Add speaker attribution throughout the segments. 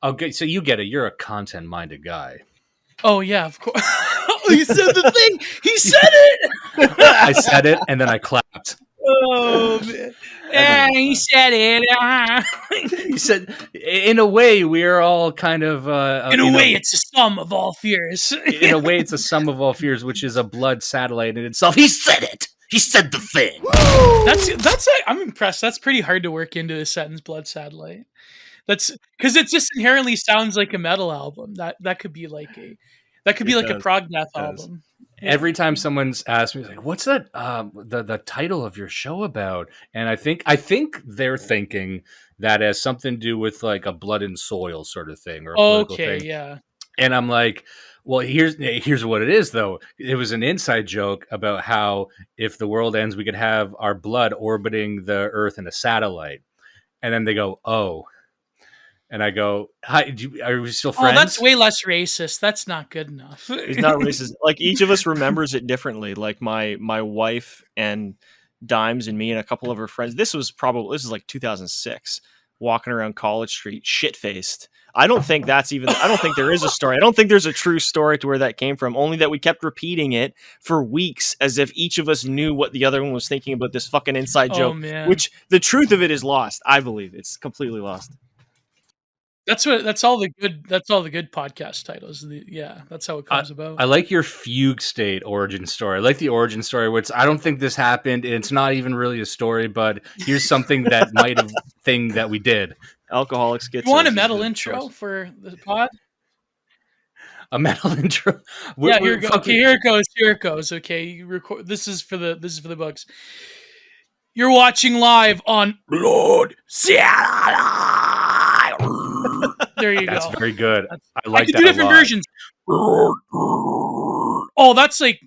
Speaker 1: Okay, so you get it. You're a content-minded guy.
Speaker 2: Oh yeah, of course. He said the thing. He said it.
Speaker 1: I said it, and then I clapped.
Speaker 2: Oh man. Yeah, he said it.
Speaker 1: He said, in a way, we're all kind of...
Speaker 2: In a way, it's a sum of all fears.
Speaker 1: in a way, it's a sum of all fears, which is a blood satellite in itself. He said it. He said the thing.
Speaker 2: That's. I'm impressed. That's pretty hard to work into a sentence. Blood satellite. That's because it just inherently sounds like a metal album. That could be like a prog death album.
Speaker 1: Every time someone's asked me, like, "What's that? The title of your show about?" And I think they're thinking that has something to do with like a blood and soil sort of thing or a political thing.
Speaker 2: Yeah.
Speaker 1: And I'm like, well, here's what it is, though. It was an inside joke about how if the world ends, we could have our blood orbiting the Earth in a satellite. And then they go, oh. And I go, hi, are we still friends?
Speaker 2: Oh, that's way less racist. That's not good enough.
Speaker 3: He's not racist. Like, each of us remembers it differently. Like, my wife and Dimes and me and a couple of her friends. This was like 2006, walking around College Street, shit-faced. I don't think there is a story. I don't think there's a true story to where that came from, only that we kept repeating it for weeks as if each of us knew what the other one was thinking about this fucking inside joke,
Speaker 2: man.
Speaker 3: Which the truth of it is lost. I believe it's completely lost.
Speaker 2: That's all the good podcast titles. That's how it comes about.
Speaker 1: I like your fugue state origin story. I like the origin story where I don't think this happened, and it's not even really a story, but here's something that might have thing that we did.
Speaker 3: Alcoholics get.
Speaker 2: You want a metal intro for the pod?
Speaker 1: A metal intro?
Speaker 2: Here it goes. Okay, here it goes. Okay, you record. This is for the books. You're watching live on Blood Satellite. There you go.
Speaker 1: That's very good. I like that.
Speaker 2: Two different versions. Oh, that's like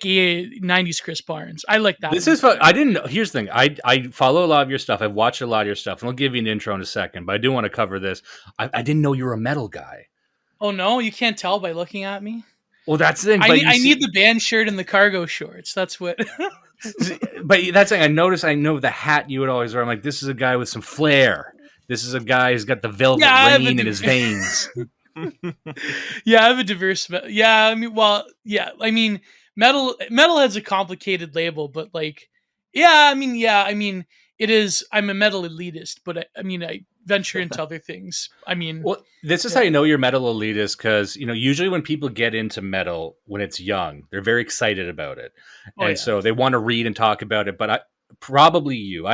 Speaker 2: a 90s Chris Barnes. I like that.
Speaker 1: This is fun. I didn't know. Here's the thing. I follow a lot of your stuff. I've watched a lot of your stuff, and I'll give you an intro in a second, but I do want to cover this. I didn't know you were a metal guy.
Speaker 2: Oh, no? You can't tell by looking at me?
Speaker 1: Well, that's the thing.
Speaker 2: I need the band shirt and the cargo shorts. That's what...
Speaker 1: But that's the thing. I know the hat you would always wear. I'm like, this is a guy with some flair. This is a guy who's got the velvet rain in his veins.
Speaker 2: Yeah, I have a diverse... Yeah, I mean, Metalhead's a complicated label, but like, it is... I'm a metal elitist, but I venture into other things.
Speaker 1: Well, this is how you know you're metal elitist, because usually when people get into metal when it's young, they're very excited about it, so they want to read and talk about it. But I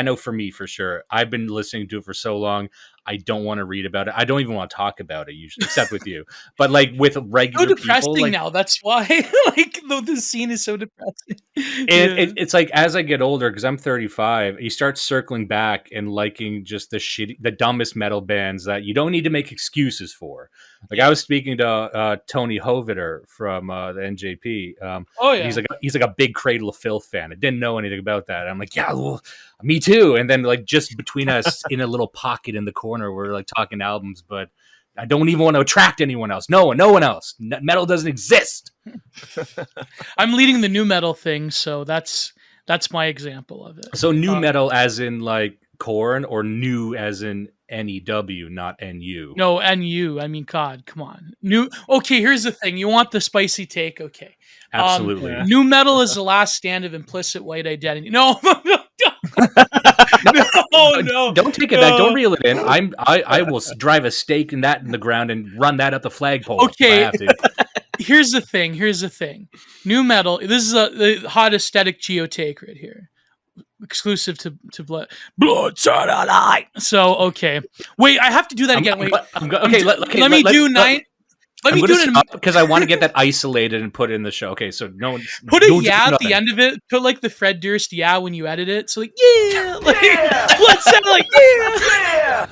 Speaker 1: know for me for sure, I've been listening to it for so long. I don't want to read about it. I don't even want to talk about it usually, except with you. But like with regular people,
Speaker 2: so depressing now. That's why, the scene is so depressing.
Speaker 1: And it's like as I get older, because I'm 35, you start circling back and liking just the dumbest metal bands that you don't need to make excuses for. Like I was speaking to Tony Hoviter from the NJP. He's like a big Cradle of Filth fan. I didn't know anything about that. I'm like, yeah, well, me too. And then like just between us in a little pocket in the corner, we're like talking albums, but I don't even want to attract anyone else. No one else. Metal doesn't exist.
Speaker 2: I'm leading the new metal thing, so that's my example of it.
Speaker 1: So new metal as in like Korn, or new as in NEW, not NU?
Speaker 2: No, NU. I mean, God, come on. New. Okay, here's the thing. You want the spicy take? Okay.
Speaker 1: Absolutely.
Speaker 2: New metal is the last stand of implicit white identity. No. No.
Speaker 1: Don't take it back. Don't reel it in. I will drive a stake in the ground and run that up the flagpole.
Speaker 2: Okay.
Speaker 1: If I have to.
Speaker 2: Here's the thing. New metal. This is the hot aesthetic Gio take right here. Exclusive to Blood Satellite. So okay. Wait, I have to do that again. Wait. Let me do nine. Let me do it
Speaker 1: because I want to get that isolated and put it in the show. Okay, so no one
Speaker 2: put a at the end of it. Put like the Fred Durst when you edit it. So like let's sound like yeah.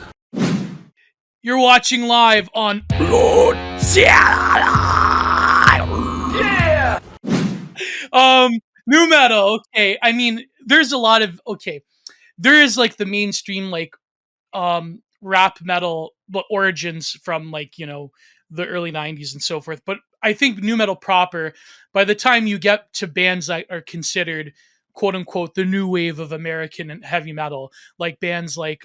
Speaker 2: You're watching live on Blood Satellite. Yeah. New metal. Okay, I mean, there's a lot of there is like the mainstream like rap metal origins from like the early 90s and so forth. But I think new metal proper, by the time you get to bands that are considered quote unquote the new wave of American and heavy metal, like bands like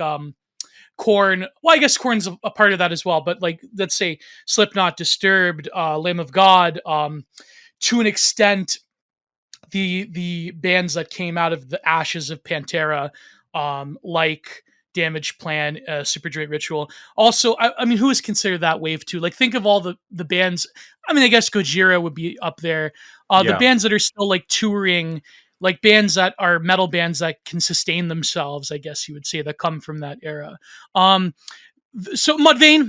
Speaker 2: Korn. Well, I guess Korn's a part of that as well. But like, let's say Slipknot, Disturbed, Lamb of God, to an extent, the bands that came out of the ashes of Pantera, like Damage Plan, Super Ritual. Also, I mean, who is considered that wave too? Like, think of all the bands. I mean, I guess Gojira would be up there. The bands that are still like touring, like bands that are metal bands that can sustain themselves, I guess you would say, that come from that era. So Mudvayne,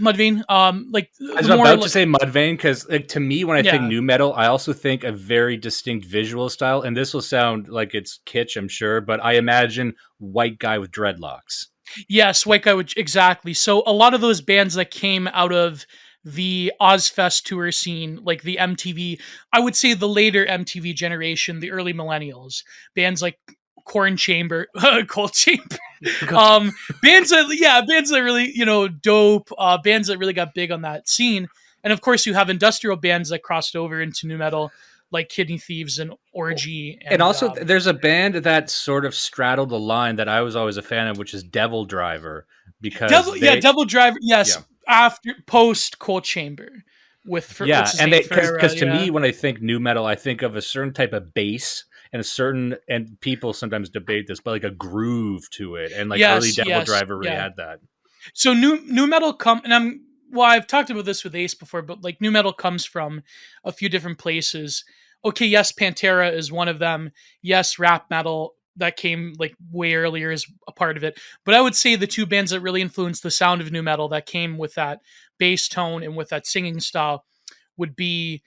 Speaker 2: like
Speaker 1: I was about to say Mudvayne because, like, to me, when I think nu metal, I also think a very distinct visual style. And this will sound like it's kitsch, I'm sure, but I imagine white guy with dreadlocks.
Speaker 2: Yes, white guy with exactly. So a lot of those bands that came out of the Ozfest tour scene, like the MTV, I would say the later MTV generation, the early millennials, bands like Corn Chamber, Cold Chamber, bands that really, dope, bands that really got big on that scene. And of course, you have industrial bands that crossed over into nu metal, like Kidney Thieves and Orgy.
Speaker 1: And also, there's a band that sort of straddled the line that I was always a fan of, which is Devil Driver. Because
Speaker 2: Devil Driver, yes, after post Cold Chamber.
Speaker 1: Because to me, when I think nu metal, I think of a certain type of bass and people sometimes debate this, but like a groove to it, and like early Devil Driver really had that.
Speaker 2: So nu metal I've talked about this with Ace before, but like nu metal comes from a few different places. Okay, yes, Pantera is one of them. Yes, rap metal that came like way earlier is a part of it. But I would say the two bands that really influenced the sound of nu metal that came with that bass tone and with that singing style would be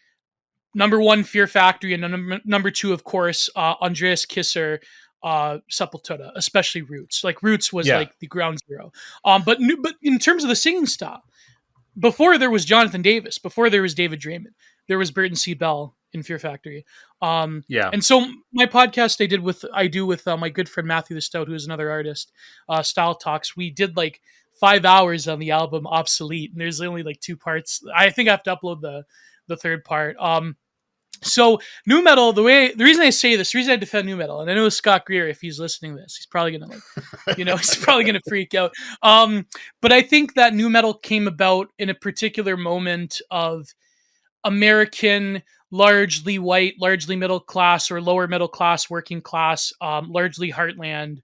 Speaker 2: number one, Fear Factory, and number two, of course, Andreas Kisser, Sepultura, especially Roots. Like Roots was like the ground zero. But in terms of the singing style, before there was Jonathan Davis, before there was David Draymond, there was Burton C. Bell in Fear Factory. And so my podcast I do with my good friend Matthew the Stout, who is another artist, Style Talks. We did like 5 hours on the album Obsolete, and there's only like 2 parts. I think I have to upload the third part. So nu metal, the reason I say this, the reason I defend nu metal, and I know Scott Greer, if he's listening to this, he's probably gonna he's probably gonna freak out. But I think that nu metal came about in a particular moment of American, largely white, largely middle class or lower middle class, working class, largely heartland,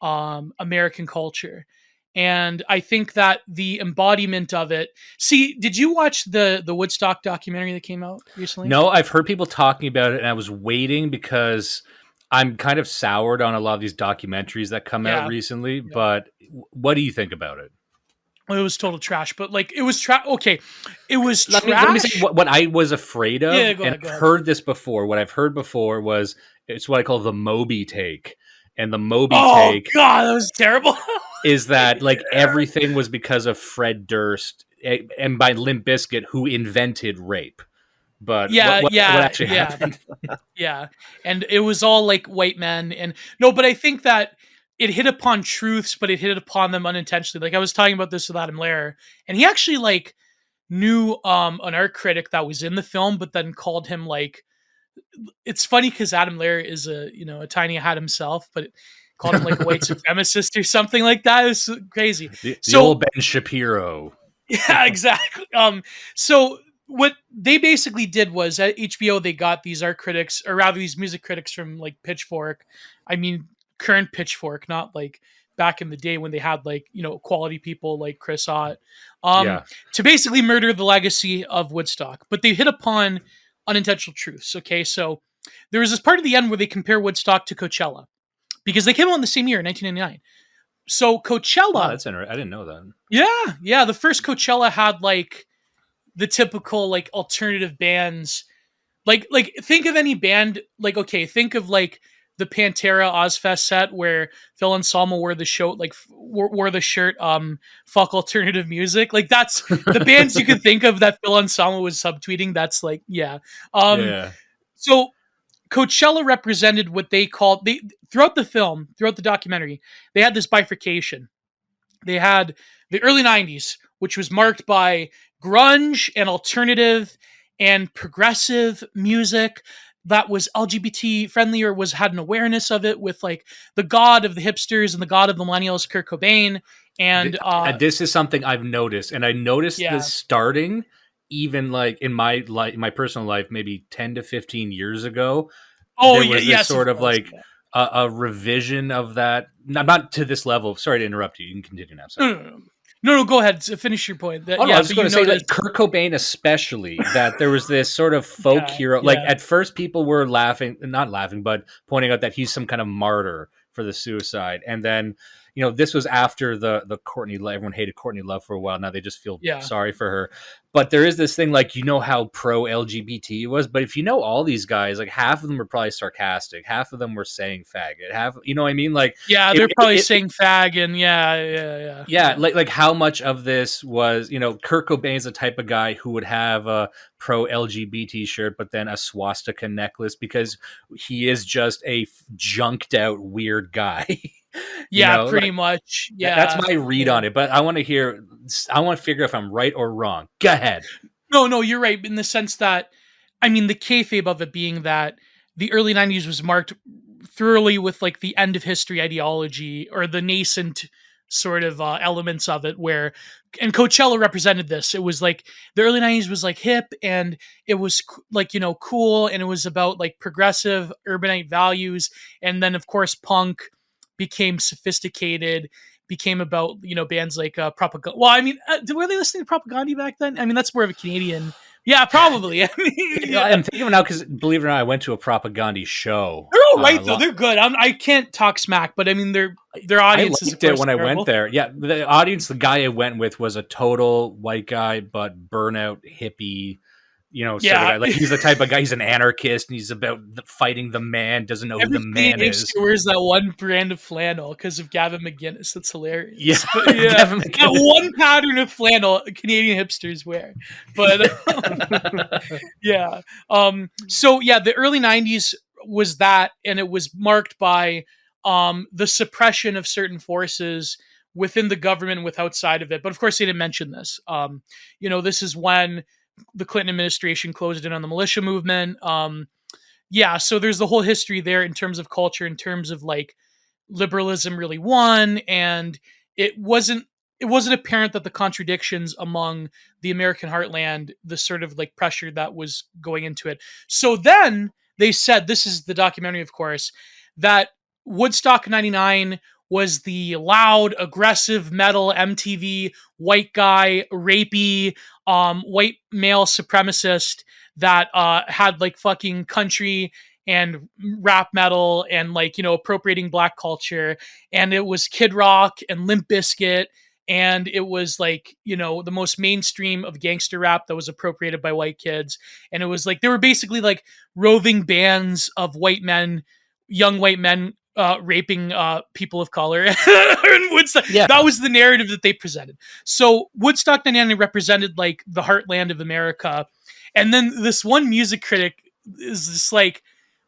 Speaker 2: American culture. And I think that the embodiment of it. See, did you watch the Woodstock documentary that came out recently?
Speaker 1: No, I've heard people talking about it, and I was waiting because I'm kind of soured on a lot of these documentaries that come out recently. Yeah. But what do you think about it?
Speaker 2: Well, it was total trash, but like it was trash. Okay, it was trash.
Speaker 1: Let me say what I was afraid of, I've heard this before. What I've heard before was it's what I call the Moby take. And the Moby take,
Speaker 2: God, that was terrible.
Speaker 1: Is that like everything was because of Fred Durst and by Limp Bizkit, who invented rape? But what actually happened?
Speaker 2: Yeah, and it was all like white men, and no, but I think that it hit upon truths, but it hit upon them unintentionally. Like I was talking about this with Adam Lehrer, and he actually like knew an art critic that was in the film, but then called him like. It's funny because Adam Lehrer is a tiny hat himself, but called him like a white supremacist or something like that. It was crazy.
Speaker 1: The old Ben Shapiro.
Speaker 2: Yeah, exactly. So what they basically did was at HBO, they got these art critics, or rather these music critics from like Pitchfork. I mean, current Pitchfork, not like back in the day when they had like, quality people like Chris Ott, to basically murder the legacy of Woodstock. But they hit upon unintentional truths. Okay, so there was this part of the end where they compare Woodstock to Coachella because they came out in the same year, 1999. So Coachella,
Speaker 1: that's interesting. I didn't know that.
Speaker 2: Yeah. The first Coachella had like the typical like alternative bands. Like think of any band. Like think of like the Pantera Ozfest set where Phil Anselmo wore the shirt, fuck alternative music. Like that's the bands you could think of that Phil Anselmo was subtweeting. That's like, So Coachella represented what they called, throughout the documentary, they had this bifurcation. They had the early 90s, which was marked by grunge and alternative and progressive music. that was LGBT friendly or had an awareness of it, with like the god of the hipsters and the god of the millennials, Kurt Cobain. And
Speaker 1: this is something I've noticed, and I noticed
Speaker 2: Yeah.
Speaker 1: this starting even like in my my personal life, maybe 10 to 15 years ago.
Speaker 2: Oh,
Speaker 1: There was this
Speaker 2: yes,
Speaker 1: sort of
Speaker 2: course,
Speaker 1: like a revision of that. Not to this level. Sorry to interrupt you. You can continue now. Sorry.
Speaker 2: No, go ahead. Finish your point.
Speaker 1: I was just going to say, like, Kurt Cobain especially, that there was this sort of folk hero. Like, at first people were not laughing, but pointing out that he's some kind of martyr for the suicide. And then, you know, this was after the Courtney Love. Everyone hated Courtney Love for a while. Now they just feel sorry for her. But there is this thing, like, you know how pro-LGBT he was, but if you know all these guys, like, half of them were probably sarcastic. Half of them were saying faggot. Half, you know what I mean? Like,
Speaker 2: they're probably saying fag, and yeah.
Speaker 1: Like how much of this was, you know, Kurt Cobain's the type of guy who would have a pro-LGBT shirt, but then a swastika necklace because he is just a junked out weird guy.
Speaker 2: Pretty much. Yeah,
Speaker 1: that's my read on it. But I want to figure if I'm right or wrong. Go ahead.
Speaker 2: No, you're right in the sense that, I mean, the kayfabe of it being that the early 90s was marked thoroughly with like the end of history ideology, or the nascent sort of elements of it, and Coachella represented this. It was like the early 90s was like hip, and it was like, you know, cool, and it was about like progressive urbanite values. And then of course punk became sophisticated, became about, you know, bands like Propaganda. Well, I mean, were they listening to Propaganda back then? I mean, that's more of a Canadian. Yeah, probably. I mean,
Speaker 1: I'm thinking now because, believe it or not, I went to a Propaganda show.
Speaker 2: They're all right though. They're good. I can't talk smack, but I mean, their audience
Speaker 1: I liked it when I went there. Yeah, the audience, the guy I went with was a total white guy, but burnout hippie. You know, sort of guy. Like, he's the type of guy. He's an anarchist, and he's about fighting the man. Doesn't know who the man is.
Speaker 2: Wears that one brand of flannel because of Gavin McGinnis. That's hilarious.
Speaker 1: Yeah,
Speaker 2: that one pattern of flannel Canadian hipsters wear. But so yeah, the early 90s was that, and it was marked by the suppression of certain forces within the government and with outside of it. But of course, they didn't mention this. You know, this is when the Clinton administration closed in on the militia movement. So there's the whole history there in terms of culture, in terms of like liberalism really won, and it wasn't apparent that the contradictions among the American heartland, the sort of like pressure that was going into it. So then they said, this is the documentary, of course, that Woodstock 99 was the loud, aggressive metal MTV white guy, rapey, white male supremacist that had like fucking country and rap metal and like, you know, appropriating black culture. And it was Kid Rock and Limp Bizkit. And it was like, you know, the most mainstream of gangster rap that was appropriated by white kids. And it was like, they were basically like roving bands of white men, young white men, raping people of color. And Woodstock, that was the narrative that they presented. So Woodstock 99 represented like the heartland of America. And then this one music critic is just like,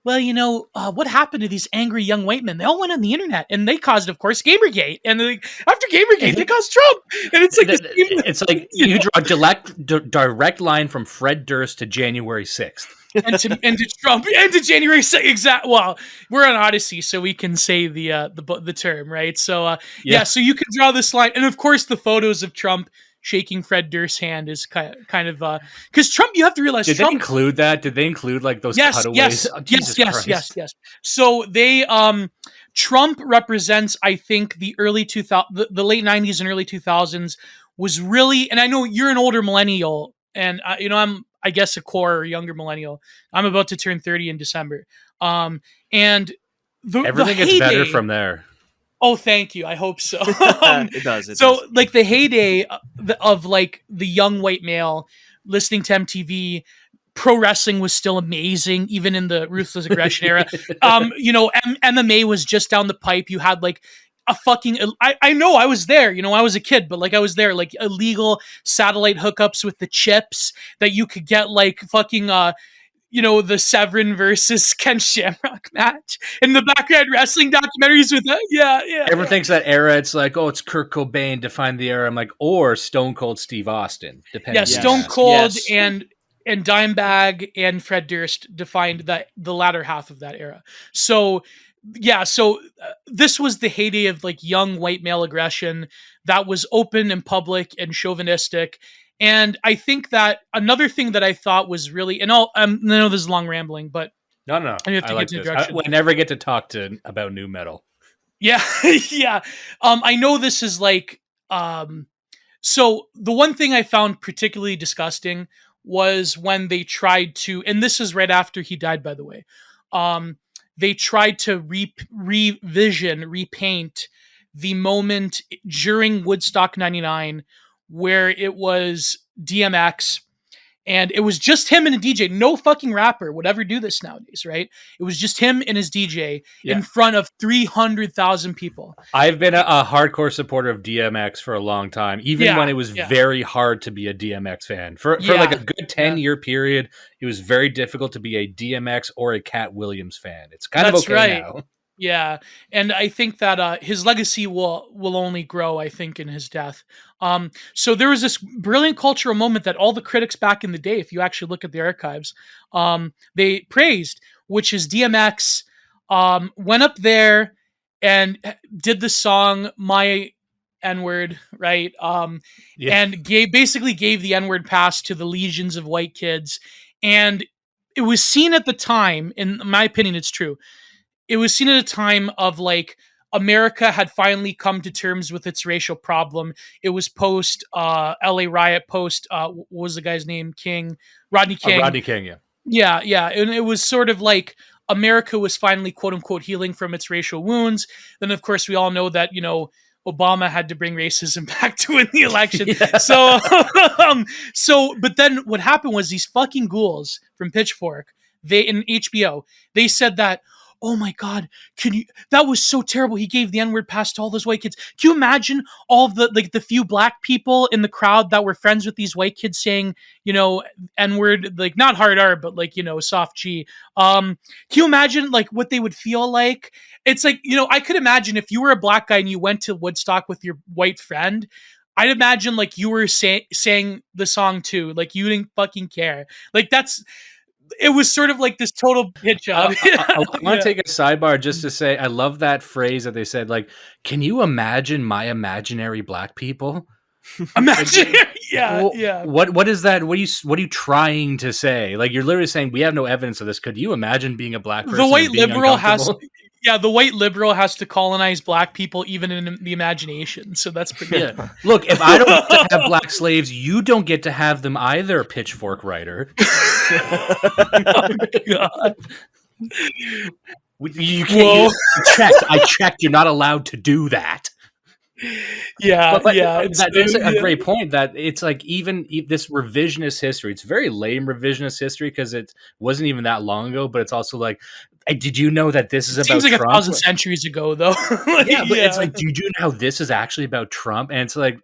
Speaker 2: well, you know, what happened to these angry young white men? They all went on the internet, and they caused, of course, Gamergate. And like, after Gamergate, they caused Trump. And it's like,
Speaker 1: it's like you draw a direct line from Fred Durst to January 6th.
Speaker 2: and to Trump and to January 6th. Exactly. Well, we're on Odyssey, so we can say the term, right? So so you can draw this line, and of course, the photos of Trump shaking Fred Durst's hand is kind of because Trump. You have to realize.
Speaker 1: Did
Speaker 2: Trump,
Speaker 1: they include that? Did they include like those cutaways?
Speaker 2: Yes. So they Trump represents, I think, the early 2000, the late 90s and early 2000s was really, and I know you're an older millennial, and you know, I'm, I guess, a core or younger millennial. I'm about to turn 30 in December. And
Speaker 1: everything gets better from there.
Speaker 2: Oh, thank you. I hope so.
Speaker 3: It does.
Speaker 2: Like the heyday of like the young white male listening to MTV, pro wrestling was still amazing, even in the Ruthless Aggression era. You know, MMA was just down the pipe. You had like a fucking, I know I was there, you know, I was a kid, but like I was there, like illegal satellite hookups with the chips that you could get, like fucking, you know, the Severin versus Ken Shamrock match in the backyard wrestling documentaries with that. Yeah.
Speaker 1: Everyone thinks that era, it's like, oh, it's Kurt Cobain defined the era. I'm like, or Stone Cold Steve Austin, depending.
Speaker 2: Yeah, Stone Cold and and Dimebag and Fred Durst defined that the latter half of that era. So yeah, so this was the heyday of like young white male aggression that was open and public and chauvinistic. And I think that another thing that I thought was really, and I know this is long rambling, but
Speaker 1: No.
Speaker 2: I have
Speaker 1: I
Speaker 2: to
Speaker 1: like
Speaker 2: get in the
Speaker 1: this.
Speaker 2: direction.
Speaker 1: I never get to talk about new metal.
Speaker 2: Yeah, yeah. I know this is like, so the one thing I found particularly disgusting was when they tried to, and this is right after he died, by the way. They tried to repaint the moment during Woodstock '99 where it was DMX and it was just him and a DJ. No fucking rapper would ever do this nowadays, right? It was just him and his DJ in front of 300,000 people.
Speaker 1: I've been a hardcore supporter of DMX for a long time, even when it was very hard to be a DMX fan. For like a good 10-year period, it was very difficult to be a DMX or a Cat Williams fan. It's kind of okay now.
Speaker 2: Yeah, and I think that his legacy will only grow, I think, in his death. So there was this brilliant cultural moment that all the critics back in the day, if you actually look at the archives, they praised, which is DMX went up there and did the song "My N-Word," right? And basically gave the N-word pass to the legions of white kids, and it was seen at the time, in my opinion, it's true. It was seen at a time of like America had finally come to terms with its racial problem. It was post LA riot, post what was the guy's name? Rodney King.
Speaker 1: Rodney King, yeah.
Speaker 2: Yeah. And it was sort of like America was finally quote unquote healing from its racial wounds. Then of course we all know that, Obama had to bring racism back to win the election. But then what happened was these fucking ghouls from Pitchfork, in HBO, they said that, oh my God, that was so terrible. He gave the N-word pass to all those white kids. Can you imagine all of the few black people in the crowd that were friends with these white kids saying, N-word, like not hard R, but like, soft G. Can you imagine like what they would feel like? It's like, I could imagine if you were a black guy and you went to Woodstock with your white friend, I'd imagine like you were saying the song too, like you didn't fucking care. Like it was sort of like this total hit job.
Speaker 1: I want to take a sidebar just to say I love that phrase that they said, like, can you imagine my imaginary black people?
Speaker 2: Imagine,
Speaker 1: What is that? What are you trying to say? Like, you're literally saying we have no evidence of this. Could you imagine being a black person?
Speaker 2: The white liberal the white liberal has to colonize black people even in the imagination. So that's pretty good.
Speaker 1: Look, if I don't get to have black slaves, you don't get to have them either, Pitchfork writer.
Speaker 2: Oh, God.
Speaker 1: You can't. I checked. You're not allowed to do that. That's a great point. That it's like even this revisionist history. It's very lame revisionist history because it wasn't even that long ago. But it's also like, did you know that this is about
Speaker 2: Trump? 1,000
Speaker 1: Trump?
Speaker 2: centuries ago, though.
Speaker 1: But it's like, did you know this is actually about Trump? And it's like,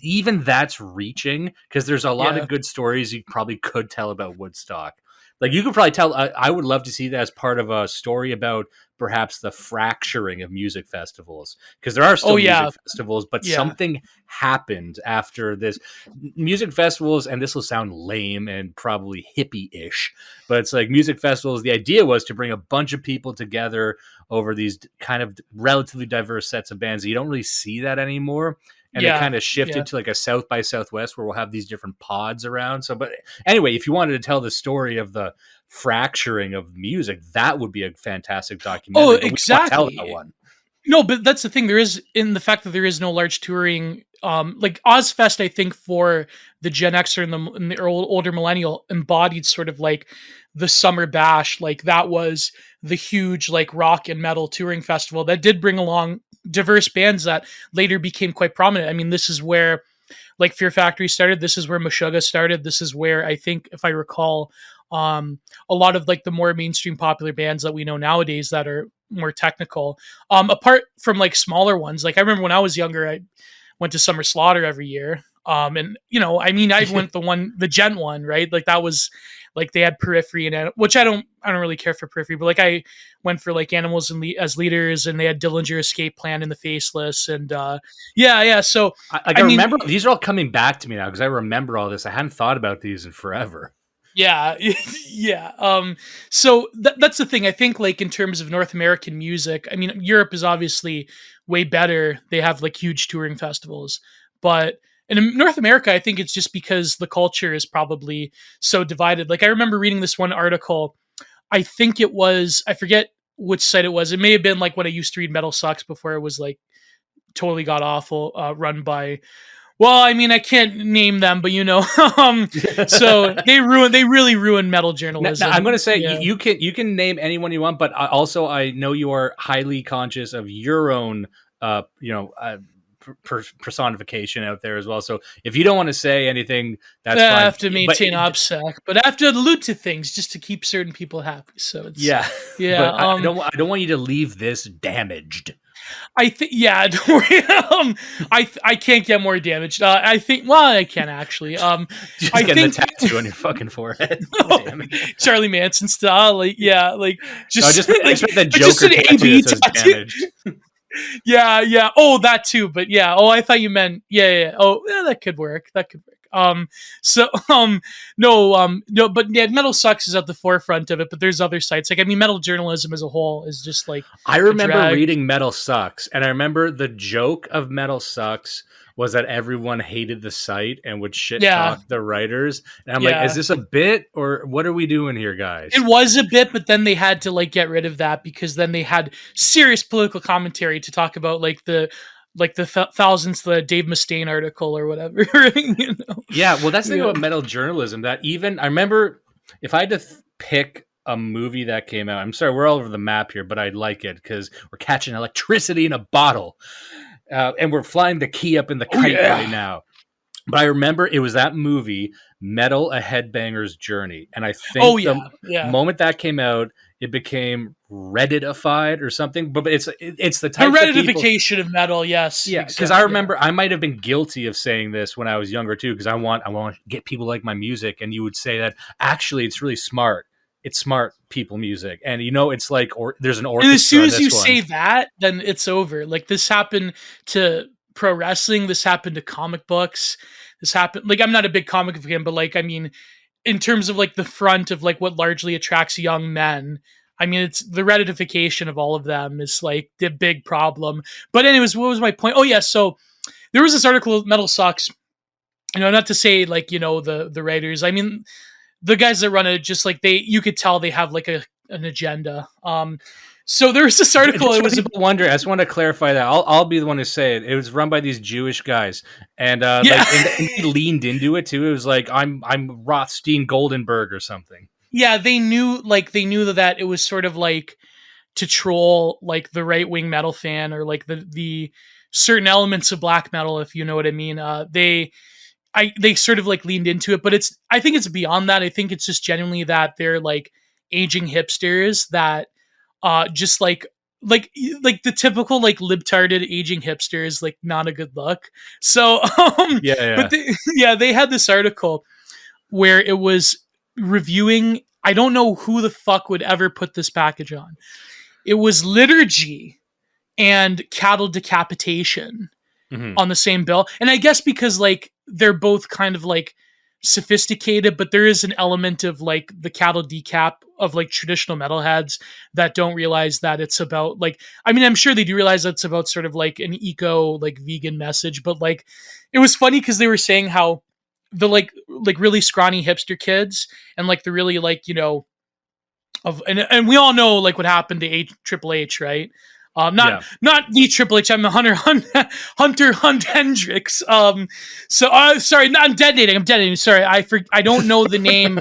Speaker 1: even that's reaching because there's a lot of good stories you probably could tell about Woodstock. Like you could probably tell. I would love to see that as part of a story about perhaps the fracturing of music festivals, because there are still music festivals, but something happened after this. Music festivals, and this will sound lame and probably hippie-ish, but it's like music festivals. The idea was to bring a bunch of people together over these kind of relatively diverse sets of bands. You don't really see that anymore. And it kind of shifted to like a South by Southwest where we'll have these different pods around. So, but anyway, if you wanted to tell the story of the fracturing of music, that would be a fantastic documentary.
Speaker 2: Oh, exactly.
Speaker 1: Tell that one.
Speaker 2: No, but that's the thing. There is, in the fact that there is no large touring, like Ozfest, I think for the Gen Xer and the older millennial embodied sort of like the Summer Bash. Like that was the huge like rock and metal touring festival that did bring along diverse bands that later became quite prominent. I mean, this is where like Fear Factory started. This is where Meshuggah started. This is where I think, if I recall, a lot of like the more mainstream popular bands that we know nowadays that are more technical, apart from like smaller ones. Like I remember when I was younger, I went to Summer Slaughter every year. And I mean, I went the Gent one, right? Like that was like they had Periphery and which I don't really care for Periphery, but like I went for like Animals as Leaders, and they had Dillinger Escape Plan and the Faceless, and So
Speaker 1: I remember these are all coming back to me now because I remember all this. I hadn't thought about these in forever.
Speaker 2: Yeah, yeah. So that's the thing. I think, like, in terms of North American music, I mean, Europe is obviously way better. They have like huge touring festivals, but in North America, I think it's just because the culture is probably so divided. Like, I remember reading this one article. I think it was, I forget which site it was. It may have been like when I used to read Metal Sucks before it was like totally god awful, run by, well, I mean, I can't name them, but so they really ruined metal
Speaker 1: Now, I'm
Speaker 2: journalism.
Speaker 1: going to say
Speaker 2: Yeah.
Speaker 1: you can name anyone you want, but I know you are highly conscious of your own personification out there as well. So if you don't want to say anything, that's
Speaker 2: I
Speaker 1: fine.
Speaker 2: have to
Speaker 1: But
Speaker 2: maintain OPSEC, but I have to allude to things just to keep certain people happy. So it's
Speaker 1: yeah,
Speaker 2: yeah.
Speaker 1: but I don't want you to leave this damaged.
Speaker 2: I think, yeah. Don't worry. I can't get more damaged. I think. Well, I can actually.
Speaker 1: Just
Speaker 2: I
Speaker 1: getting the
Speaker 2: think
Speaker 1: tattoo on your fucking forehead. Damn it.
Speaker 2: Charlie Manson style. Like, yeah, like
Speaker 1: No,
Speaker 2: just
Speaker 1: I
Speaker 2: like
Speaker 1: just meant the
Speaker 2: just
Speaker 1: Joker
Speaker 2: an
Speaker 1: tattoo
Speaker 2: AB
Speaker 1: that says
Speaker 2: tattoo.
Speaker 1: damaged.
Speaker 2: Yeah, yeah. Oh, that too. But yeah. Oh, I thought you meant, yeah, yeah. Oh, yeah, that could work. That could work. So no, but yeah, Metal Sucks is at the forefront of it, but there's other sites. Like, I mean, metal journalism as a whole is just like
Speaker 1: I
Speaker 2: a
Speaker 1: remember
Speaker 2: drag.
Speaker 1: reading Metal Sucks, and I remember the joke of Metal Sucks was that everyone hated the site and would shit
Speaker 2: Yeah.
Speaker 1: talk the writers. And I'm like,
Speaker 2: Yeah.
Speaker 1: is this a bit or what are we doing here, guys?
Speaker 2: It was a bit, but then they had to like get rid of that because then they had serious political commentary to talk about like the thousandth the Dave Mustaine article or whatever.
Speaker 1: Yeah, well, that's the thing
Speaker 2: Yeah.
Speaker 1: about metal journalism that even I remember if I had to pick a movie that came out, I'm sorry, we're all over the map here, but I like it because we're catching electricity in a bottle. And we're flying the key up in the kite right now. But I remember it was that movie, Metal: A Headbanger's Journey. And I think the moment that came out, it became Redditified or something. But it's the type
Speaker 2: the
Speaker 1: of people...
Speaker 2: Redditification of metal, yes.
Speaker 1: Yeah, because I remember I might have been guilty of saying this when I was younger too, because I want to get people like my music, and you would say that actually it's really smart. It's smart people music, and it's like there's an orchestra.
Speaker 2: And as soon as you
Speaker 1: one.
Speaker 2: say that, then it's over. Like, this happened to pro wrestling. This happened to comic books. This happened. Like, I'm not a big comic fan, but like, I mean, in terms of like the front of like what largely attracts young men, I mean, it's the Redditification of all of them is like the big problem. But anyways, what was my point? Oh yeah, so there was this article, Metal Sucks. Not to say like the writers. I mean, the guys that run it, just like you could tell they have like an agenda. So there was this article.
Speaker 1: It was people wonder. I just want to clarify that. I'll be the one to say it. It was run by these Jewish guys, and and he leaned into it too. It was like I'm Rothstein Goldenberg or something.
Speaker 2: Yeah, they knew that it was sort of like to troll like the right wing metal fan or like the certain elements of black metal, if you know what I mean. They sort of like leaned into it, but I think it's beyond that. I think it's just genuinely that they're like aging hipsters that just like the typical like libtarded aging hipster is like not a good look. So but they had this article where it was reviewing, I don't know who the fuck would ever put this package on. It was liturgy and cattle decapitation on the same bill. And I guess because like they're both kind of like sophisticated, but there is an element of like the cattle decap of like traditional metalheads that don't realize that it's about like, I mean, I'm sure they do realize that it's about sort of like an eco like vegan message, but like it was funny because they were saying how the like really scrawny hipster kids and like the really like and we all know like what happened to Triple H, right? Not the Triple H. I'm the Hunter Hunt Hendricks. So sorry, I'm detonating. Sorry, I don't know the name.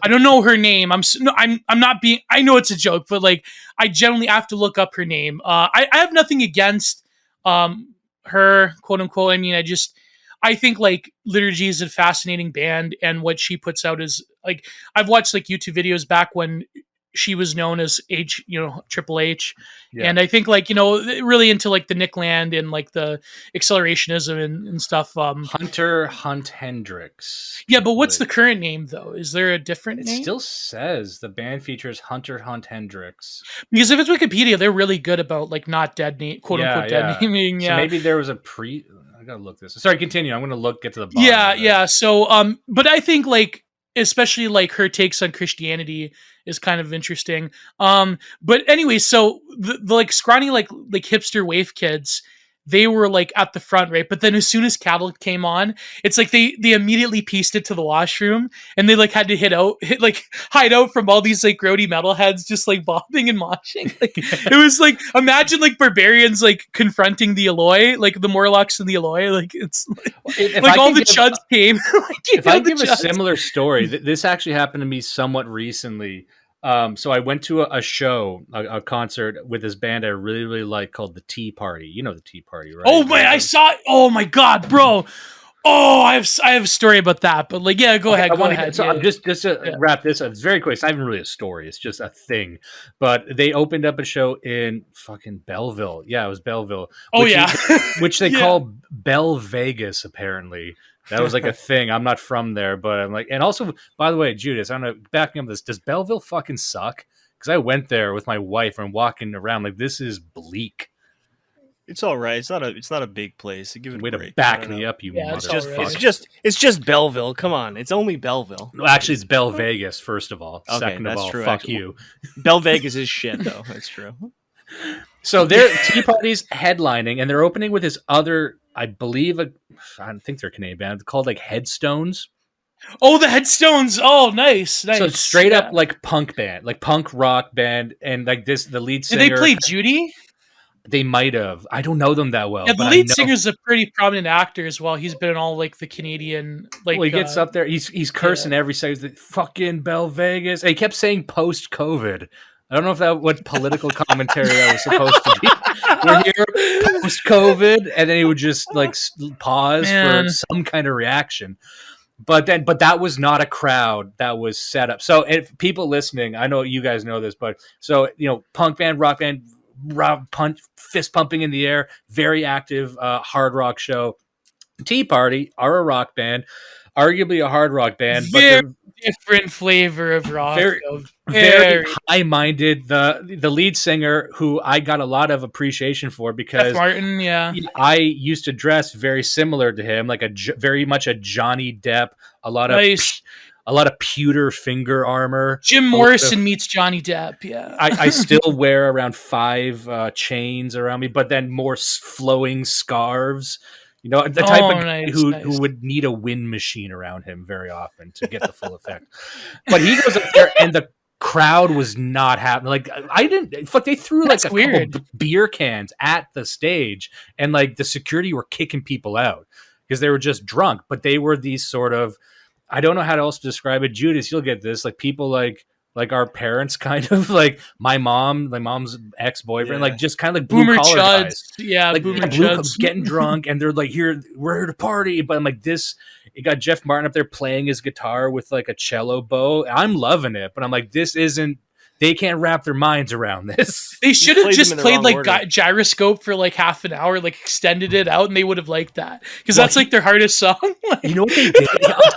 Speaker 2: I don't know her name. I'm not being. I know it's a joke, but like I generally have to look up her name. I have nothing against her, quote unquote. I mean, I think like Liturgy is a fascinating band, and what she puts out is like I've watched like YouTube videos back when she was known as Triple H. Yeah. And I think like, really into like the Nick Land and like the accelerationism and stuff.
Speaker 1: Hunter Hunt Hendricks.
Speaker 2: Yeah, but what's the current name though? Is there a different name?
Speaker 1: It still says the band features Hunter Hunt Hendricks.
Speaker 2: Because if it's Wikipedia, they're really good about like not dead name, quote unquote dead naming. Yeah.
Speaker 1: So maybe there was I gotta look this. Sorry, continue. I'm gonna get to the bottom.
Speaker 2: Yeah. So, but I think like especially like her takes on Christianity is kind of interesting. But anyway, so the like scrawny like hipster wave kids, they were like at the front, right? But then as soon as Cattle came on, it's like they immediately pieced it to the washroom, and they like had to hide out from all these like grody metalheads just like bobbing and moshing. Like it was like, imagine like barbarians like confronting the Eloi, like the Morlocks and the Eloi. Like it's like all the chuds came. Like,
Speaker 1: if I give a similar story, this actually happened to me somewhat recently. So I went to a show, a concert with this band I really, really like called the Tea Party. You know the Tea Party, right?
Speaker 2: Oh man, I saw it. Oh my god, bro. Oh, I have a story about that, but like, yeah, go ahead. Go ahead.
Speaker 1: So just to wrap this up, it's very quick. It's not even really a story. It's just a thing. But they opened up a show in fucking Belleville. Yeah, it was Belleville.
Speaker 2: Oh yeah,
Speaker 1: which they call Bell Vegas. Apparently, that was like a thing. I'm not from there, but I'm like, and also, by the way, Judas, I don't know. Backing up this, does Belleville fucking suck? Because I went there with my wife and walking around like this is bleak.
Speaker 3: It's all right. It's not a big place. Give it
Speaker 1: Way
Speaker 3: a break.
Speaker 1: to back me up, you
Speaker 2: Yeah,
Speaker 1: motherfucker.
Speaker 4: It's just Belleville. Come on, it's only Belleville.
Speaker 1: No, actually, it's Bell Vegas. First of all,
Speaker 3: Okay,
Speaker 1: second of
Speaker 3: that's
Speaker 1: all,
Speaker 3: true,
Speaker 1: fuck
Speaker 3: actually.
Speaker 1: you.
Speaker 3: Bell Vegas is shit, though. That's true.
Speaker 1: So their Tea Party's headlining, and they're opening with this other, I believe, I don't think they're a Canadian band, called like Headstones.
Speaker 2: Oh, the Headstones. Oh, nice.
Speaker 1: So it's straight up like punk band, like punk rock band, and like this, the lead singer.
Speaker 2: Did they play Judy?
Speaker 1: They might have. I don't know them that well.
Speaker 2: Yeah, the lead singer's a pretty prominent actor as well. He's been in all like the Canadian, like.
Speaker 1: Well, he gets up there. He's cursing every second. He's like, fucking Bell Vegas. And he kept saying post COVID. I don't know if that what political commentary that was supposed to be. We're here post COVID, and then he would just like pause for some kind of reaction. But that was not a crowd that was set up. So if people listening, I know you guys know this, but so punk band, rock band. Fist pumping in the air, very active hard rock show. Tea Party are a rock band, arguably a hard rock band,
Speaker 2: very different flavor of rock.
Speaker 1: Very high-minded. The lead singer, who I got a lot of appreciation for because
Speaker 2: Jeff Martin,
Speaker 1: I used to dress very similar to him, like very much a Johnny Depp, a lot of pewter finger armor.
Speaker 2: Jim Morrison meets Johnny Depp. Yeah,
Speaker 1: I still wear around 5 chains around me, but then more flowing scarves. The type of guy who would need a wind machine around him very often to get the full effect. But he goes up there, and the crowd was not happy. Like they threw like couple beer cans at the stage, and like the security were kicking people out because they were just drunk. But they were these sort of, I don't know how else to describe it. Judas, you'll get this. Like people like our parents, kind of like my mom's ex-boyfriend, like just kind of like
Speaker 2: boomer
Speaker 1: blue-collar
Speaker 2: chuds.
Speaker 1: guys.
Speaker 2: Yeah,
Speaker 1: like
Speaker 2: boomer chuds
Speaker 1: getting drunk, and they're like, we're here to party. But I'm like, it got Jeff Martin up there playing his guitar with like a cello bow. I'm loving it, but I'm like, they can't wrap their minds around this.
Speaker 2: They should have just played like Gyroscope for like half an hour, like extended it out, and they would have liked that because that's like their hardest song.
Speaker 1: You know what they did?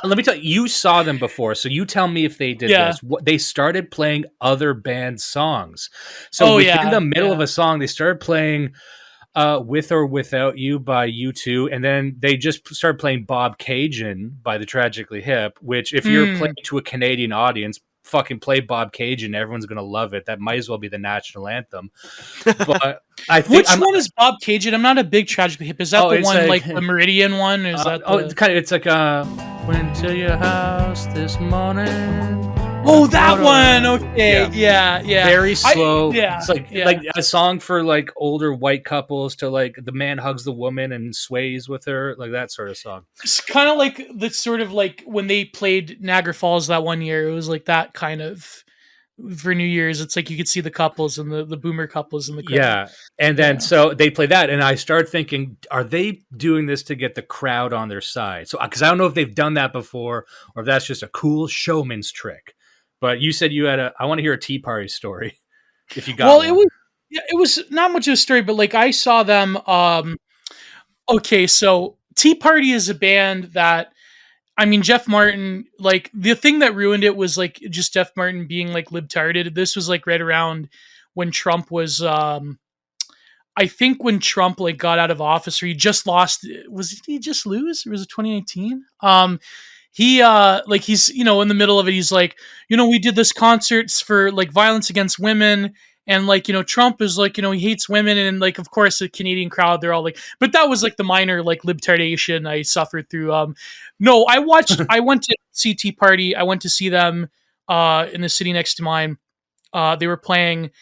Speaker 1: Let me tell you. You saw them before, so you tell me if they did this. They started playing other band songs. So within the middle of a song, they started playing "With or Without You" by U2, and then they just started playing "Bob Cajun" by the Tragically Hip. Which, if you're playing to a Canadian audience, fucking play Bob Cajun, everyone's gonna love it. That might as well be the national anthem. But I think
Speaker 2: which one is Bob Cajun? I'm not a big Tragically Hip. Is that the one like the Meridian one? Is that
Speaker 1: it's like went to your house this morning.
Speaker 2: Oh, that one. Okay, yeah.
Speaker 1: Very slow. It's like a song for like older white couples to like the man hugs the woman and sways with her, like that sort of song.
Speaker 2: It's kind of like the sort of like when they played Niagara Falls that one year. It was like that kind of for New Year's. It's like you could see the couples and the boomer couples in the crowd.
Speaker 1: Yeah, and then so they play that, and I started thinking, are they doing this to get the crowd on their side? So because I don't know if they've done that before or if that's just a cool showman's trick. But you said you had I want to hear a Tea Party story. If you got one.
Speaker 2: It was not much of a story, but like I saw them. Okay, so Tea Party is a band that, I mean, Jeff Martin, like the thing that ruined it was like just Jeff Martin being like libtarded. This was like right around when Trump was, I think when Trump like got out of office, or he just lost. Did he just lose? Or was it 2019? he like he's in the middle of it. He's like, we did this concerts for like violence against women, and like Trump is like, he hates women, and like of course the Canadian crowd, they're all like, but that was like the minor like libtardation I suffered through. No, I went to see Tea Party. I went to see them in the city next to mine. They were playing.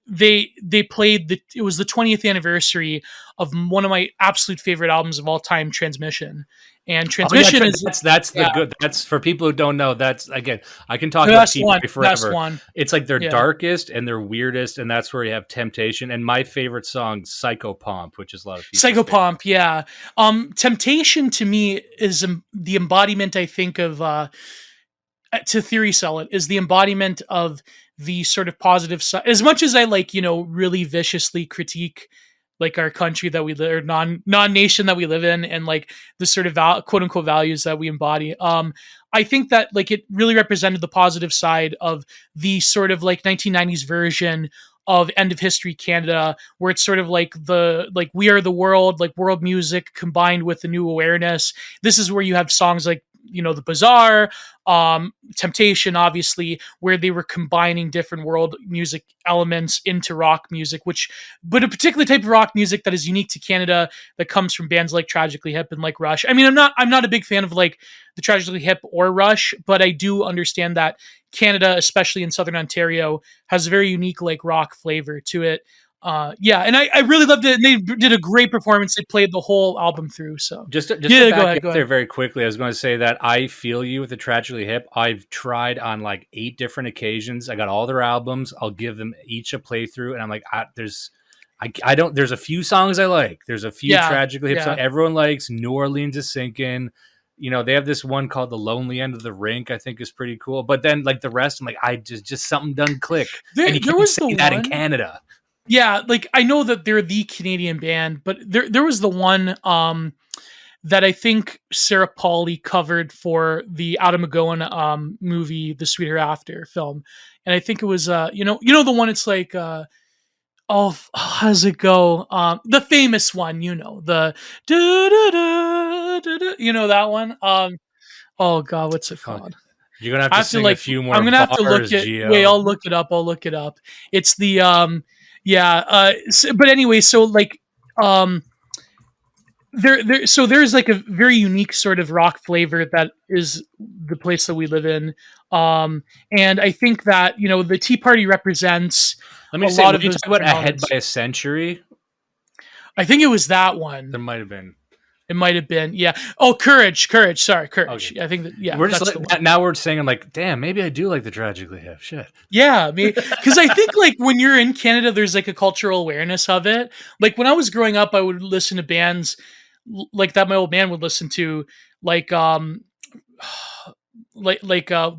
Speaker 2: They played it was the 20th anniversary of one of my absolute favorite albums of all time, Transmission. And Transmission is
Speaker 1: that's the good. That's for people who don't know. That's again, I can talk
Speaker 2: the
Speaker 1: about
Speaker 2: best
Speaker 1: Tea
Speaker 2: one.
Speaker 1: Party forever.
Speaker 2: Best one.
Speaker 1: It's like their
Speaker 2: Yeah.
Speaker 1: darkest and their weirdest, and that's where you have Temptation. And my favorite song, Psychopomp, which is a lot of people's
Speaker 2: Psychopomp, yeah. Temptation to me is the embodiment, I think, of to theory sell it, is the embodiment of the sort of positive side. As much as I like, really viciously critique like our country that we live, or non-nation that we live in, and like the sort of quote unquote values that we embody. I think that like it really represented the positive side of the sort of like 1990s version of End of History Canada, where it's sort of like We Are the World, like world music combined with the new awareness. This is where you have songs like The Bazaar, Temptation, obviously, where they were combining different world music elements into rock music, but a particular type of rock music that is unique to Canada, that comes from bands like Tragically Hip and like Rush. I mean, I'm not a big fan of like the Tragically Hip or Rush, but I do understand that Canada, especially in Southern Ontario, has a very unique like rock flavor to it. And I really loved it. And they did a great performance. They played the whole album through. So
Speaker 1: Just to
Speaker 2: go
Speaker 1: back
Speaker 2: ahead.
Speaker 1: there very quickly, I was going to say that I feel you with the Tragically Hip. I've tried on like 8 different occasions. I got all their albums. I'll give them each a playthrough, and I'm like, there's a few songs I like. There's a few Tragically Hip songs everyone likes. New Orleans is Sinking. They have this one called The Lonely End of the Rink, I think is pretty cool. But then like the rest, I'm like, I just something doesn't click. And you can't say that in Canada.
Speaker 2: Yeah, like I know that they're the Canadian band, but there was the one that I think Sarah Pauli covered for the Adam McGowan movie, The Sweet Hereafter film, and I think it was the one. It's like how does it go? The famous one, the that one. Oh God, what's it called?
Speaker 1: You're gonna have to sing a few more.
Speaker 2: I'm gonna have to look it.
Speaker 1: Gio.
Speaker 2: Wait, I'll look it up. It's the but anyway, so like there's like a very unique sort of rock flavor that is the place that we live in. And I think that the Tea Party represents a lot of
Speaker 1: you
Speaker 2: those
Speaker 1: talk about Ahead
Speaker 2: elements.
Speaker 1: by a Century.
Speaker 2: I think it was that one.
Speaker 1: There might have been.
Speaker 2: It might have been, yeah. Oh, Courage. Sorry, Courage.
Speaker 1: Okay.
Speaker 2: I think that, yeah.
Speaker 1: We're just now we're saying, I'm like, damn, maybe I do like the Tragically Hip. Shit.
Speaker 2: Yeah, because I think like when you're in Canada, there's like a cultural awareness of it. Like when I was growing up, I would listen to bands like that my old man would listen to, like the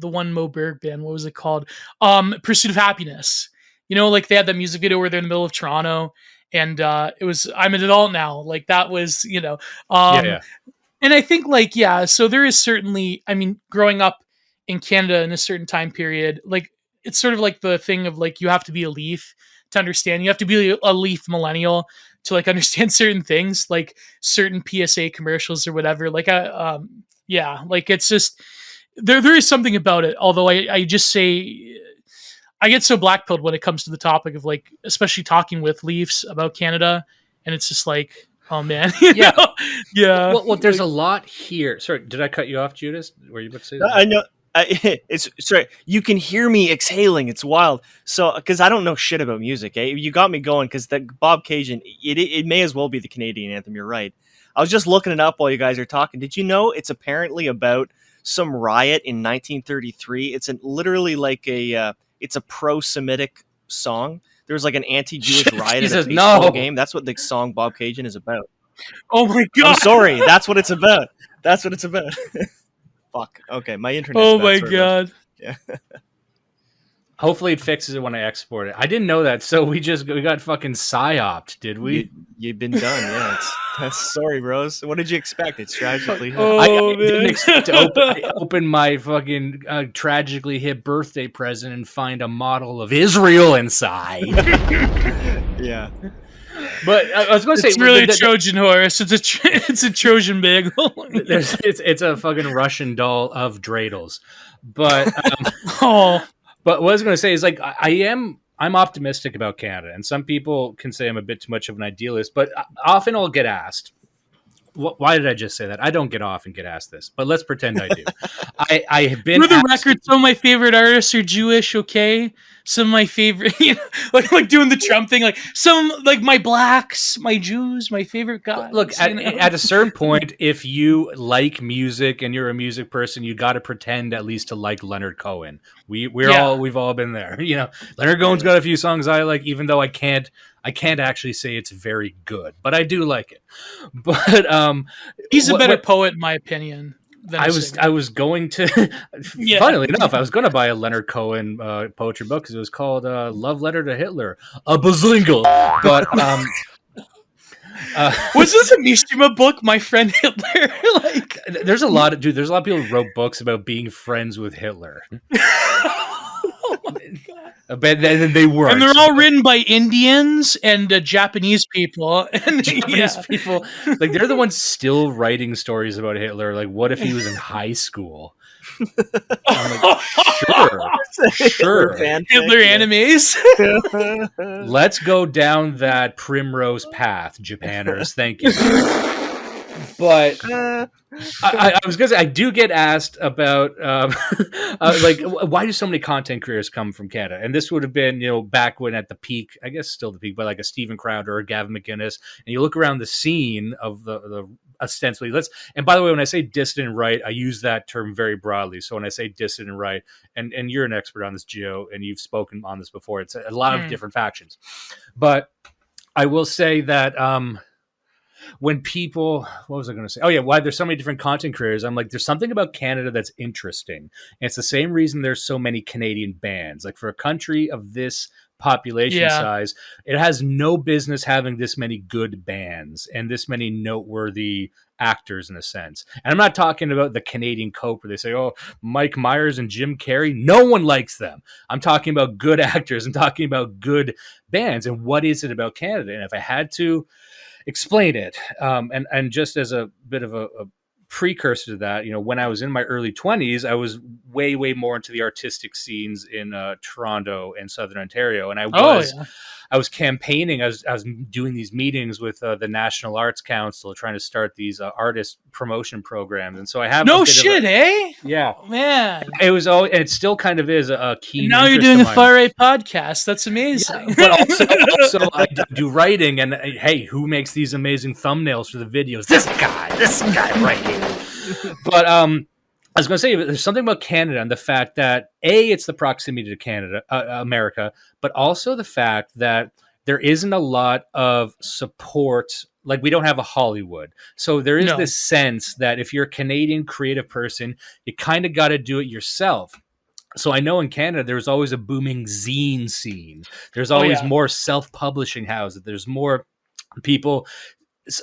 Speaker 2: one Mo Berg band. What was it called? Pursuit of Happiness. Like they had that music video where they're in the middle of Toronto. And it was I'm an adult now. Like that was, yeah. And I think like, so there is certainly, I mean, growing up in Canada in a certain time period, like it's sort of like the thing of like you have to be a Leaf to understand. You have to be a Leaf millennial to like understand certain things, like certain PSA commercials or whatever. Like like it's just there is something about it. Although I just say I get so blackpilled when it comes to the topic of like, especially talking with Leafs about Canada, and it's just like, oh man, yeah.
Speaker 1: Well, there's a lot here. Sorry, did I cut you off, Judas? Were you about to say that?
Speaker 3: I know. It's sorry. You can hear me exhaling. It's wild. So, because I don't know shit about music, you got me going. Because the Bob Cajun, it may as well be the Canadian anthem. You're right. I was just looking it up while you guys are talking. Did you know it's apparently about some riot in 1933? It's literally like it's a pro-Semitic song. There was like an anti-Jewish riot at a baseball game. That's what the song Bob Cajun is about.
Speaker 2: Oh my God.
Speaker 3: I'm sorry. That's what it's about. Fuck. Okay, my internet.
Speaker 2: Oh my God.
Speaker 3: Yeah.
Speaker 1: Hopefully it fixes it when I export it. I didn't know that, so we got fucking psyoped, did we?
Speaker 3: You've been done, yeah. That's sorry, bros. What did you expect? It's Tragically Hip.
Speaker 2: Oh,
Speaker 1: I didn't expect to open my fucking Tragically Hip birthday present and find a model of Israel inside.
Speaker 3: Yeah.
Speaker 1: But I was going to say
Speaker 2: It's really a Trojan horse. It's a Trojan bagel.
Speaker 1: it's a fucking Russian doll of dreidels. But
Speaker 2: Oh,
Speaker 1: but what I was going to say is like I'm optimistic about Canada, and some people can say I'm a bit too much of an idealist. But often I'll get asked, why did I just say that? I don't get asked this, but let's pretend I do. I have been.
Speaker 2: For the record, some of my favorite artists are Jewish. Okay, some of my favorite, like doing the Trump thing, like some like my blacks, my Jews, my favorite guys.
Speaker 1: Look, at a certain point, if you like music and you're a music person, you got to pretend at least to like Leonard Cohen. We've all been there. Leonard Cohen's got a few songs I like, even though I can't actually say it's very good, but I do like it. But
Speaker 2: he's a better poet, in my opinion.
Speaker 1: I was going to, funnily enough, I was going to buy a Leonard Cohen poetry book because it was called "Love Letter to Hitler," a bazlingle. But
Speaker 2: was this a Mishima book, My Friend Hitler? Like,
Speaker 1: there's a lot of people who wrote books about being friends with Hitler.
Speaker 2: Oh my God.
Speaker 1: But then they weren't.
Speaker 2: And they're all written by Indians and Japanese people. And
Speaker 1: Japanese people, like they're the ones still writing stories about Hitler. Like, what if he was in high school? I'm like, sure.
Speaker 2: Hitler animes.
Speaker 1: Let's go down that primrose path, Japanners. Thank you. But I was gonna say I do get asked about like why do so many content creators come from Canada? And this would have been back when at the peak, I guess still the peak, but like a Steven Crowder or a Gavin McInnes, and you look around the scene of the ostensibly and by the way, when I say dissident right, I use that term very broadly. So when I say dissident right, and you're an expert on this, Gio, and you've spoken on this before, it's a lot of different factions. But I will say that when people, what was I going to say? Oh yeah, why there's so many different content creators. I'm like, there's something about Canada that's interesting. And it's the same reason there's so many Canadian bands. Like for a country of this population size, it has no business having this many good bands and this many noteworthy actors in a sense. And I'm not talking about the Canadian cope where they say, oh, Mike Myers and Jim Carrey. No one likes them. I'm talking about good actors. I'm talking about good bands. And what is it about Canada? And if I had to explain it, and just as a bit of a precursor to that, when I was in my early 20s, I was way more into the artistic scenes in Toronto and Southern Ontario, and I was campaigning. I was doing these meetings with the National Arts Council, trying to start these artist promotion programs. And so I have yeah,
Speaker 2: oh, man.
Speaker 1: It was always, and it still kind of is a key.
Speaker 2: Now you're doing a far right podcast. That's amazing.
Speaker 1: Yeah, but also I do writing, and hey, who makes these amazing thumbnails for the videos? This guy right here. But I was going to say, there's something about Canada and the fact that it's the proximity to Canada, America, but also the fact that there isn't a lot of support. Like we don't have a Hollywood. So there is this sense that if you're a Canadian creative person, you kind of got to do it yourself. So I know in Canada, there's always a booming zine scene. There's always more self-publishing houses. There's more people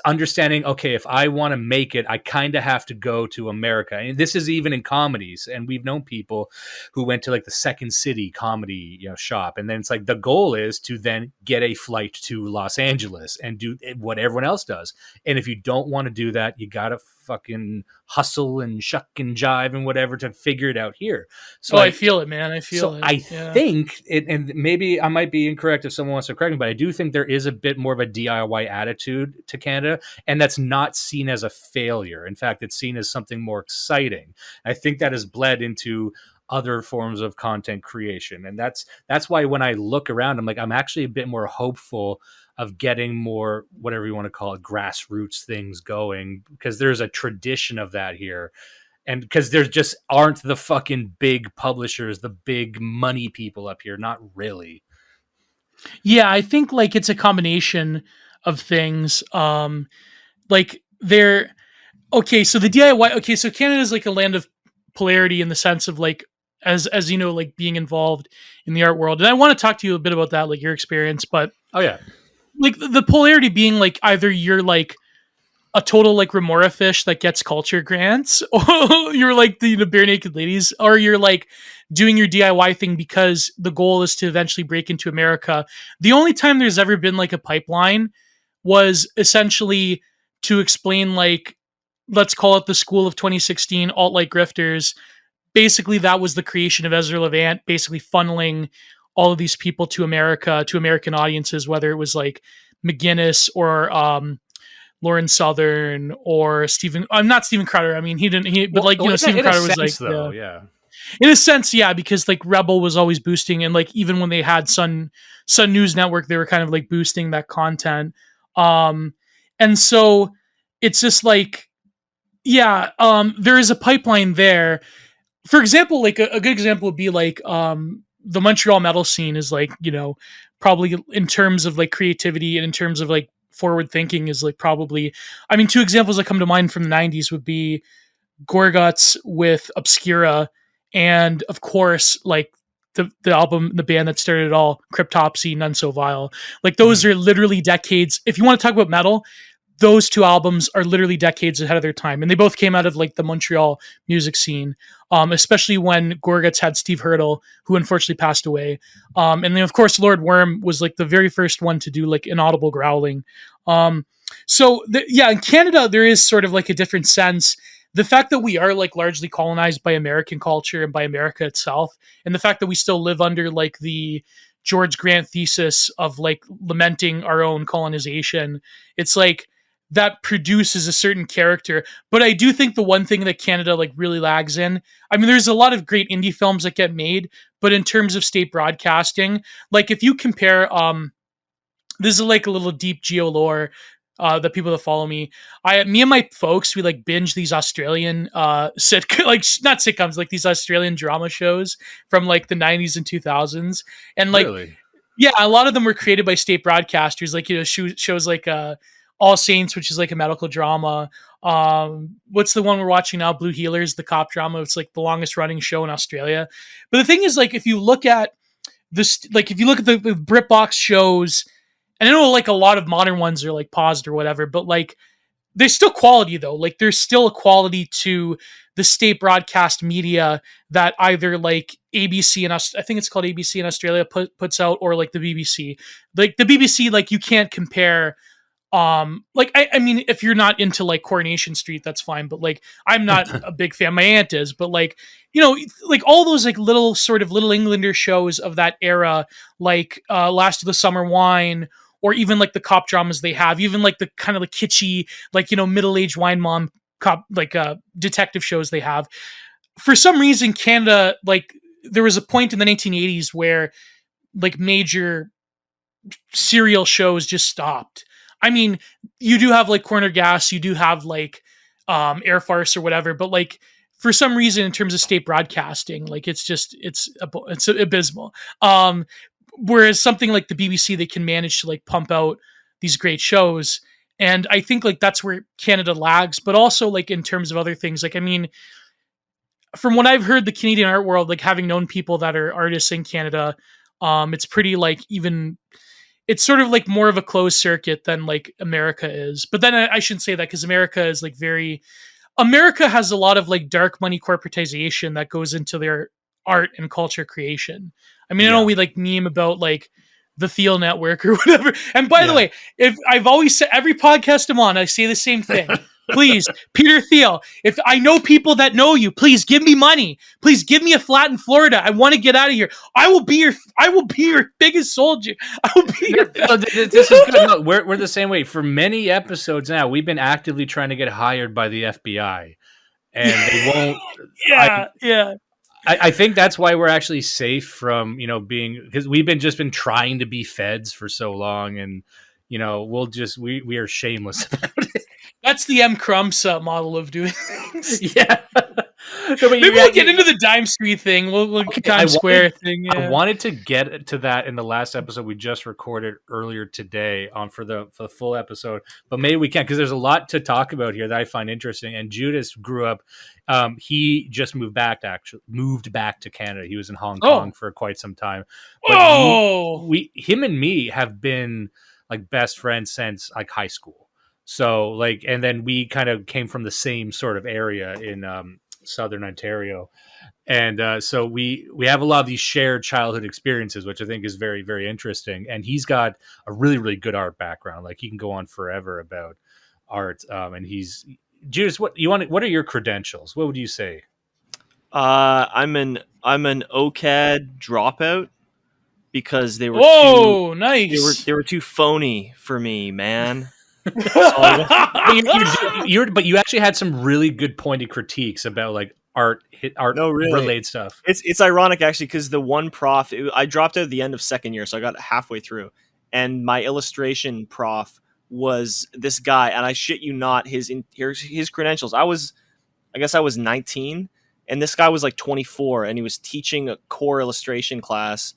Speaker 1: understanding, okay, if I want to make it, I kind of have to go to America. And this is even in comedies. And we've known people who went to like the Second City comedy shop. And then it's like the goal is to then get a flight to Los Angeles and do what everyone else does. And if you don't want to do that, you got to fucking hustle and shuck and jive and whatever to figure it out here. So
Speaker 2: I feel it, man. I feel it.
Speaker 1: I think it, and maybe I might be incorrect if someone wants to correct me, but I do think there is a bit more of a DIY attitude to Canada, and that's not seen as a failure. In fact, it's seen as something more exciting. I think that has bled into other forms of content creation. And that's why when I look around, I'm like, I'm actually a bit more hopeful of getting more, whatever you want to call it, grassroots things going, because there's a tradition of that here. And because there just aren't the fucking big publishers, the big money people up here. Not really.
Speaker 2: Yeah, I think like it's a combination of things. Like they're okay. So the DIY. Okay, so Canada is like a land of polarity in the sense of like, as you know, like being involved in the art world. And I want to talk to you a bit about that, like your experience. But like the polarity being like either you're like a total like remora fish that gets culture grants, or you're like the bare naked ladies, or you're like doing your DIY thing because the goal is to eventually break into America. The only time there's ever been like a pipeline was essentially to explain, like, let's call it the school of 2016 alt-like grifters. Basically, that was the creation of Ezra Levant, basically funneling all of these people to America, to American audiences, whether it was like McGinnis or Lauren Southern or Stephen. I'm not Stephen Crowder. I mean, he didn't. But like, Stephen Crowder was like,
Speaker 1: though, yeah.
Speaker 2: In a sense, yeah, because like Rebel was always boosting, and like even when they had Sun News Network, they were kind of like boosting that content. And so it's just like, yeah, there is a pipeline there. For example, like a good example would be like the Montreal metal scene is like, probably in terms of like creativity and in terms of like forward thinking is like probably, I mean, two examples that come to mind from the 90s would be Gorguts with Obscura, and of course, like the album, the band that started it all, Cryptopsy, None So Vile. Like those are literally decades. If you want to talk about metal, those two albums are literally decades ahead of their time, and they both came out of like the Montreal music scene. Especially when Gorguts had Steve Hurdle, who unfortunately passed away, and then of course Lord Worm was like the very first one to do like inaudible growling. In Canada there is sort of like a different sense. The fact that we are like largely colonized by American culture and by America itself, and the fact that we still live under like the George Grant thesis of like lamenting our own colonization, it's like that produces a certain character. But I do think the one thing that Canada like really lags in, I mean, there's a lot of great indie films that get made, but in terms of state broadcasting, like if you compare, this is like a little deep geo lore. The people that follow me, me and my folks, we like binge these Australian not sitcoms, like these Australian drama shows from like the 90s and 2000s, and like,
Speaker 1: Really?
Speaker 2: yeah, a lot of them were created by state broadcasters, like shows like All Saints, which is like a medical drama. What's the one we're watching now? Blue Healers, the cop drama. It's like the longest running show in Australia. But the thing is, like, if you look at this, like if you look at the BritBox shows, and I know like a lot of modern ones are like paused or whatever, but like there's still quality though. Like there's still a quality to the state broadcast media that either like ABC and I think it's called ABC in Australia puts out, or like the BBC. Like the BBC, like you can't compare. I mean, if you're not into like Coronation Street, that's fine. But like, I'm not a big fan. My aunt is, but like, like all those like little sort of Little Englander shows of that era, like Last of the Summer Wine, or even like the cop dramas they have, even like the kind of the kitschy, like, middle-aged wine mom cop, like detective shows they have. For some reason, Canada, like there was a point in the 1980s where like major serial shows just stopped. I mean, you do have like Corner Gas, you do have like Air Farce or whatever, but like for some reason, in terms of state broadcasting, like it's abysmal. Whereas something like the BBC, they can manage to like pump out these great shows, and I think like that's where Canada lags. But also like in terms of other things, like I mean, from what I've heard, the Canadian art world, like having known people that are artists in Canada, it's pretty like even. It's sort of like more of a closed circuit than like America is. But then I shouldn't say that, because America is like America has a lot of like dark money corporatization that goes into their art and culture creation. I mean, I know we like meme about like the Thiel Network or whatever. And by the way, if I've always said, every podcast I'm on, I say the same thing. Please, Peter Thiel, if I know people that know you, please give me money. Please give me a flat in Florida. I want to get out of here. I will be your biggest soldier. I will be your
Speaker 1: This is good. No, we're the same way. For many episodes now, we've been actively trying to get hired by the FBI, and they won't.
Speaker 2: Yeah.
Speaker 1: I think that's why we're actually safe from being, because we've been trying to be feds for so long, and we'll just we are shameless about it.
Speaker 2: That's the M. Crumps model of doing things.
Speaker 1: Yeah.
Speaker 2: Maybe we'll get into the Dime Street thing. We'll Times Square thing. Yeah.
Speaker 1: I wanted to get to that in the last episode we just recorded earlier today for the full episode, but maybe we can't, because there's a lot to talk about here that I find interesting. And Judas grew up. He just moved back to Canada. He was in Hong Kong for quite some time. But him and me have been like best friends since like high school. So like, and then we kind of came from the same sort of area Southern Ontario. And so we have a lot of these shared childhood experiences, which I think is very, very interesting. And he's got a really, really good art background. Like he can go on forever about art. And he's Judas. What are your credentials? What would you say?
Speaker 3: I'm an OCAD dropout because they were
Speaker 2: Whoa,
Speaker 3: too
Speaker 2: nice.
Speaker 3: they were too phony for me, man.
Speaker 1: But you actually had some really good pointed critiques about like art
Speaker 3: No, really.
Speaker 1: related stuff.
Speaker 3: It's ironic actually because the one prof I dropped out at the end of second year, so I got halfway through, and my illustration prof was this guy, and I shit you not, here's his credentials. I guess I was 19, and this guy was like 24, and he was teaching a core illustration class,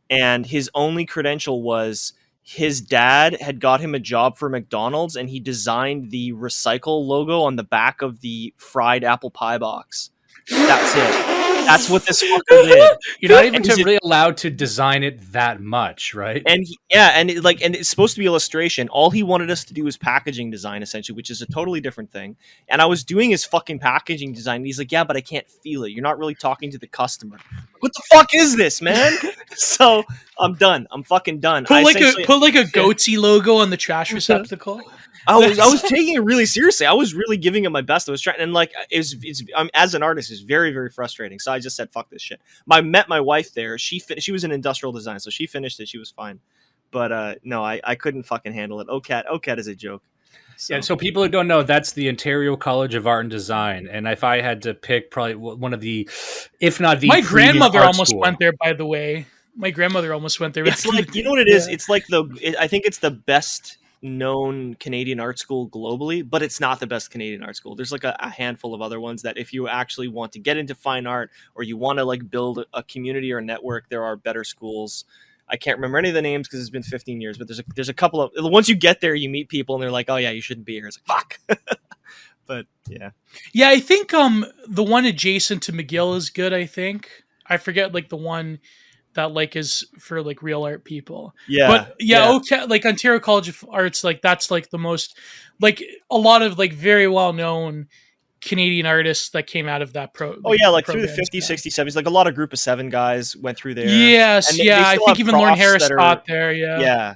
Speaker 3: and his only credential was his dad had got him a job for McDonald's, and he designed the recycle logo on the back of the fried apple pie box. That's it. That's what this fucker did.
Speaker 1: You're not even really allowed to design it that much, right?
Speaker 3: And and it's supposed to be illustration. All he wanted us to do was packaging design, essentially, which is a totally different thing. And I was doing his fucking packaging design, and he's like, "Yeah, but I can't feel it. You're not really talking to the customer. What the fuck is this, man?" So I'm done. I'm fucking done.
Speaker 2: Put like a goatee logo on the trash receptacle.
Speaker 3: I was taking it really seriously. I was really giving it my best. I was trying, and like as an artist, it's very, very frustrating. So I just said, "Fuck this shit." I met my wife there. She was in industrial design, so she finished it. She was fine, but no, I couldn't fucking handle it. OCAD is a joke.
Speaker 1: So. Yeah. So people who don't know, that's the Ontario College of Art and Design, and if I had to pick, probably one of the, if not the,
Speaker 2: my grandmother almost went there. By the way, my grandmother almost went there.
Speaker 3: It's like, you know what it is? It's like I think it's the best known Canadian art school globally, but it's not the best Canadian art school. There's like a handful of other ones that if you actually want to get into fine art or you want to like build a community or a network, there are better schools. I can't remember any of the names because it's been 15 years, but there's a couple of, once you get there, you meet people and they're like, "Oh yeah, you shouldn't be here." It's like, fuck. But yeah,
Speaker 2: I think the one adjacent to McGill is good. I think I forget like the one that like is for like real art people.
Speaker 3: Yeah.
Speaker 2: But okay, like Ontario College of Arts, like that's like the most, like a lot of like very well known Canadian artists that came out of that
Speaker 3: like through the 50s, 60s, 70s, like a lot of Group of Seven guys went through there.
Speaker 2: Yes, and I think even Lauren Harris taught there.
Speaker 3: Yeah.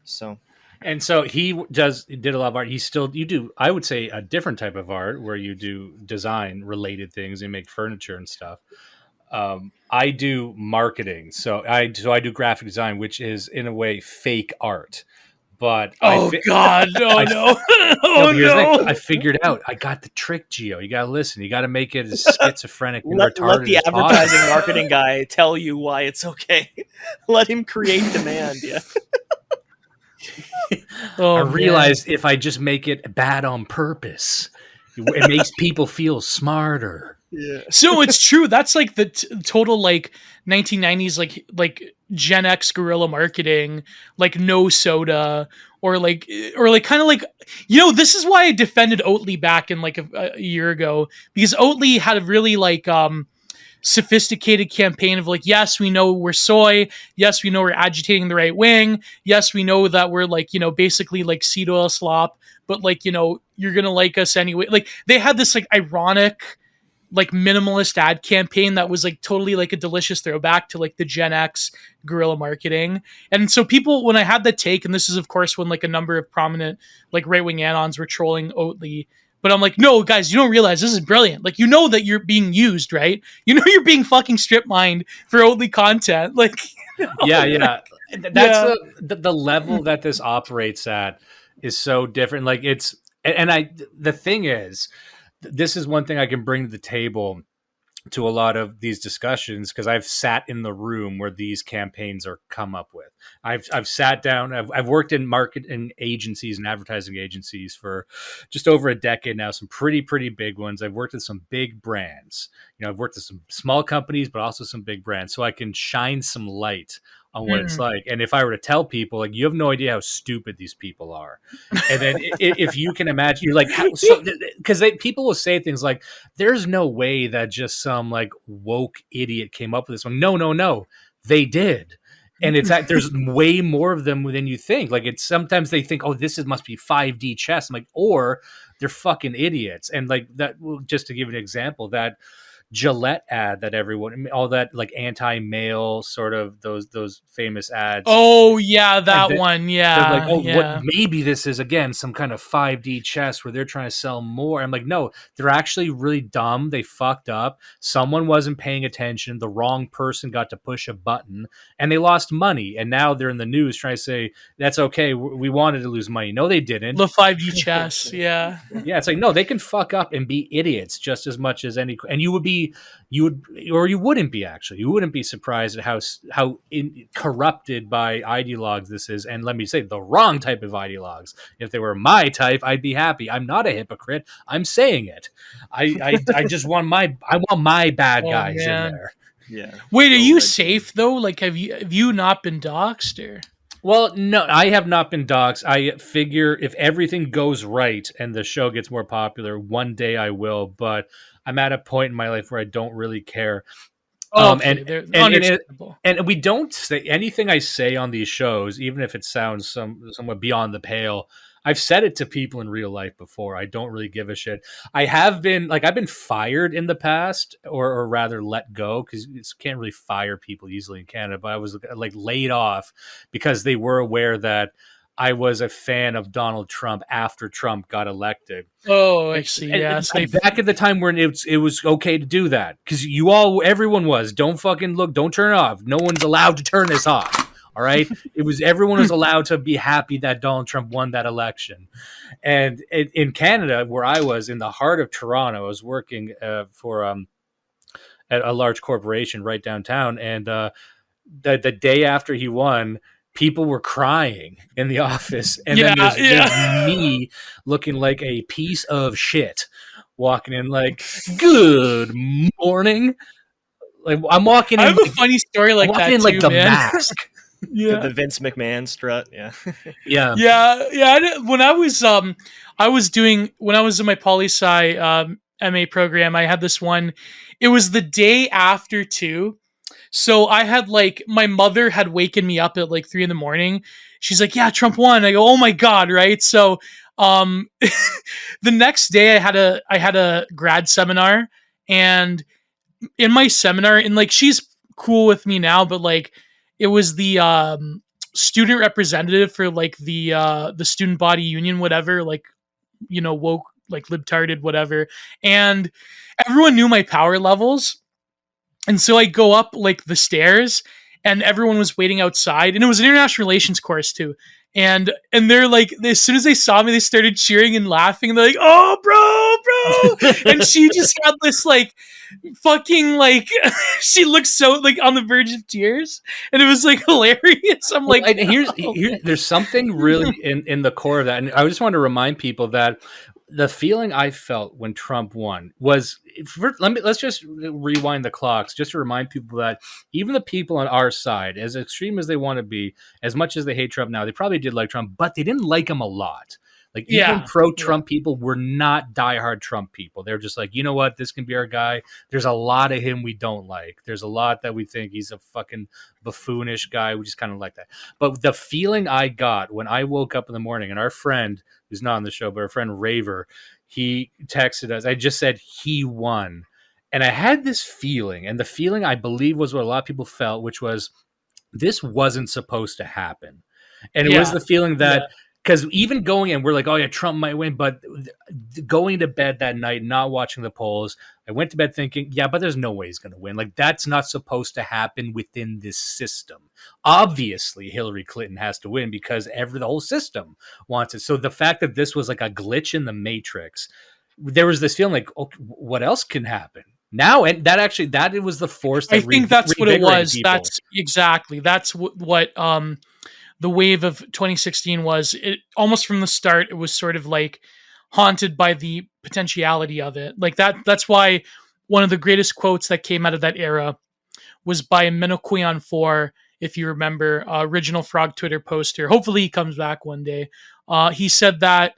Speaker 3: So.
Speaker 1: And so he did a lot of art. You do, I would say, a different type of art where you do design related things and make furniture and stuff. I do marketing, so I do graphic design, which is in a way fake art. But
Speaker 2: no!
Speaker 1: I figured out. I got the trick, Gio. You gotta listen. You gotta make it as schizophrenic and retarded.
Speaker 3: Let the advertising marketing guy tell you why it's okay. Let him create demand. Yeah.
Speaker 1: I realized if I just make it bad on purpose, it makes people feel smarter.
Speaker 2: Yeah. So it's true. That's like the total like 1990s like Gen X guerrilla marketing, like no soda or like kind of like, you know, this is why I defended Oatly back in like a year ago, because Oatly had a really like sophisticated campaign of like, yes, we know we're soy, yes, we know we're agitating the right wing, yes, we know that we're like, you know, basically like seed oil slop, but like, you know, you're gonna like us anyway. Like they had this like ironic like minimalist ad campaign that was like totally like a delicious throwback to like the Gen X guerrilla marketing. And so people, when I had that take, and this is of course when like a number of prominent like right-wing anons were trolling Oatly, but I'm like, no, guys, you don't realize this is brilliant. Like, you know that you're being used, right? You know you're being fucking strip mined for Oatly content. Like,
Speaker 1: yeah. That's the level that this operates at is so different. Like the thing is, this is one thing I can bring to the table to a lot of these discussions, because I've sat in the room where these campaigns are come up with. I've sat down. I've worked in marketing agencies and advertising agencies for just over a decade now. Some pretty big ones. I've worked with some big brands. You know, I've worked with some small companies, but also some big brands, so I can shine some light on what it's like. And if I were to tell people, like, you have no idea how stupid these people are, and then if you can imagine, you're like, because people will say things like, "There's no way that just some like woke idiot came up with this one." No, they did. And it's that there's way more of them than you think. Like, it's sometimes they think, "Oh, must be 5D chess." I'm like, or they're fucking idiots. And like that, just to give an example, that Gillette ad that everyone, all that like anti-male sort of those famous ads.
Speaker 2: Oh yeah,
Speaker 1: And
Speaker 2: that one.
Speaker 1: they're like,
Speaker 2: Yeah,
Speaker 1: oh, what?
Speaker 2: yeah.
Speaker 1: Maybe this is again some kind of 5D chess where they're trying to sell more. I'm like, no, they're actually really dumb. They fucked up. Someone wasn't paying attention. The wrong person got to push a button, and they lost money. And now they're in the news trying to say that's okay. We wanted to lose money. No, they didn't.
Speaker 2: The 5D chess. Yeah.
Speaker 1: Yeah, it's like no, they can fuck up and be idiots just as much as any. And you wouldn't be actually. You wouldn't be surprised at how corrupted by ideologues this is. And let me say, the wrong type of ideologues. If they were my type, I'd be happy. I'm not a hypocrite. I'm saying it. I just want my bad guys in there.
Speaker 3: Yeah.
Speaker 2: Wait, are you safe though? Like, have you not been doxxed or?
Speaker 1: Well, no, I have not been doxxed. I figure if everything goes right and the show gets more popular, one day I will. But I'm at a point in my life where I don't really care.
Speaker 2: Okay, they're understandable.
Speaker 1: And we don't say anything I say on these shows, even if it sounds somewhat beyond the pale. I've said it to people in real life before. I don't really give a shit. I've been fired in the past, or rather let go, because you can't really fire people easily in Canada. But I was like laid off because they were aware that I was a fan of Donald Trump after Trump got elected.
Speaker 2: Oh, I see. Yeah,
Speaker 1: and back at the time when it was okay to do that, because everyone was. Don't fucking look. Don't turn it off. No one's allowed to turn this off. All right. Everyone was allowed to be happy that Donald Trump won that election. And in Canada, where I was in the heart of Toronto, I was working for at a large corporation right downtown. And the day after he won, people were crying in the office. And then there's me looking like a piece of shit walking in like, good morning. Like I'm walking in.
Speaker 2: I have a funny story like that too,
Speaker 1: like the
Speaker 2: man.
Speaker 1: Mask.
Speaker 3: Yeah, the Vince McMahon strut. Yeah,
Speaker 2: yeah. When I was in my poli-sci MA program, I had this one. It was the day after too, so I had like my mother had waken me up at like 3 a.m. She's like, "Yeah, Trump won." I go, "Oh my god!" Right? So, the next day I had a grad seminar, and in my seminar, and like she's cool with me now, but like. It was the student representative for like the student body union, whatever, like, you know, woke, like libtarded, whatever. And everyone knew my power levels. And so I go up like the stairs and everyone was waiting outside. And it was an international relations course too. And they're like, as soon as they saw me, they started cheering and laughing. And they're like, "Oh, bro." And she just had this like fucking like, she looked so like on the verge of tears. And it was like hilarious. I'm like,
Speaker 1: here's there's something really in the core of that. And I just want to remind people that the feeling I felt when Trump won was, let's just rewind the clocks just to remind people that even the people on our side, as extreme as they want to be, as much as they hate Trump now, they probably did like Trump, but they didn't like him a lot. Like even pro-Trump people were not diehard Trump people. They're just like, you know what, this can be our guy. There's a lot of him we don't like. There's a lot that we think he's a fucking buffoonish guy. We just kind of like that. But the feeling I got when I woke up in the morning, and our friend, who's not on the show, but our friend Raver, he texted us. I just said he won. And I had this feeling, and the feeling I believe was what a lot of people felt, which was this wasn't supposed to happen. And it was the feeling that, because even going in, we're like, oh yeah, Trump might win. But going to bed that night, not watching the polls, I went to bed thinking, yeah, but there's no way he's going to win. Like that's not supposed to happen within this system. Obviously, Hillary Clinton has to win because the whole system wants it. So the fact that this was like a glitch in the matrix, there was this feeling like, okay, what else can happen? Now, and that it was the force. That
Speaker 2: I think that's what it was.
Speaker 1: People.
Speaker 2: That's exactly. That's what the wave of 2016 was. It almost from the start, it was sort of like haunted by the potentiality of it. Like that's why one of the greatest quotes that came out of that era was by Minoquion 4, if you remember, original Frog Twitter poster. Hopefully he comes back one day. He said that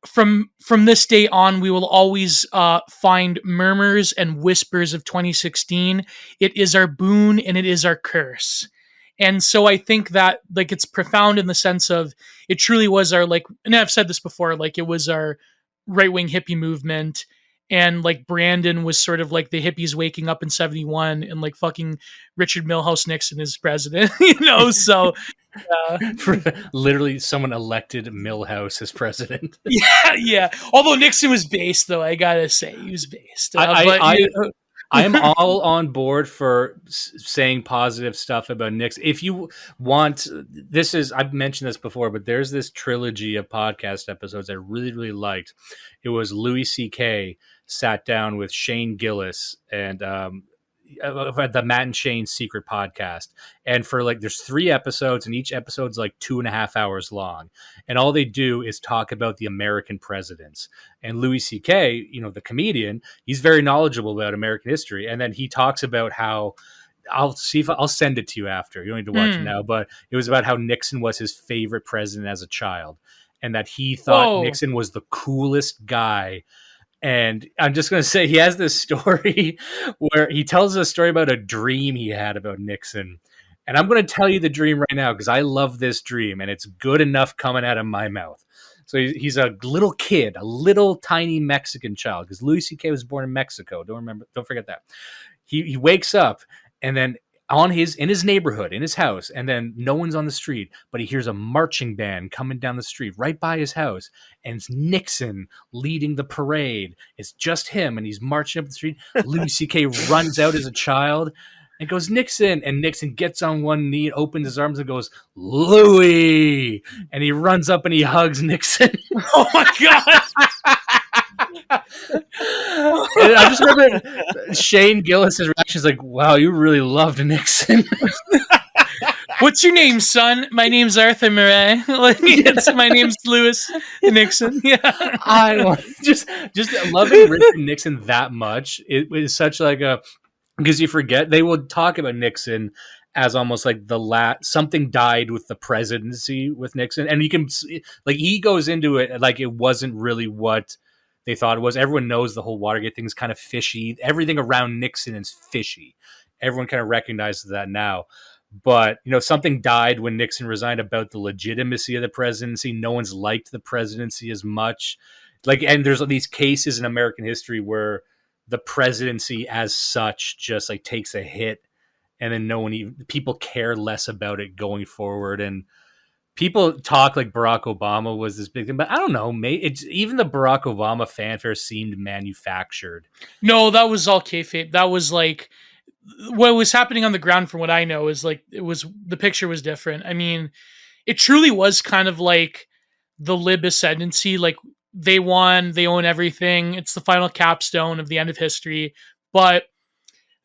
Speaker 2: from this day on, we will always find murmurs and whispers of 2016. It is our boon and it is our curse. And so I think that like it's profound in the sense of it truly was our, like, and I've said this before, like it was our right-wing hippie movement, and like Brandon was sort of like the hippies waking up in 71, and like fucking Richard Milhouse Nixon is president, so
Speaker 1: For literally someone elected Milhouse as president.
Speaker 2: yeah. Although Nixon was based, though, I gotta say he was based.
Speaker 1: I am all on board for saying positive stuff about Nixon. If you want, I've mentioned this before, but there's this trilogy of podcast episodes I really, really liked. It was Louis C.K. sat down with Shane Gillis and the Matt and Shane Secret Podcast. And for there's 3 episodes, and each episode's like 2.5 hours long. And all they do is talk about the American presidents. And Louis C.K., the comedian, he's very knowledgeable about American history. And then he talks about how, I'll send it to you after. You don't need to watch it now, but it was about how Nixon was his favorite president as a child, and that he thought Nixon was the coolest guy. And I'm just going to say, he has this story where he tells a story about a dream he had about Nixon. And I'm going to tell you the dream right now because I love this dream, and it's good enough coming out of my mouth. So he's a little kid, a little tiny Mexican child, because Louis C.K. was born in Mexico. Don't forget that. He wakes up, and then in his neighborhood, in his house, and then no one's on the street, but he hears a marching band coming down the street right by his house, and it's Nixon leading the parade. It's just him, and he's marching up the street. Louis C.K. runs out as a child and goes, "Nixon!" And Nixon gets on one knee, opens his arms, and goes, "Louis!" And he runs up and he hugs Nixon.
Speaker 2: Oh my god!
Speaker 1: And I just remember Shane Gillis' reaction is like, "Wow, you really loved Nixon."
Speaker 2: What's your name, son? My name's Arthur Murray. My name's Louis Nixon. Yeah,
Speaker 1: I just loving Richard Nixon that much. It was such because you forget they would talk about Nixon as almost like something died with the presidency with Nixon, and you can he goes into it like it wasn't really what they thought it was. Everyone knows the whole Watergate thing is kind of fishy. Everything around Nixon is fishy. Everyone kind of recognizes that now. But, something died when Nixon resigned about the legitimacy of the presidency. No one's liked the presidency as much. And there's these cases in American history where the presidency as such just takes a hit, and then people care less about it going forward. And people talk like Barack Obama was this big thing, but I don't know. Even the Barack Obama fanfare seemed manufactured.
Speaker 2: No, that was all kayfabe. That was what was happening on the ground. From what I know, is the picture was different. I mean, it truly was kind of like the lib ascendancy. They won, they own everything. It's the final capstone of the end of history. But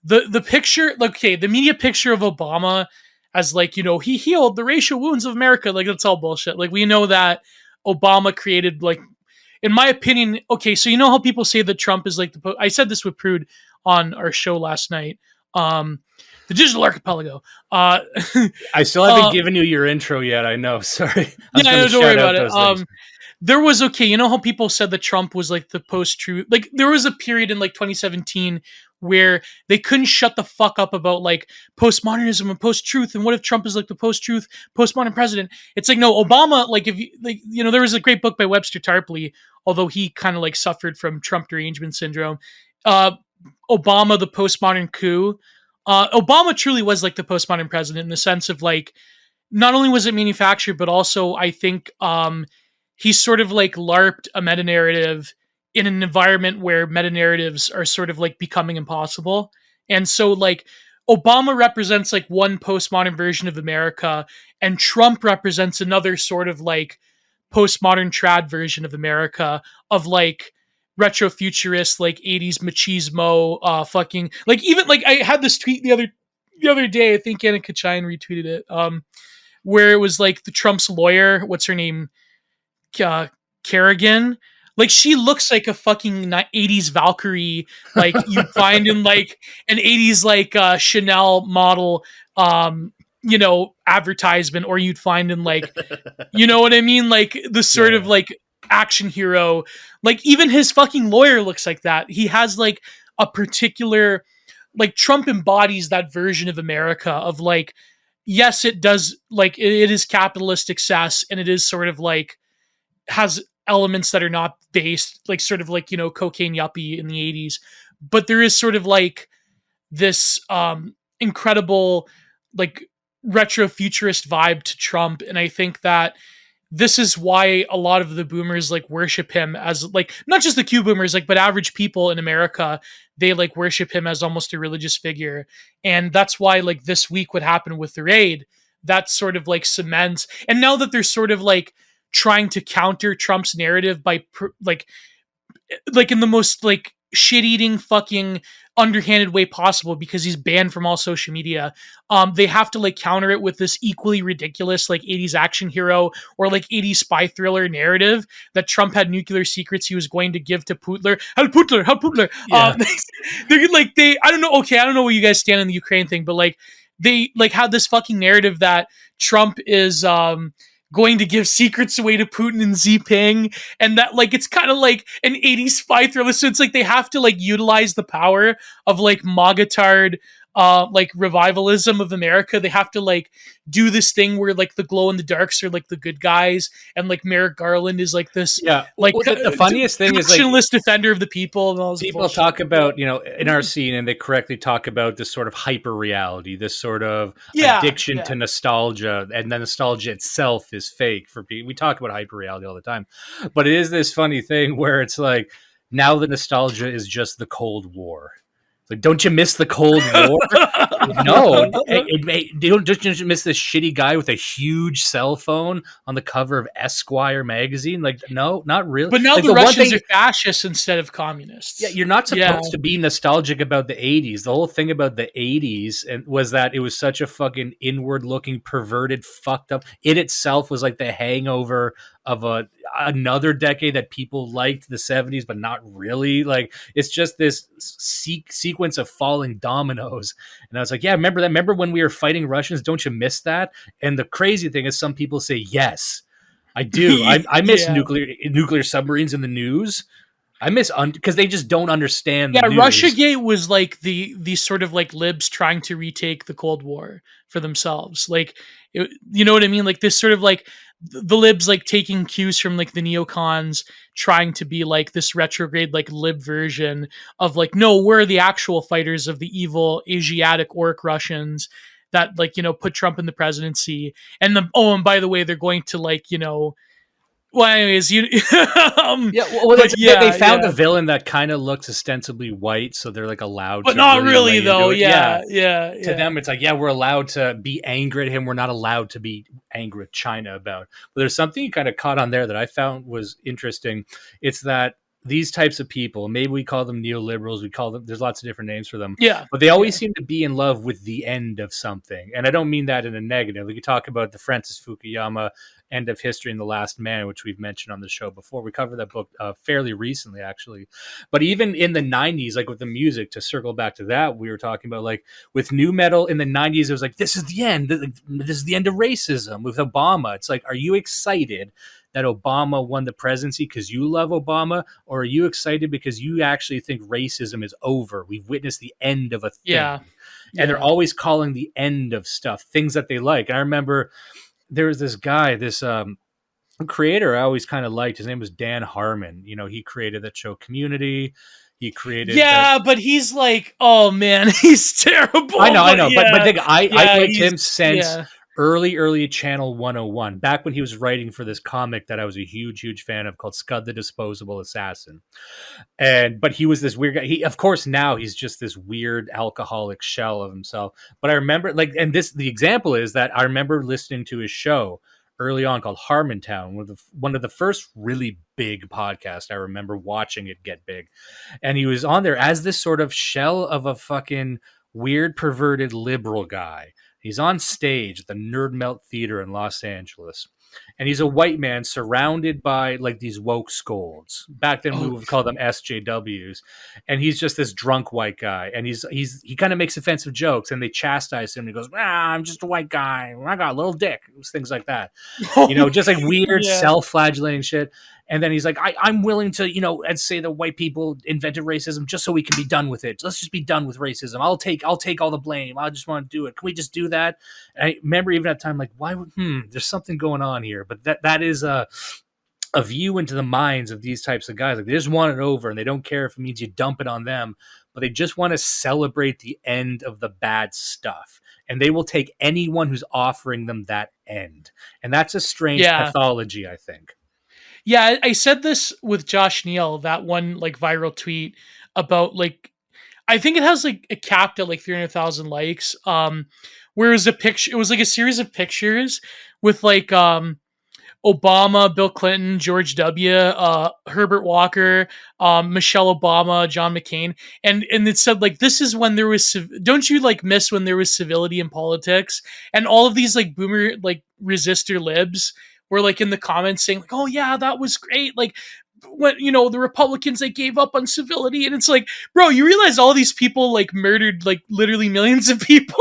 Speaker 2: the picture, the media picture of Obama as he healed the racial wounds of America. That's all bullshit. We know that Obama created, in my opinion, okay, so how people say that Trump is I said this with Prude on our show last night, the Digital Archipelago.
Speaker 1: I still haven't given you your intro yet, I know, sorry.
Speaker 2: Don't worry about it. There was, how people said that Trump was the post-truth. There was a period in 2017 where they couldn't shut the fuck up about postmodernism and post-truth, and what if Trump is the post-truth, postmodern president? It's no, Obama, if you, there was a great book by Webster Tarpley, although he kind of suffered from Trump derangement syndrome. Obama, the postmodern coup. Obama truly was the postmodern president in the sense of not only was it manufactured, but also I think he sort of LARPed a meta-narrative in an environment where meta-narratives are sort of becoming impossible. And so Obama represents one postmodern version of America, and Trump represents another sort of postmodern trad version of America, of retrofuturist 80s machismo, fucking even I had this tweet the other day, I think Anna Kachayan retweeted it, where it was the Trump's lawyer, what's her name, Kerrigan, she looks like a fucking 80s Valkyrie, you'd find in an 80s Chanel model advertisement, or you'd find in you know what I mean, the sort of action hero. Even his fucking lawyer looks like that. He has a particular Trump embodies that version of America of yes, it does, it is capitalist excess, and it is sort of has elements that are not based, like sort of like, cocaine yuppie in the 80s. But there is sort of like this incredible, like, retro futurist vibe to Trump. And I think that this is why a lot of the boomers like worship him as, like, not just the Q boomers, like, but average people in America, they like worship him as almost a religious figure. And that's why, like, this week what happened with the raid, that sort of like cements. And now that they're sort of like trying to counter Trump's narrative by like in the most like shit-eating fucking underhanded way possible, because he's banned from all social media. They have to like counter it with this equally ridiculous like 80s action hero or like 80s spy thriller narrative that Trump had nuclear secrets he was going to give to Putler. Hell Putler.
Speaker 1: Yeah.
Speaker 2: They're like, I don't know. Okay, I don't know where you guys stand on the Ukraine thing, but like they like had this fucking narrative that Trump is going to give secrets away to Putin and Xi, and that like it's kind of like an 80s spy thriller. So it's like they have to like utilize the power of like Magatard like revivalism of America. They have to like do this thing where like the glow in the darks are like the good guys, and like Merrick Garland is like this like
Speaker 1: the funniest thing is like
Speaker 2: defender of the people, and all this
Speaker 1: people
Speaker 2: bullshit.
Speaker 1: talk about, in our scene, and they correctly talk about this sort of hyper reality, this sort of addiction to nostalgia, and the nostalgia itself is fake for people. We talk about hyper reality all the time, but it is this funny thing where it's like now the nostalgia is just the Cold War. Like, don't you miss the Cold War? No, don't you miss this shitty guy with a huge cell phone on the cover of Esquire magazine? Like, no, not really.
Speaker 2: But now
Speaker 1: like,
Speaker 2: the Russians are fascists instead of communists.
Speaker 1: Yeah, you're not supposed to be nostalgic about the 80s. The whole thing about the 80s was that it was such a fucking inward-looking, perverted, fucked up. It itself was like the hangover of another decade that people liked, the 70s, but not really. Like, it's just this sequence of falling dominoes. And I was like, yeah, remember that? Remember when we were fighting Russians? Don't you miss that? And the crazy thing is some people say, yes, I do. I miss nuclear submarines in the news. I miss because they just don't understand.
Speaker 2: Yeah, Russiagate was like the sort of like libs trying to retake the Cold War for themselves. Like, you know what I mean? Like this sort of like the libs like taking cues from like the neocons, trying to be like this retrograde like lib version of like, no, we're the actual fighters of the evil Asiatic orc Russians that like, put Trump in the presidency. And and by the way, they're going to like, well, anyways,
Speaker 1: they found a villain that kind of looks ostensibly white, so they're like allowed,
Speaker 2: but not really though. Yeah.
Speaker 1: To them, it's like, yeah, we're allowed to be angry at him. We're not allowed to be angry at China about. But there's something you kind of caught on there that I found was interesting. It's that these types of people, maybe we call them neoliberals, we call them, there's lots of different names for them.
Speaker 2: Yeah.
Speaker 1: But they always seem to be in love with the end of something. And I don't mean that in a negative. We could talk about the Francis Fukuyama End of History and the Last Man, which we've mentioned on the show before. We covered that book fairly recently, actually. But even in the 90s, like with the music, to circle back to that, we were talking about like with new metal in the 90s, it was like, this is the end. This is the end of racism with Obama. It's like, are you excited that Obama won the presidency because you love Obama, or are you excited because you actually think racism is over? We've witnessed the end of a thing.
Speaker 2: Yeah.
Speaker 1: And they're always calling the end of stuff, things that they like. And I remember there was this guy, this creator I always kind of liked. His name was Dan Harmon. He created that show Community. He created
Speaker 2: but he's like, oh man, he's terrible.
Speaker 1: I know. But I liked him since early Channel 101, back when he was writing for this comic that I was a huge fan of called Scud the Disposable Assassin. But he was this weird guy. Of course, now he's just this weird alcoholic shell of himself. But I remember the example is that I remember listening to his show early on called Harmontown, one of the first really big podcasts. I remember watching it get big. And he was on there as this sort of shell of a fucking weird, perverted liberal guy. He's on stage at the Nerd Melt Theater in Los Angeles. And he's a white man surrounded by like these woke scolds. Back then we would call them SJWs. And he's just this drunk white guy. And he kind of makes offensive jokes, and they chastise him. He goes, I'm just a white guy. I got a little dick. Things like that. Just like weird self-flagellating shit. And then he's like, I'm willing to, and say that white people invented racism just so we can be done with it. Let's just be done with racism. I'll take all the blame. I just want to do it. Can we just do that? And I remember even at the time, like, why would, there's something going on here. But that is a view into the minds of these types of guys. Like, they just want it over, and they don't care if it means you dump it on them, but they just want to celebrate the end of the bad stuff. And they will take anyone who's offering them that end. And that's a strange
Speaker 2: Yeah.
Speaker 1: pathology, I think.
Speaker 2: Yeah, I said this with Josh Neal, that one like viral tweet about like, I think it has like a capped at like 300,000 likes. Where it was a picture, it was like a series of pictures with like Obama, Bill Clinton, George W., Herbert Walker, Michelle Obama, John McCain, and it said like, this is when there was don't you like miss when there was civility in politics? And all of these like boomer like resistor libs were like in the comments saying like, oh yeah, that was great, like when the Republicans, they gave up on civility. And it's like, bro, you realize all these people like murdered like literally millions of people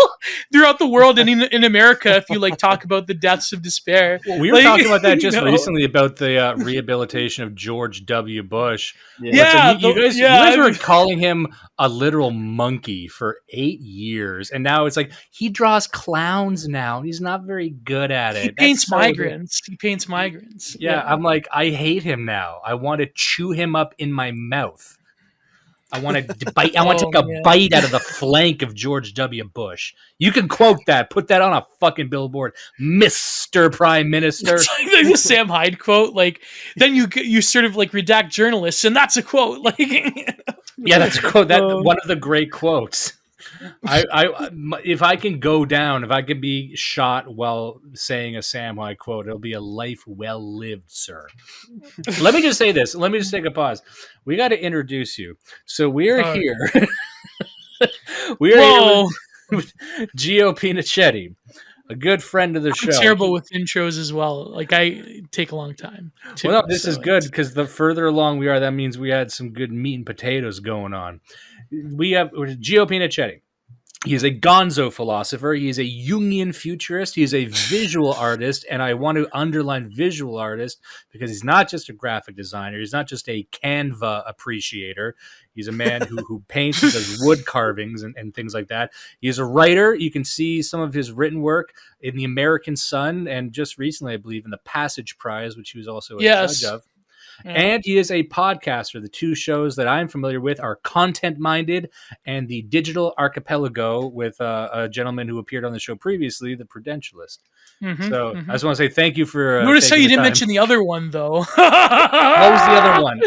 Speaker 2: throughout the world and in America if you like talk about the deaths of despair.
Speaker 1: Well, we were talking about that just recently about the rehabilitation of George W. Bush.
Speaker 2: Yeah,
Speaker 1: you guys were calling him a literal monkey for 8 years, and now it's like he draws clowns now. He's not very good at it.
Speaker 2: He paints migrants. He paints migrants.
Speaker 1: Yeah, I'm like, I hate him now. I want to chew him up in my mouth. I want to bite. I want to take a bite out of the flank of George W. Bush. You can quote that. Put that on a fucking billboard, Mr. Prime Minister.
Speaker 2: It's like the Sam Hyde quote. Like, then you sort of like redact journalists, and that's a quote. Like,
Speaker 1: yeah, that's a quote. That one of the great quotes. If I can go down, if I can be shot while saying a Sam Hyde quote, it'll be a life well lived, sir. Let me just say this. Let me just take a pause. We got to introduce you. So we're here. We are here with Gio Pennacchietti, a good friend of the show.
Speaker 2: I'm terrible with intros as well. Like, I take a long time.
Speaker 1: Well, no, this is good because the further along we are, that means we had some good meat and potatoes going on. We have Gio Pennacchietti. He is a gonzo philosopher. He is a Jungian futurist. He is a visual artist, and I want to underline visual artist because he's not just a graphic designer. He's not just a Canva appreciator. He's a man who paints and does wood carvings and things like that. He is a writer. You can see some of his written work in the American Sun, and just recently, I believe, in the Passage Prize, which he was also a judge of. And he is a podcaster. The two shows that I'm familiar with are Content Minded and the Digital Archipelago with a gentleman who appeared on the show previously, the Prudentialist. I just want to say thank you for
Speaker 2: notice how you didn't mention the other one, though.
Speaker 1: What was the other one?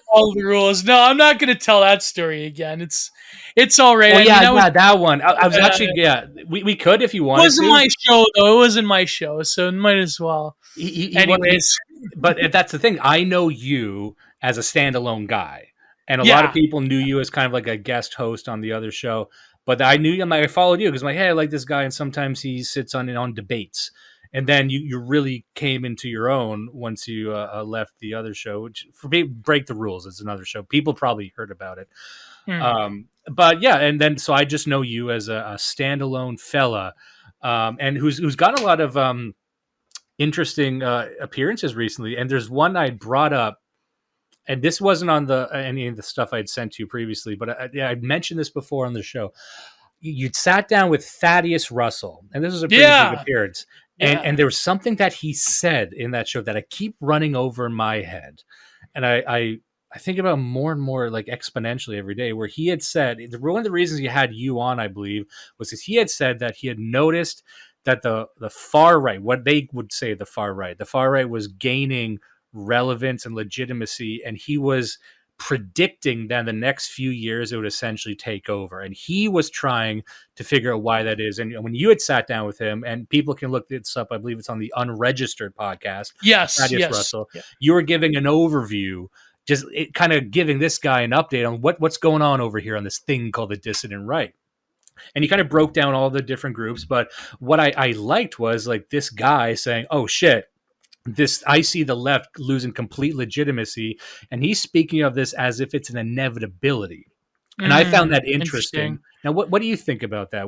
Speaker 2: All the rules. No, I'm not going to tell that story again. It's all right.
Speaker 1: Oh, that one. I was actually, we could if you wanted to.
Speaker 2: It wasn't my show, though. It wasn't my show, so might as well. Anyways.
Speaker 1: But that's the thing. I know you as a standalone guy, and a lot of people knew you as kind of like a guest host on the other show. But I followed you because I'm like, hey, I like this guy, and sometimes he sits on debates. And then you really came into your own once you left the other show, which for me, Break the Rules is another show. People probably heard about it. But yeah, and then so I just know you as a standalone fella, and who's got a lot of interesting appearances recently. And there's one I brought up, and this wasn't on any of the stuff I'd sent to you previously, but I'd mentioned this before on the show. You'd sat down with Thaddeus Russell, and this was a pretty big appearance. And there was something that he said in that show that I keep running over in my head. And I think about more and more, like exponentially every day, where he had said, one of the reasons he had you on, I believe, was because he had said that he had noticed that the far right, what they would say the far right was gaining relevance and legitimacy, and he was predicting that in the next few years it would essentially take over, and he was trying to figure out why that is. And when you had sat down with him, and people can look this up, I believe it's on the Unregistered podcast, Thaddeus Russell, you were giving an overview, just kind of giving this guy an update on what's going on over here on this thing called the dissident right. And he kind of broke down all the different groups. But what I liked was like this guy saying, oh shit, I see the left losing complete legitimacy. And he's speaking of this as if it's an inevitability. And I found that interesting. Now, what do you think about that?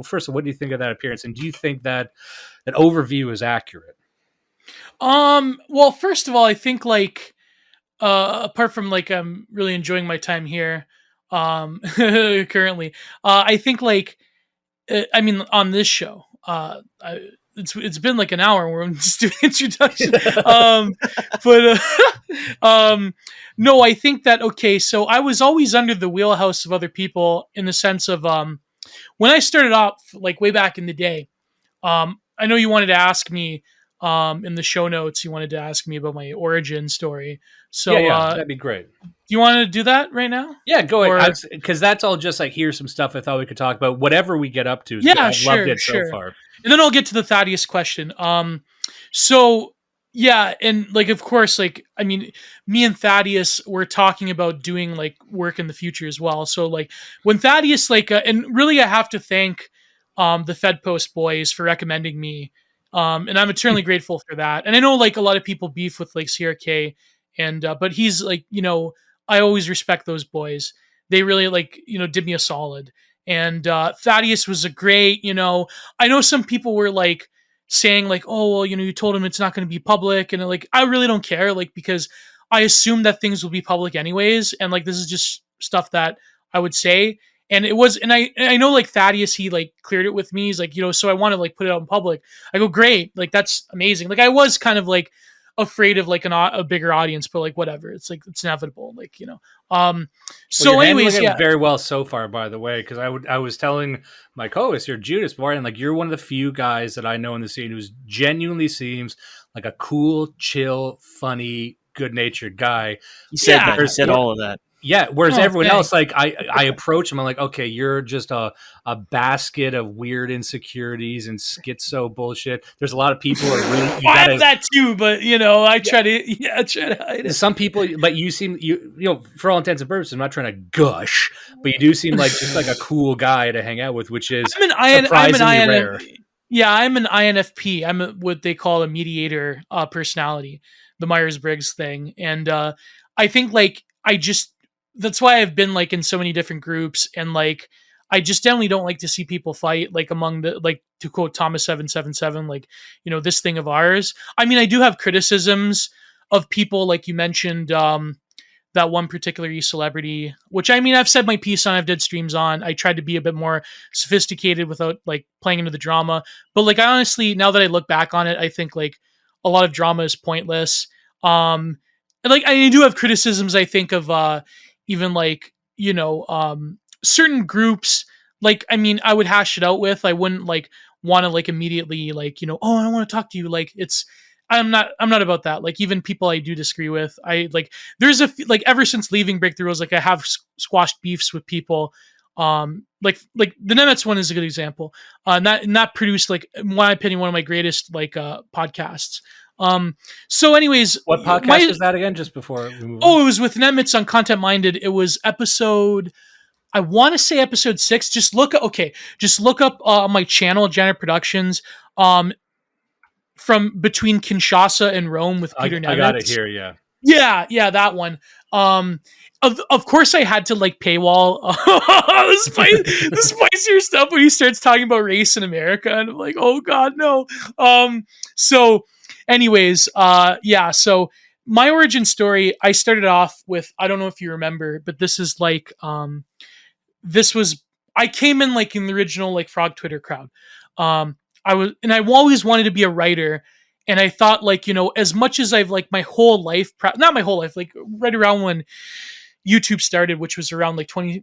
Speaker 1: First of all, what do you think of that appearance? And do you think that overview is accurate?
Speaker 2: Well, first of all, I think like, apart from like, I'm really enjoying my time here, currently, I think like, I mean, on this show, it's been like an hour where I'm just doing introduction. But no, I think that okay. So I was always under the wheelhouse of other people in the sense of when I started off, like way back in the day. I know you wanted to ask me in the show notes. You wanted to ask me about my origin story. So
Speaker 1: yeah, that'd be great.
Speaker 2: do you want to do that right now?
Speaker 1: Yeah, go
Speaker 2: Or-
Speaker 1: ahead. Because that's all just like here's some stuff I thought we could talk about. Whatever we get up to.
Speaker 2: Yeah,
Speaker 1: I've
Speaker 2: sure,
Speaker 1: loved it
Speaker 2: sure.
Speaker 1: so far.
Speaker 2: And then I'll get to the Thaddeus question. So yeah, and like of course, like I mean, me and Thaddeus were talking about doing like work in the future as well. So like when Thaddeus like, and really I have to thank the Fed Post boys for recommending me, and I'm eternally grateful for that. And I know like a lot of people beef with like CRK, and but he's like I always respect those boys. They really like did me a solid. And Thaddeus was a great, I know some people were like saying like, oh, well, you told him it's not going to be public. And like, I really don't care. Like, because I assume that things will be public anyways. And like, this is just stuff that I would say. And it was, and I know like Thaddeus, he like cleared it with me. He's like, so I want to like put it out in public. I go, great. Like, that's amazing. Like I was kind of like afraid of like a bigger audience, but like, whatever. It's like, it's inevitable. Like, so
Speaker 1: you're
Speaker 2: anyways,
Speaker 1: handling it
Speaker 2: yeah.
Speaker 1: very well so far, by the way, because I was telling my co-host here, Judas, before, and like you're one of the few guys that I know in the scene who's genuinely seems like a cool, chill, funny, good-natured guy.
Speaker 3: He said
Speaker 2: Yeah.
Speaker 3: that. He said all of that.
Speaker 1: Yeah, whereas
Speaker 2: Oh,
Speaker 1: everyone
Speaker 2: thanks.
Speaker 1: else, like I approach him, I'm like, okay, you're just a basket of weird insecurities and schizo bullshit. There's a lot of people who are really
Speaker 2: I have that too, but I try to hide it.
Speaker 1: some people, but you seem for all intents and purposes, I'm not trying to gush, but you do seem like just like a cool guy to hang out with, which is surprisingly rare.
Speaker 2: Yeah, I'm an INFP. What they call a mediator personality, the Myers-Briggs thing, and I think like that's why I've been like in so many different groups, and like I just definitely don't like to see people fight, like among the, like to quote Thomas 777, like this thing of ours. I mean, I do have criticisms of people, like you mentioned that one particular celebrity, which I mean I've said my piece on, I've did streams on. I tried to be a bit more sophisticated without like playing into the drama, but like I honestly, now that I look back on it, I think like a lot of drama is pointless. And like I do have criticisms, I think, of even like certain groups. Like I mean I would hash it out with, I wouldn't like want to like immediately like oh, I don't want to talk to you. Like I'm not about that. Like even people I do disagree with, I like there's like ever since leaving Breakthrough Rules, like I have squashed beefs with people. Like the Nemetz one is a good example. And that produced, like in my opinion, one of my greatest like podcasts. So anyways,
Speaker 1: What podcast was that again? Just before we move on?
Speaker 2: Oh, it was with Nemetz on Content Minded. It was episode, I want to say episode 6. Just look up on my channel, Janet Productions. From Between Kinshasa and Rome with Peter Nemetz.
Speaker 1: I got it here. Yeah.
Speaker 2: Yeah, that one. Of course I had to like paywall the spicier stuff when he starts talking about race in America, and I'm like, oh god, no. So anyways, yeah, so my origin story, I started off with, I don't know if you remember, but this is like I came in like in the original like Frog Twitter crowd. I've always wanted to be a writer. And I thought like, as much as I've like my whole life, not my whole life, like right around when YouTube started, which was around like I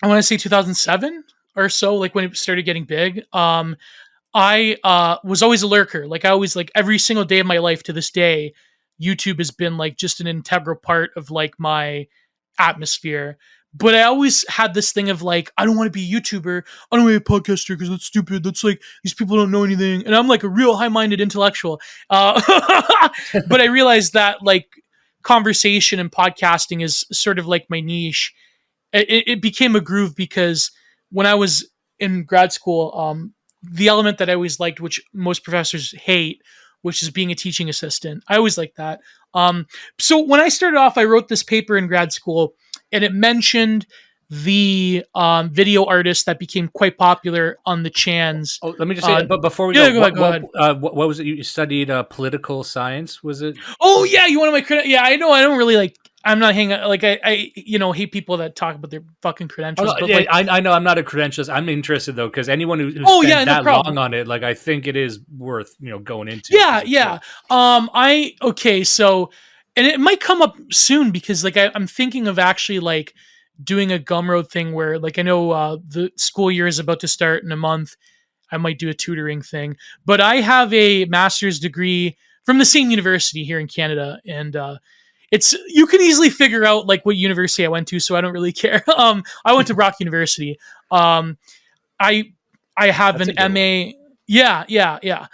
Speaker 2: want to say 2007 or so, like when it started getting big. I was always a lurker. Like I always, like every single day of my life to this day, YouTube has been like just an integral part of like my atmosphere. But I always had this thing of like, I don't want to be a YouTuber. I don't want to be a podcaster because that's stupid. That's like, these people don't know anything. And I'm like a real high-minded intellectual. But I realized that like conversation and podcasting is sort of like my niche. It became a groove because when I was in grad school, the element that I always liked, which most professors hate, which is being a teaching assistant, I always liked that. So when I started off, I wrote this paper in grad school, and it mentioned the video artist that became quite popular on the Chans.
Speaker 1: Oh, let me just say, but before we
Speaker 2: go
Speaker 1: ahead.
Speaker 2: What
Speaker 1: What was it? You studied political science, was it?
Speaker 2: Oh yeah, you want my credit? Yeah, I know. I don't really like. I'm not hanging like I hate people that talk about their fucking
Speaker 1: Oh,
Speaker 2: credentials.
Speaker 1: no,
Speaker 2: But
Speaker 1: yeah,
Speaker 2: like,
Speaker 1: I know I'm not a credentialist. I'm interested though, because anyone who
Speaker 2: oh
Speaker 1: spent
Speaker 2: yeah, no
Speaker 1: that
Speaker 2: problem.
Speaker 1: long on it, like I think it is worth going into.
Speaker 2: Yeah,
Speaker 1: 'Cause it's
Speaker 2: yeah.
Speaker 1: like,
Speaker 2: Okay, so, and it might come up soon because like I'm thinking of actually like doing a Gumroad thing where like I know the school year is about to start in a month. I might do a tutoring thing, but I have a master's degree from the same university here in Canada, and it's you can easily figure out like what university I went to, so I don't really care. I went to Brock University. Um, I I have
Speaker 1: that's
Speaker 2: an
Speaker 1: a good one.
Speaker 2: MA. Yeah, yeah, yeah.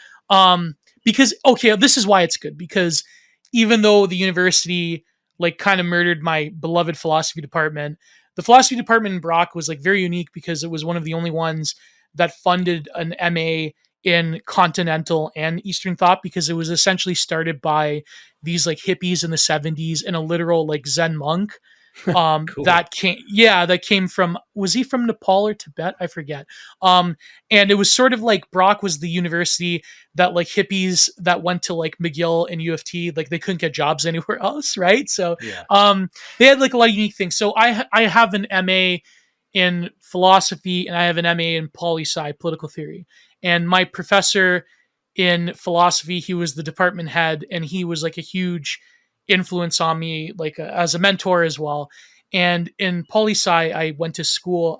Speaker 2: Because okay, this is why it's good because even though the university like kind of murdered my beloved philosophy department, the philosophy department in Brock was like very unique because it was one of the only ones that funded an MA in continental and Eastern thought because it was essentially started by these like hippies in the 70s and a literal like Zen monk
Speaker 1: Cool.
Speaker 2: that came from, was he from Nepal or Tibet, I forget. And it was sort of like Brock was the university that like hippies that went to like McGill and U of T, like they couldn't get jobs anywhere else, right? So
Speaker 1: Yeah.
Speaker 2: they had like a lot of unique things. So I have an MA in philosophy and I have an MA in poli-sci, political theory. And my professor in philosophy, he was the department head and he was like a huge influence on me like as a mentor as well. And in poli sci I went to school,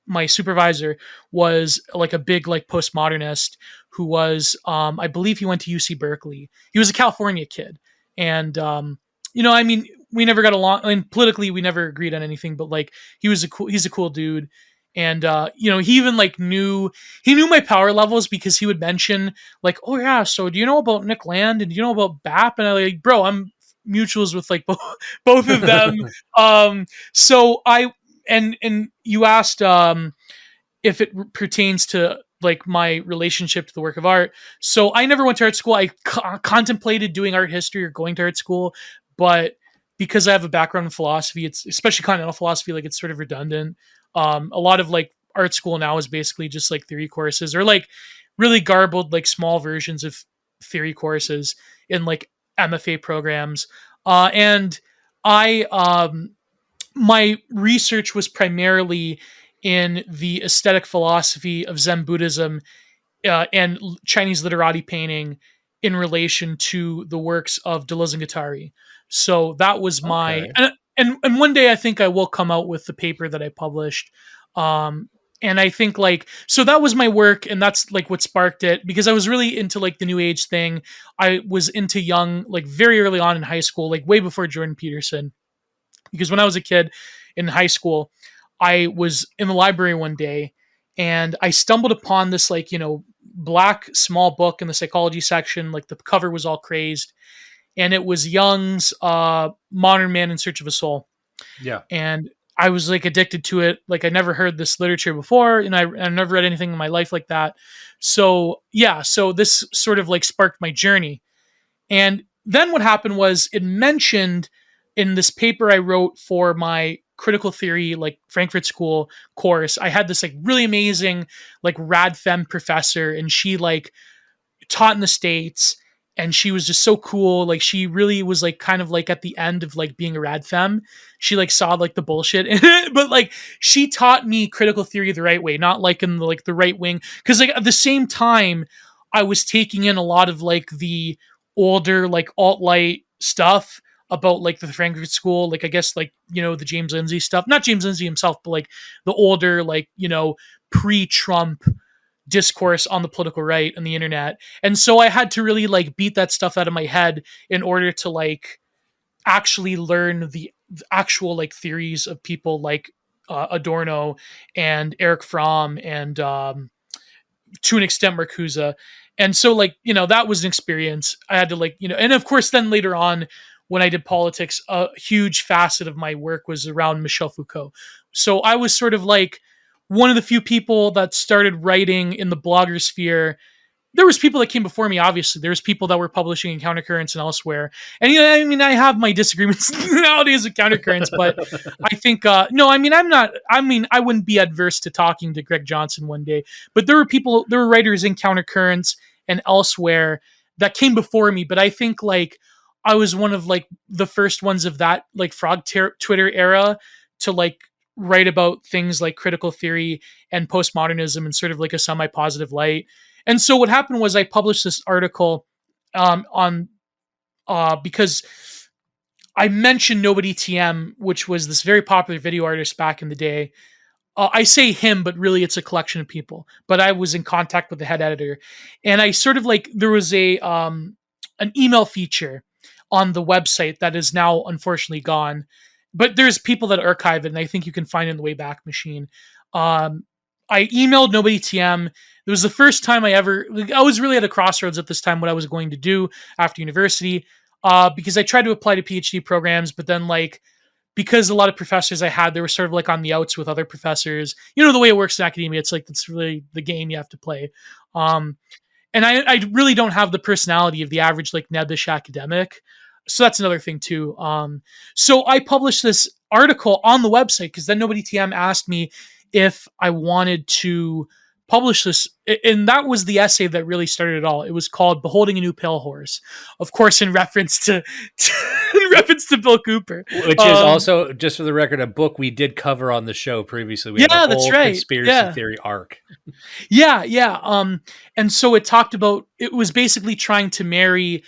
Speaker 2: my supervisor was like a big like postmodernist who was I believe he went to UC Berkeley. He was a California kid. And I mean, we never got along, and politically we never agreed on anything, but like he's a cool dude. And he even like knew my power levels because he would mention like, oh yeah, so do you know about Nick Land and do you know about BAP? And I like, bro, I'm mutuals with like both of them. So I and you asked if it pertains to like my relationship to the work of art. So I never went to art school. I contemplated doing art history or going to art school, but because I have a background in philosophy, it's especially continental philosophy, like it's sort of redundant. A lot of like art school now is basically just like theory courses or like really garbled like small versions of theory courses in like MFA programs. And I my research was primarily in the aesthetic philosophy of Zen Buddhism and Chinese literati painting in relation to the works of Deleuze and Guattari. So that was my
Speaker 1: Okay.
Speaker 2: and one day I think I will come out with the paper that I published. Um, and I think like so that was my work, and that's like what sparked it because I was really into like the new age thing. I was into Jung like very early on in high school, like way before Jordan Peterson. Because when I was a kid in high school, I was in the library one day and I stumbled upon this like, black small book in the psychology section. Like the cover was all crazed. And it was Jung's Modern Man in Search of a Soul.
Speaker 1: Yeah.
Speaker 2: And I was like addicted to it. Like I never heard this literature before, and I never read anything in my life like that. So yeah, so this sort of like sparked my journey. And then what happened was it mentioned in this paper I wrote for my critical theory, like Frankfurt School course, I had this like really amazing, like rad femme professor, and she like taught in the States and she was just so cool. Like she really was like kind of like at the end of like being a rad femme. She like saw like the bullshit in it, but like she taught me critical theory the right way, not like in the like the right wing. Cause like at the same time, I was taking in a lot of like the older like alt-light stuff about like the Frankfurt School, like I guess like the James Lindsay stuff, not James Lindsay himself, but like the older like pre-Trump discourse on the political right and the internet. And so I had to really like beat that stuff out of my head in order to like actually learn the actual like theories of people like Adorno and Eric Fromm and to an extent Marcuse. And so like, that was an experience. I had to like, and of course then later on when I did politics, a huge facet of my work was around Michel Foucault. So I was sort of like one of the few people that started writing in the blogger sphere. There was people that came before me, obviously. There's people that were publishing in Countercurrents and elsewhere. And I mean, I have my disagreements nowadays with Countercurrents, but I think no, I mean, I wouldn't be adverse to talking to Greg Johnson one day. But there were writers in Countercurrents and elsewhere that came before me. But I think like I was one of like the first ones of that like Twitter era to like write about things like critical theory and postmodernism in sort of like a semi-positive light. And so what happened was I published this article on because I mentioned Nobody TM, which was this very popular video artist back in the day. I say him, but really it's a collection of people. But I was in contact with the head editor, and I sort of like there was a an email feature on the website that is now unfortunately gone. But there's people that archive it, and I think you can find it in the Wayback Machine. I emailed Nobody TM. It was the first time I was really at a crossroads at this time what I was going to do after university, because I tried to apply to PhD programs, but then like because a lot of professors I had, they were sort of like on the outs with other professors. You know, the way it works in academia, it's like, that's really the game you have to play. And I really don't have the personality of the average, like nebbish academic. So that's another thing too. So I published this article on the website because then Nobody TM asked me if I wanted to publish this. And that was the essay that really started it all. It was called Beholding a New Pale Horse. Of course, in reference to Bill Cooper.
Speaker 1: Which is also, just for the record, a book we did cover on the show previously. We had a whole conspiracy theory arc.
Speaker 2: Yeah. And so it talked about, it was basically trying to marry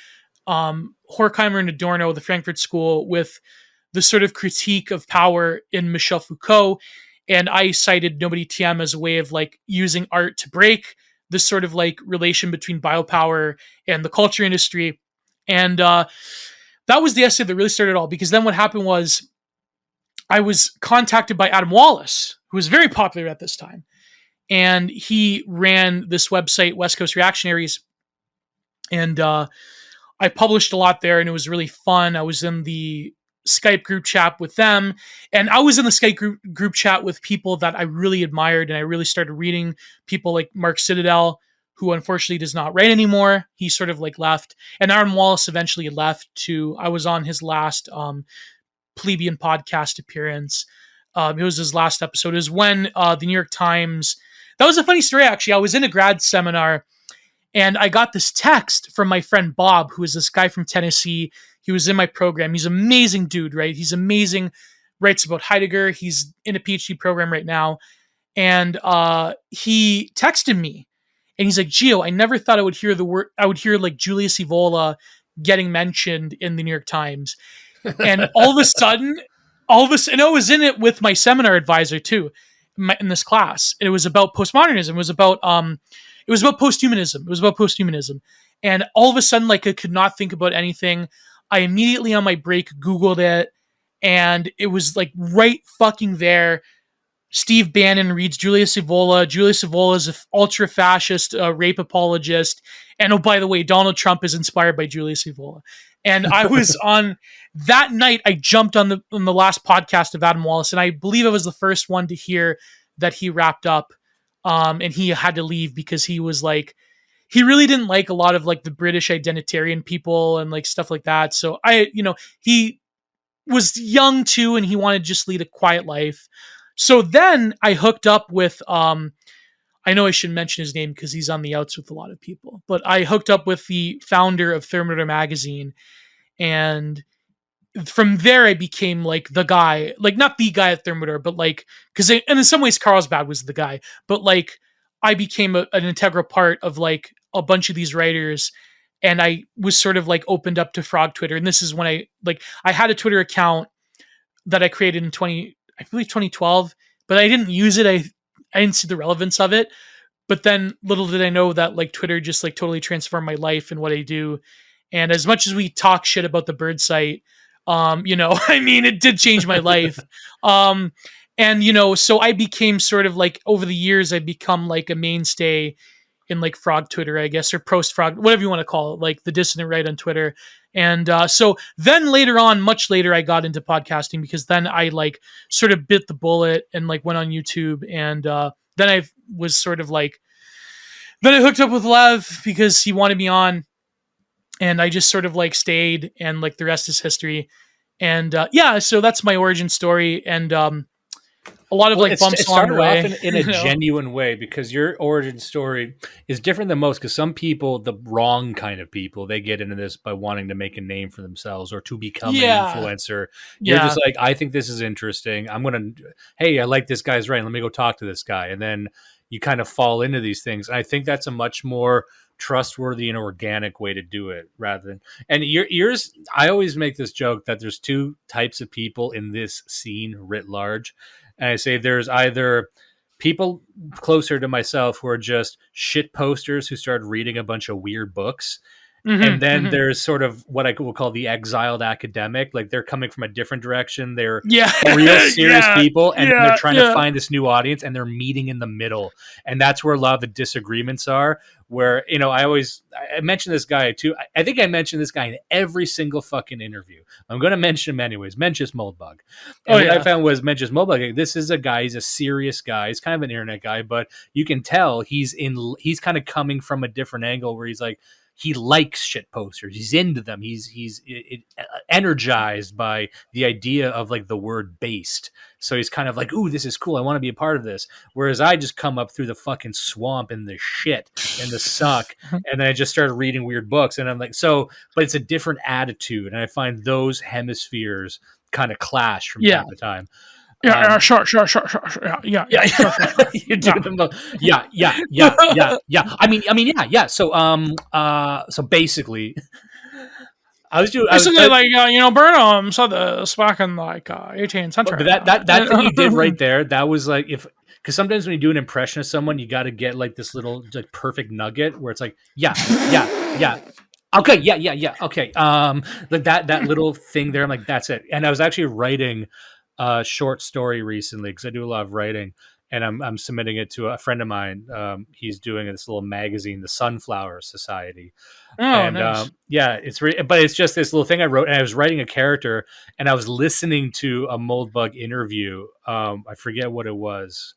Speaker 2: Horkheimer and Adorno, the Frankfurt School, with the sort of critique of power in Michel Foucault. And I cited Nobody TM as a way of like using art to break this sort of like relation between biopower and the culture industry. And that was the essay that really started it all, because then what happened was I was contacted by Adam Wallace, who was very popular at this time. And he ran this website, West Coast Reactionaries. And I published a lot there, and it was really fun. I was in the Skype group chat with them, and I was in the Skype group chat with people that I really admired, and I really started reading people like Mark Citadel, who unfortunately does not write anymore. He sort of like left, and Aaron Wallace eventually left to, I was on his last plebeian podcast appearance. It was his last episode. It was when the New York Times, that was a funny story actually. I was in a grad seminar, and I got this text from my friend Bob, who is this guy from Tennessee. He was in my program. He's an amazing dude, right? He's amazing, writes about Heidegger. He's in a PhD program right now. And he texted me, and he's like, Gio, I never thought I would hear the word, I would hear like Julius Evola getting mentioned in the New York Times. And all of a sudden, and I was in it with my seminar advisor too, in this class. And it was about postmodernism. It was about posthumanism. It was about posthumanism. And all of a sudden, like, I could not think about anything. I immediately on my break Googled it, and it was like right fucking there. Steve Bannon reads Julius Evola. Julius Evola is an ultra-fascist rape apologist. And oh, by the way, Donald Trump is inspired by Julius Evola. And I was on that night, I jumped on the last podcast of Adam Wallace, and I believe I was the first one to hear that he wrapped up, and he had to leave because he was like, he really didn't like a lot of like the British identitarian people and like stuff like that. So he was young too, and he wanted to just lead a quiet life. So then I hooked up with, I know I shouldn't mention his name because he's on the outs with a lot of people, but I hooked up with the founder of Thermometer magazine. And from there I became like the guy, like not the guy at Thermometer, but like, and in some ways Carlsbad was the guy, but like I became an integral part of like a bunch of these writers, and I was sort of like opened up to Frog Twitter. And this is when I had a Twitter account that I created in 2012, but I didn't use it. I didn't see the relevance of it. But then little did I know that like Twitter just like totally transformed my life and what I do. And as much as we talk shit about the bird site, I mean, it did change my life. And so I became sort of like, over the years, I've become like a mainstay in like Frog Twitter, I guess, or Post Frog, whatever you want to call it, like the dissident right on Twitter. And so then later on, much later, I got into podcasting, because then I like sort of bit the bullet and like went on YouTube. And then I was sort of like, then I hooked up with Lev because he wanted me on, and I just sort of like stayed, and like the rest is history. And so that's my origin story. And a lot of like bumps
Speaker 1: it
Speaker 2: along the
Speaker 1: started
Speaker 2: way.
Speaker 1: off in a genuine way, because your origin story is different than most. Because some people, the wrong kind of people, they get into this by wanting to make a name for themselves or to become an influencer. You're just like, I think this is interesting. Hey, I like this guy's writing. Let me go talk to this guy. And then you kind of fall into these things. And I think that's a much more trustworthy and organic way to do it, rather than, and yours, I always make this joke that there's two types of people in this scene writ large. And I say there's either people closer to myself who are just shit posters who started reading a bunch of weird books. And then there's sort of what I will call the exiled academic. Like, they're coming from a different direction. They're real serious people, and they're trying to find this new audience, and they're meeting in the middle. And that's where a lot of the disagreements are. Where, I mentioned this guy too. I think I mentioned this guy in every single fucking interview. I'm going to mention him anyways. Mencius Moldbug. And what I found was Mencius Moldbug. This is a guy. He's a serious guy. He's kind of an internet guy, but you can tell he's kind of coming from a different angle where he's like, he likes shit posters. He's into them. He's energized by the idea of like the word based. So he's kind of like, ooh, this is cool. I want to be a part of this. Whereas I just come up through the fucking swamp and the shit and the suck. And then I just started reading weird books. And I'm like, but it's a different attitude. And I find those hemispheres kind of clash from time to time.
Speaker 2: Sure. Yeah.
Speaker 1: You do them both. Yeah. I mean, yeah. So basically,
Speaker 2: Burnham said this back in like 18th century.
Speaker 1: But that thing you did right there, that was like, because sometimes when you do an impression of someone, you got to get like this little like perfect nugget where it's like, yeah. Okay, yeah. Okay, like that little thing there. I'm like, that's it. And I was actually writing a short story recently, because I do a lot of writing, and I'm submitting it to a friend of mine. He's doing this little magazine, the Sunflower Society.
Speaker 2: Nice.
Speaker 1: But it's just this little thing I wrote, and I was writing a character, and I was listening to a Moldbug interview. I forget what it was.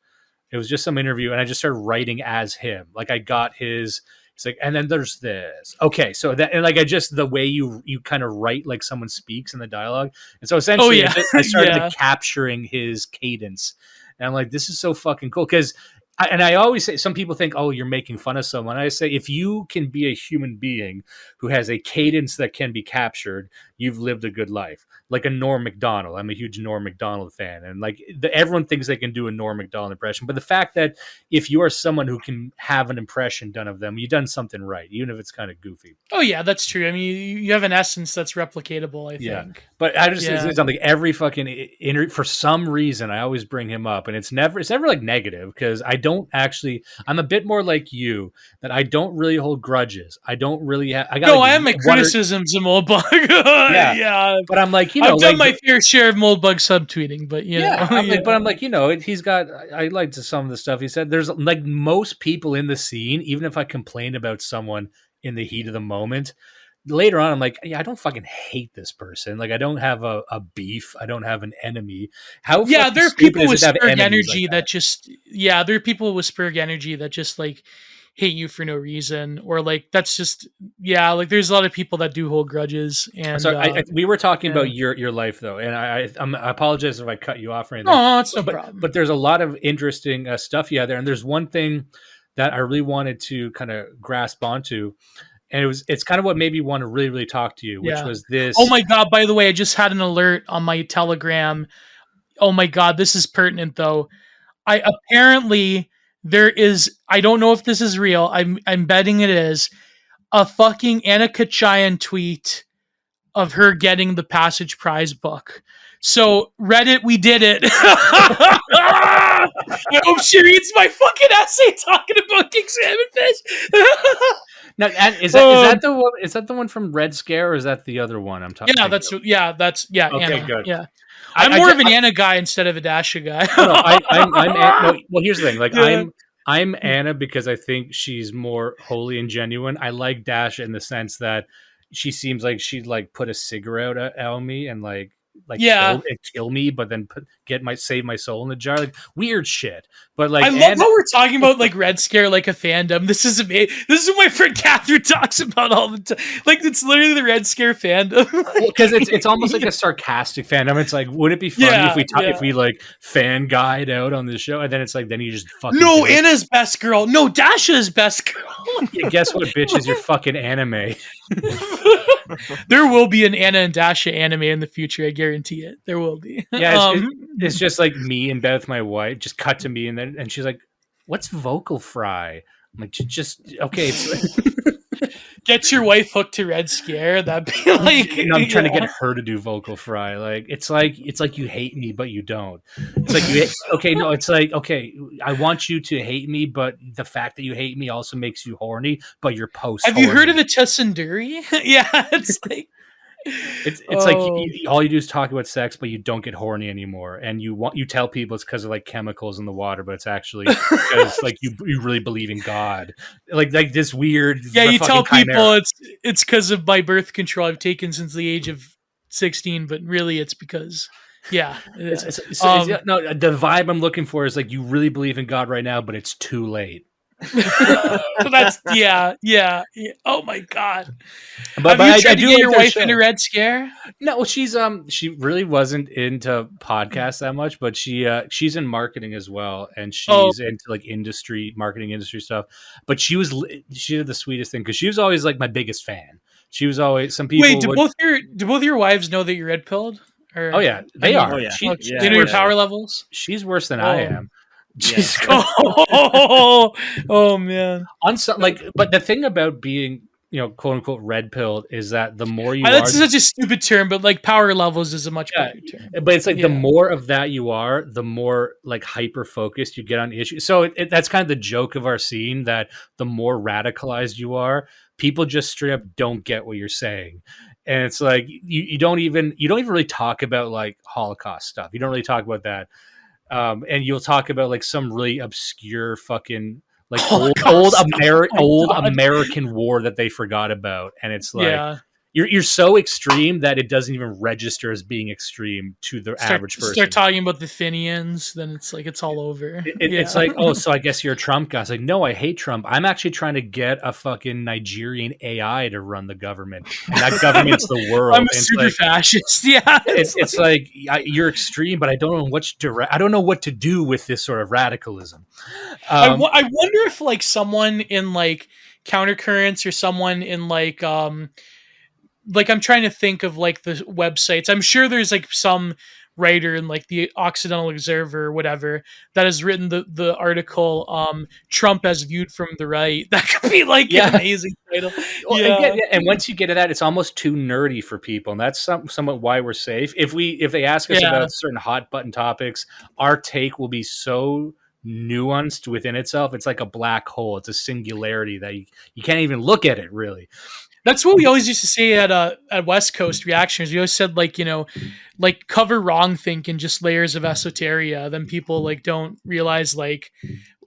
Speaker 1: It was just some interview, and I just started writing as him. Like, I got his. It's like, and then there's this. Okay, so that, and like, the way you kind of write like someone speaks in the dialogue. And so essentially, I started like, capturing his cadence. And I'm like, this is so fucking cool. Because, I always say, some people think, oh, you're making fun of someone. I say, if you can be a human being who has a cadence that can be captured, you've lived a good life. Like a Norm Macdonald. I'm a huge Norm Macdonald fan. And like, everyone thinks they can do a Norm Macdonald impression. But the fact that if you are someone who can have an impression done of them, you've done something right, even if it's kind of goofy.
Speaker 2: Oh, yeah, that's true. I mean, you have an essence that's replicatable, I think.
Speaker 1: But I just say something, every fucking interview, for some reason, I always bring him up. And it's never like negative, because I'm a bit more like you, that I don't really hold grudges. I don't really have.
Speaker 2: I have my criticisms of Moldbug. Yeah.
Speaker 1: But I'm like,
Speaker 2: I've done my fair share of Moldbug subtweeting, but
Speaker 1: I'm like, he's got. I liked some of the stuff he said. There's like, most people in the scene, even if I complain about someone in the heat of the moment, later on, I'm like, I don't fucking hate this person. Like, I don't have a beef. I don't have an enemy. There are people with Spurg energy
Speaker 2: that just, there are people with Spurg energy that just like hate you for no reason, or like, that's just, like, there's a lot of people that do hold grudges. And
Speaker 1: so we were talking about your life though, and I apologize if I cut you off or anything.
Speaker 2: No, it's no problem.
Speaker 1: But there's a lot of interesting stuff you had there, and there's one thing that I really wanted to kind of grasp onto. And it's kind of what made me want to really, really talk to you, which was this.
Speaker 2: Oh my God, by the way, I just had an alert on my Telegram. Oh my God, this is pertinent though. Apparently there is, I don't know if this is real. I'm betting it is, a fucking Anna Kachayan tweet of her getting the Passage Prize book. So Reddit, we did it. I hope she reads my fucking essay talking about King Salmon Fish.
Speaker 1: Now, is that the one? Is that the one from Red Scare, or is that the other one I'm talking?
Speaker 2: That's okay. Anna,
Speaker 1: good.
Speaker 2: Yeah, I'm more of an Anna guy instead of a Dasha guy.
Speaker 1: Well, here's the thing. Like, I'm Anna because I think she's more holy and genuine. I like Dasha in the sense that she seems like she'd like put a cigarette out on me and like like
Speaker 2: Yeah.
Speaker 1: kill me, but then save my soul in the jar. Like weird shit. But like
Speaker 2: I love how we're talking about like Red Scare like a fandom. This is amazing. This is what my friend Catherine talks about all the time. Like it's literally the Red Scare fandom.
Speaker 1: Because it's almost like a sarcastic fandom. It's like, would it be funny if we like fan guide out on this show, and then it's like then you just fucking
Speaker 2: no, Anna's best girl. No, Dasha's best girl.
Speaker 1: Yeah, guess what, bitches? You're fucking anime.
Speaker 2: There will be an Anna and Dasha anime in the future. I guarantee it. There will be.
Speaker 1: Yeah, it's just like me in bed with my wife. Just cut to me, and she's like, "What's vocal fry?" I'm like, "Just okay."
Speaker 2: Get your wife hooked to Red Scare. That'd be like.
Speaker 1: And I'm trying to get her to do vocal fry. Like it's like you hate me, but you don't. It's like okay, no. It's like okay, I want you to hate me, but the fact that you hate me also makes you horny. But you're post.
Speaker 2: Have you heard of a Tsundere? Yeah, it's like.
Speaker 1: It's like all you do is talk about sex, but you don't get horny anymore, and you tell people it's because of like chemicals in the water, but it's actually because like you really believe in God, like this weird.
Speaker 2: Yeah, you tell people it's because of my birth control I've taken since the age of 16, but really it's because no,
Speaker 1: the vibe I'm looking for is like you really believe in God right now, but it's too late.
Speaker 2: That's yeah. Oh my god!
Speaker 1: But
Speaker 2: Have you tried to get your wife into Red Scare?
Speaker 1: No, she's she really wasn't into podcasts that much, but she's in marketing as well, and she's into like marketing industry stuff. But she did the sweetest thing because she was always like my biggest fan. She was always some people.
Speaker 2: Wait, do both your wives know that you're red pilled?
Speaker 1: Oh yeah, they are.
Speaker 3: Oh, yeah.
Speaker 2: They know your power levels.
Speaker 1: She's worse than I am.
Speaker 3: Yes.
Speaker 2: Oh man!
Speaker 1: On some but the thing about being quote unquote red pilled is that the more you
Speaker 2: that's such a stupid term, but like power levels is a much better term.
Speaker 1: But it's like the more of that you are, the more like hyper focused you get on issues. So that's kind of the joke of our scene, that the more radicalized you are, people just straight up don't get what you're saying. And it's like you don't even really talk about like Holocaust stuff. You don't really talk about that. And you'll talk about like some really obscure fucking like old American war that they forgot about, and it's like you're so extreme that it doesn't even register as being extreme to the average person.
Speaker 2: Start talking about the Fenians, then it's like it's all over.
Speaker 1: It's like, oh, so I guess you're a Trump guy. It's like, no, I hate Trump. I'm actually trying to get a fucking Nigerian AI to run the government, and that government's the world.
Speaker 2: I'm a super fascist. Yeah,
Speaker 1: it's like you're extreme, but I don't know I don't know what to do with this sort of radicalism.
Speaker 2: I wonder if like someone in like Countercurrents or someone in like I'm trying to think of like the websites. I'm sure there's like some writer in like the Occidental Observer or whatever that has written the article Trump as viewed from the right. That could be like an amazing title.
Speaker 1: And once you get to that, it's almost too nerdy for people, and that's somewhat why we're safe. If they ask us about certain hot button topics, our take will be so nuanced within itself. It's like a black hole. It's a singularity that you can't even look at it really.
Speaker 2: That's what we always used to say at West Coast Reactions. We always said like, like cover wrong think in just layers of esoteria. Then people like don't realize like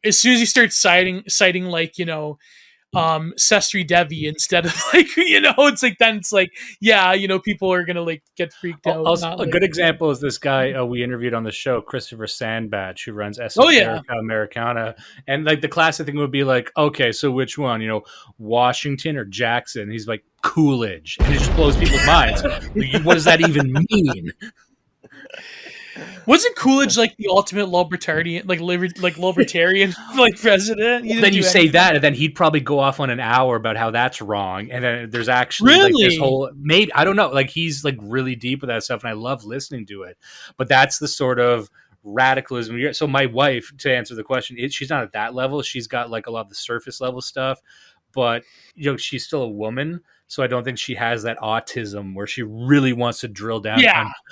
Speaker 2: as soon as you start citing like, Sestri Devi instead of like, it's like, then it's like, people are going to like get freaked out.
Speaker 1: Also, a good example is this guy we interviewed on the show, Christopher Sandbatch, who runs Esoterica Americana. And like the classic thing would be like, okay, so which one, Washington or Jackson? He's like, Coolidge. And it just blows people's minds. Like, what does that even mean?
Speaker 2: Wasn't Coolidge like the ultimate libertarian, libertarian like president?
Speaker 1: Then you say that, and then he'd probably go off on an hour about how that's wrong. And then there's actually like this whole I don't know, like he's like really deep with that stuff, and I love listening to it. But that's the sort of radicalism. So my wife, to answer the question, she's not at that level. She's got like a lot of the surface level stuff, but she's still a woman. So I don't think she has that autism where she really wants to drill down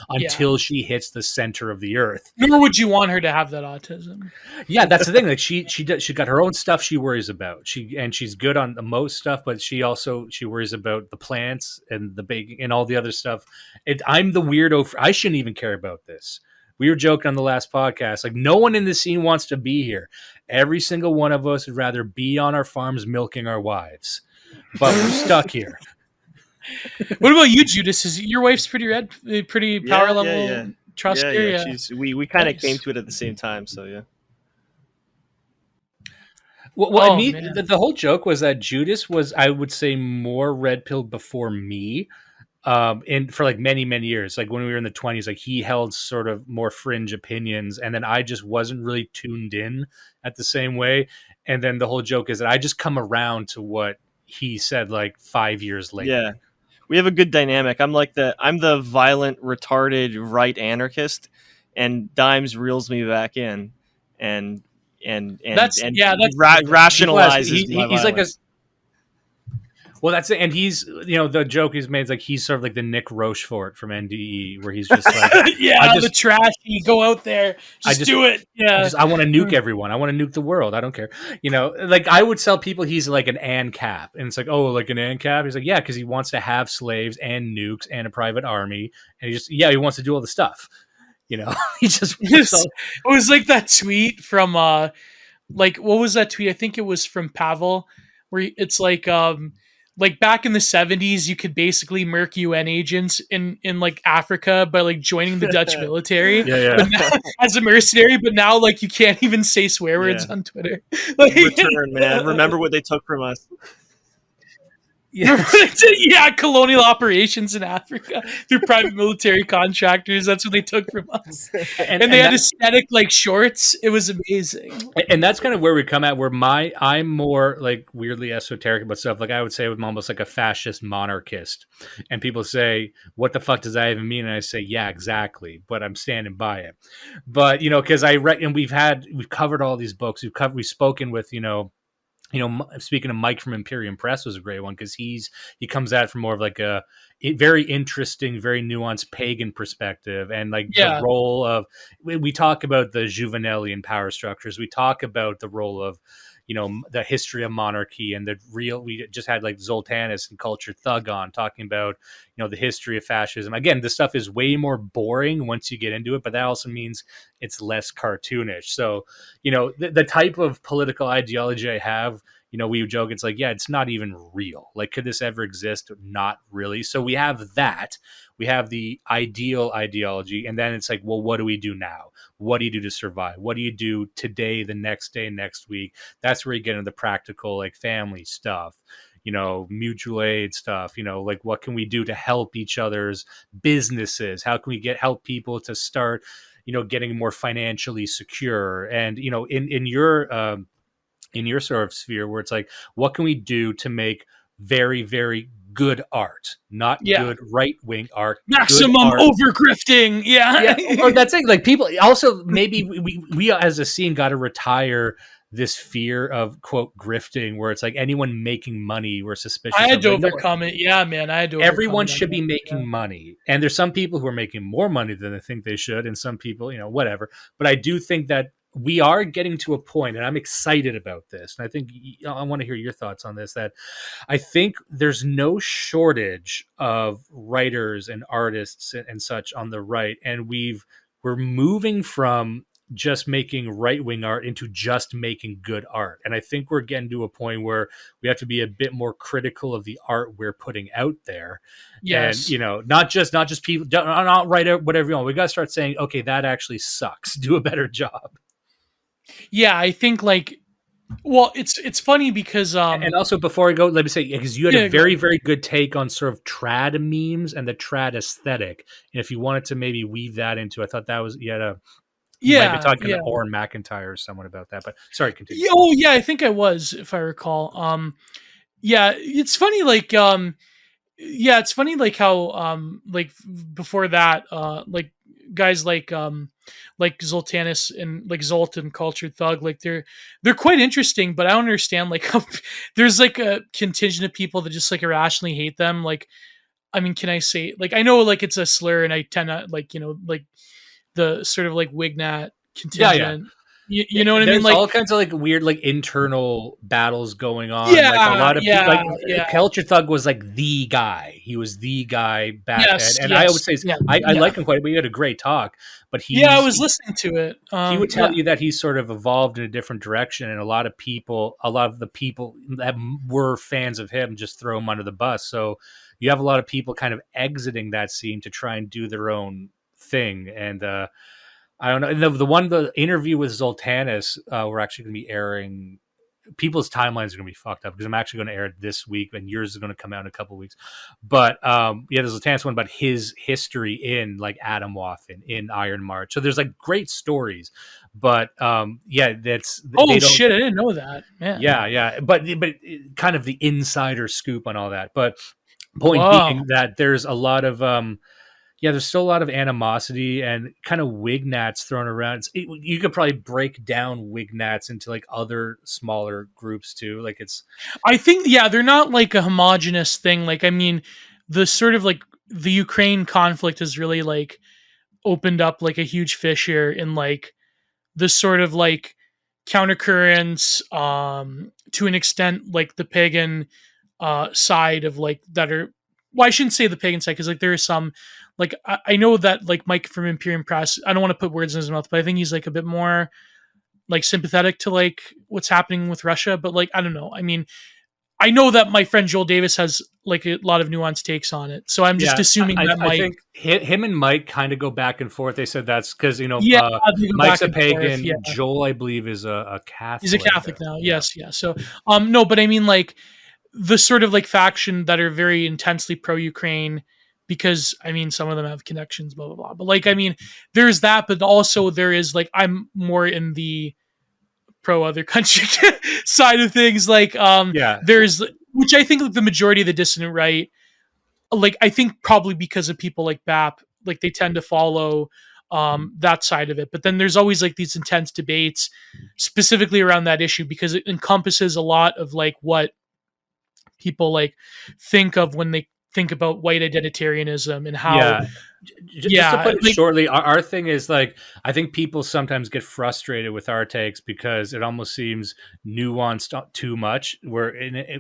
Speaker 1: until she hits the center of the earth.
Speaker 2: Nor would you want her to have that autism.
Speaker 1: Yeah, that's the thing. Like she got her own stuff she worries about. She's good on the most stuff, but she worries about the plants and the baking and all the other stuff. I'm the weirdo. I shouldn't even care about this. We were joking on the last podcast. Like no one in this scene wants to be here. Every single one of us would rather be on our farms milking our wives. But we're stuck here.
Speaker 2: What about you, Judas? Is your wife's pretty power level
Speaker 3: Yeah.
Speaker 2: truster? Yeah.
Speaker 3: She's we kind of came
Speaker 2: Nice.
Speaker 3: to it at the same time, so yeah.
Speaker 1: Well,
Speaker 2: Oh
Speaker 1: me,
Speaker 2: man.
Speaker 1: the whole joke was that Judas was, I would say, more red pilled before me. And for like many, many years, like when we were in the 20s, like he held sort of more fringe opinions, and then I just wasn't really tuned in at the same way. And then the whole joke is that I just come around to what he said like 5 years later.
Speaker 3: Yeah. We have a good dynamic. I'm the violent, retarded right anarchist, and Dimes reels me back in, and
Speaker 2: That's good.
Speaker 3: rationalizes my
Speaker 1: He's like a,
Speaker 3: violence.
Speaker 1: well, that's it. And he's, the joke he's made is like he's sort of like the Nick Rochefort from NDE, where he's just like,
Speaker 2: Yeah,
Speaker 1: I
Speaker 2: the
Speaker 1: just,
Speaker 2: trashy. Go out there, just
Speaker 1: just
Speaker 2: do it. Yeah.
Speaker 1: I want to nuke everyone. I want to nuke the world. I don't care. Like I would tell people he's like an ANCAP, and it's like, oh, like an ANCAP. He's like, yeah, because he wants to have slaves and nukes and a private army, and he wants to do all the stuff. He just
Speaker 2: It was like that tweet from like what was that tweet? I think it was from Pavel, where it's like back in the 70s you could basically murk UN agents in like Africa by like joining the Dutch military but now, as a mercenary, but now like you can't even say swear words on Twitter. Like,
Speaker 3: Return, man. Remember what they took from us.
Speaker 2: yeah, colonial operations in Africa through private military contractors. That's what they took from us. And they had aesthetic like shorts. It was amazing.
Speaker 1: And that's kind of where we come at, where I'm more like weirdly esoteric about stuff. Like I would say I'm almost like a fascist monarchist. And people say, what the fuck does that even mean? And I say, yeah, exactly. But I'm standing by it. But, because and we've covered all these books. We've spoken with, speaking of Mike from Imperium Press was a great one, because he comes at it from more of like a very interesting, very nuanced pagan perspective, and like the role of, we talk about the Juvenalian power structures. We talk about the role of, the history of monarchy, and we just had like Zoltanus and Culture Thug on talking about, the history of fascism. Again, this stuff is way more boring once you get into it, but that also means it's less cartoonish. So, the type of political ideology I have, we joke, it's like, yeah, it's not even real. Like, could this ever exist? Not really. So we have that. We have the ideal ideology. And then it's like, well, what do we do now? What do you do to survive? What do you do today, the next day, next week? That's where you get into the practical, like family stuff, mutual aid stuff, like what can we do to help each other's businesses? How can we help people to start, getting more financially secure? And, in your sort of sphere, where it's like, what can we do to make very, very good art, not good right-wing art,
Speaker 2: maximum overgrifting.
Speaker 1: Or that's it. Like, people also, maybe we as a scene got to retire this fear of, quote, grifting, where it's like anyone making money, we're suspicious.
Speaker 2: I had to
Speaker 1: like,
Speaker 2: overcome it. Yeah, man, I had to.
Speaker 1: Everyone should be making money, and there's some people who are making more money than they think they should, and some people, whatever. But I do think that we are getting to a point, and I'm excited about this, and I think I want to hear your thoughts on this, that I think there's no shortage of writers and artists and such on the right, and we're moving from just making right-wing art into just making good art. And I think we're getting to a point where we have to be a bit more critical of the art we're putting out there.
Speaker 2: Yes.
Speaker 1: And, not just people, not write out whatever you want. We got to start saying, okay, that actually sucks. Do a better job.
Speaker 2: Yeah, I think like, well, it's funny because
Speaker 1: and also, before I go, let me say, because you had a very, very good take on sort of trad memes and the trad aesthetic, and if you wanted to maybe weave that into, I thought that was, you might be talking to Oren McIntyre or someone about that, but sorry, continue.
Speaker 2: Yeah, I think I was, if I recall. Yeah, it's funny, like it's funny like how like before that like guys like Zoltanus and like Zolt and Cultured Thug, like they're quite interesting, but I don't understand like how there's like a contingent of people that just like irrationally hate them. Like, I mean, can I say, like, I know like it's a slur, and I tend to like, like the sort of like Wignat contingent. You know what I mean?
Speaker 1: There's
Speaker 2: Like,
Speaker 1: all kinds of like weird like internal battles going on. Like a
Speaker 2: yeah,
Speaker 1: lot of people,
Speaker 2: yeah,
Speaker 1: like
Speaker 2: yeah,
Speaker 1: Culture Thug was like the guy. He was the guy back then,
Speaker 2: yes,
Speaker 1: and I would
Speaker 2: yes,
Speaker 1: say
Speaker 2: yeah,
Speaker 1: I
Speaker 2: yeah,
Speaker 1: like him quite. We had a great talk, but
Speaker 2: yeah. I was listening to it.
Speaker 1: he would tell
Speaker 2: Yeah,
Speaker 1: you that he's sort of evolved in a different direction, and a lot of the people that were fans of him just throw him under the bus. So you have a lot of people kind of exiting that scene to try and do their own thing, and I don't know. The interview with Zoltanis, we're actually going to be airing. People's timelines are going to be fucked up because I'm actually going to air it this week, and yours is going to come out in a couple of weeks. But yeah, there's a Zoltanis one about his history in like Adam Waffen in Iron March. So there's like great stories, but yeah, that's
Speaker 2: oh
Speaker 1: they don't.
Speaker 2: shit, I didn't know that. Man.
Speaker 1: Yeah, but kind of the insider scoop on all that. But point
Speaker 2: Wow.
Speaker 1: being that there's a lot of yeah, there's still a lot of animosity and kind of wignats thrown around. You could probably break down wignats into like other smaller groups too. Like it's,
Speaker 2: I think, yeah, they're not like a homogenous thing. Like, I mean, the sort of like the Ukraine conflict has really like opened up like a huge fissure in like this sort of like countercurrents, to an extent, like the pagan side of like that are, well, I shouldn't say the pagan side because like there is some, like I know that like Mike from Imperium Press, I don't want to put words in his mouth, but I think he's like a bit more like sympathetic to like what's happening with Russia. But like I don't know. I mean, I know that my friend Joel Davis has like a lot of nuanced takes on it, so I'm just
Speaker 1: yeah,
Speaker 2: assuming that
Speaker 1: I
Speaker 2: Mike,
Speaker 1: think him and Mike kind of go back and forth. They said that's because
Speaker 2: yeah, they go
Speaker 1: Mike's
Speaker 2: back
Speaker 1: a
Speaker 2: and forth.
Speaker 1: pagan.
Speaker 2: Yeah,
Speaker 1: Joel, I believe, is a Catholic.
Speaker 2: he's a Catholic now.
Speaker 1: Yeah.
Speaker 2: Yes, yeah. So, no, but I mean, like the sort of like faction that are very intensely pro Ukraine, because I mean, some of them have connections, blah blah blah. But like, I mean, there's that, but also there is like I'm more in the pro other country side of things. Like,
Speaker 1: Yeah,
Speaker 2: there's which I think like the majority of the dissident right, like I think probably because of people like BAP, like they tend to follow that side of it. But then there's always like these intense debates specifically around that issue because it encompasses a lot of like what people like think of when they think about white identitarianism and how,
Speaker 1: yeah. Just to
Speaker 2: yeah,
Speaker 1: put it
Speaker 2: like,
Speaker 1: shortly, our thing is like I think people sometimes get frustrated with our takes because it almost seems nuanced too much. Where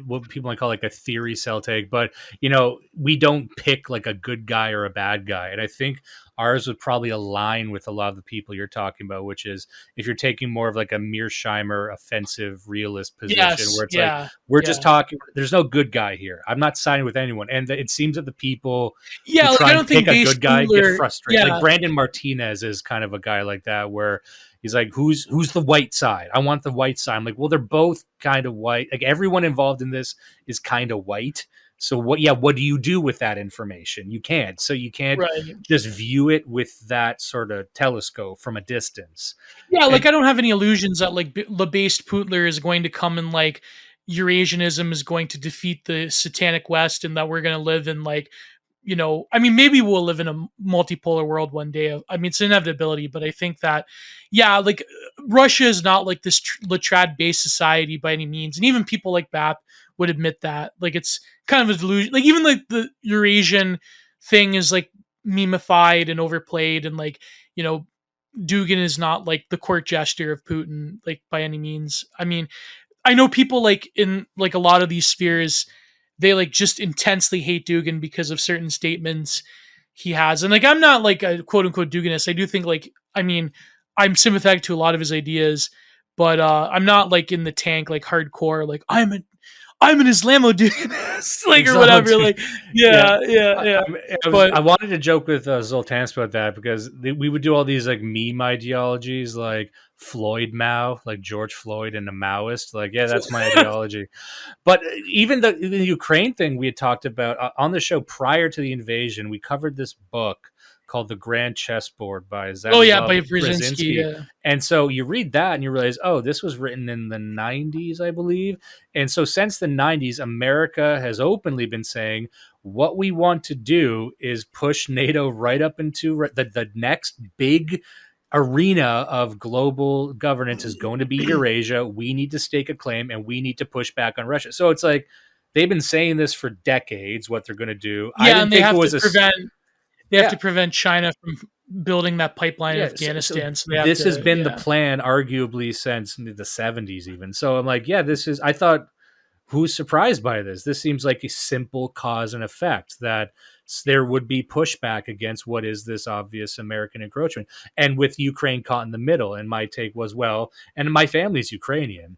Speaker 1: what people might call like a theory cell take, but you know we don't pick like a good guy or a bad guy, and I think ours would probably align with a lot of the people you're talking about, which is if you're taking more of like a Mearsheimer offensive realist position,
Speaker 2: yes,
Speaker 1: where it's like
Speaker 2: yeah,
Speaker 1: we're
Speaker 2: yeah,
Speaker 1: just talking. There's no good guy here. I'm not siding with anyone, and it seems that the people who
Speaker 2: yeah. Like
Speaker 1: try
Speaker 2: I
Speaker 1: and
Speaker 2: don't think
Speaker 1: pick a
Speaker 2: base
Speaker 1: good guy get
Speaker 2: Putler,
Speaker 1: frustrated. Like
Speaker 2: yeah,
Speaker 1: Brandon Martinez is kind of a guy like that where he's like, who's the white side? I want the white side. I'm like, well, they're both kind of white. Like everyone involved in this is kind of white. So what do you do with that information? You can't. So you can't
Speaker 2: right.
Speaker 1: just view it with that sort of telescope from a distance.
Speaker 2: Yeah,
Speaker 1: And
Speaker 2: like I don't have any illusions that like the based Putler is going to come and like Eurasianism is going to defeat the satanic West and that we're going to live in like, you know, I mean, maybe we'll live in a multipolar world one day. I mean, it's an inevitability, but I think that, yeah, like Russia is not like this Latrad based society by any means. And even people like BAP would admit that. Like, it's kind of a delusion. Like, even like the Eurasian thing is like memeified and overplayed. And like, you know, Dugin is not like the court jester of Putin, like by any means. I mean, I know people like in like a lot of these spheres, they like just intensely hate Dugin because of certain statements he has. And like I'm not like a quote unquote Duginist. I do think like I mean I'm sympathetic to a lot of his ideas, but I'm not like in the tank like hardcore like I'm an Islamo Duginist like or whatever. Like
Speaker 1: Yeah.
Speaker 2: yeah.
Speaker 1: I
Speaker 2: But
Speaker 1: wanted to joke with Zoltanis about that because we would do all these like meme ideologies like Floyd Mao, like George Floyd and a Maoist. Like, yeah, that's my ideology. But even the Ukraine thing we had talked about on the show prior to the invasion, we covered this book called The Grand Chessboard by
Speaker 2: oh yeah,
Speaker 1: Zamislav
Speaker 2: by Brzezinski. Yeah.
Speaker 1: And so you read that and you realize, oh, this was written in the 90s, I believe. And so since the 90s, America has openly been saying, what we want to do is push NATO right up into the next big arena of global governance is going to be Eurasia. We need to stake a claim and we need to push back on Russia. So it's like they've been saying this for decades, what they're going to do.
Speaker 2: Yeah,
Speaker 1: I didn't
Speaker 2: and they
Speaker 1: think
Speaker 2: have
Speaker 1: it was
Speaker 2: to prevent they have to prevent China from building that pipeline in
Speaker 1: Yeah,
Speaker 2: Afghanistan. So they have
Speaker 1: this has
Speaker 2: to,
Speaker 1: been the
Speaker 2: yeah.
Speaker 1: plan arguably since the 70s even. So I'm like, yeah, this is, I thought, who's surprised by this? This seems like a simple cause and effect, that there would be pushback against what is this obvious American encroachment. And with Ukraine caught in the middle, and my take was, well, and my family's Ukrainian.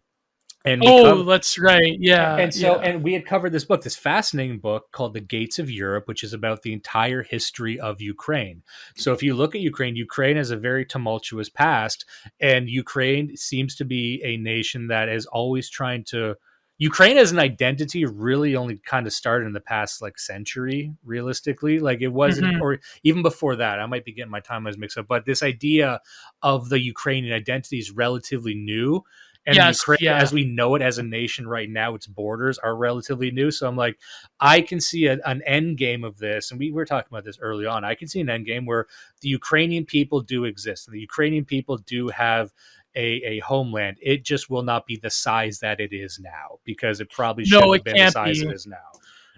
Speaker 1: And we
Speaker 2: Oh,
Speaker 1: cover,
Speaker 2: that's right. Yeah, yeah.
Speaker 1: and we had covered this book, this fascinating book called The Gates of Europe, which is about the entire history of Ukraine. So if you look at Ukraine, Ukraine has a very tumultuous past, and Ukraine seems to be a nation that is always trying to. Ukraine as an identity really only kind of started in the past like century, realistically. Like it wasn't,
Speaker 2: Mhm.
Speaker 1: or even before that. I might be getting my timelines mixed up, but this idea of the Ukrainian identity is relatively new, and
Speaker 2: Yes,
Speaker 1: Ukraine,
Speaker 2: yeah.
Speaker 1: as we know it as a nation right now, its borders are relatively new. So I'm like, I can see an end game of this, and we were talking about this early on. I can see an end game where the Ukrainian people do exist, and the Ukrainian people do have a homeland. It just will not be the size that it is now, because it probably
Speaker 2: No,
Speaker 1: shouldn't
Speaker 2: it
Speaker 1: have been the
Speaker 2: can't
Speaker 1: size it
Speaker 2: be.
Speaker 1: is now.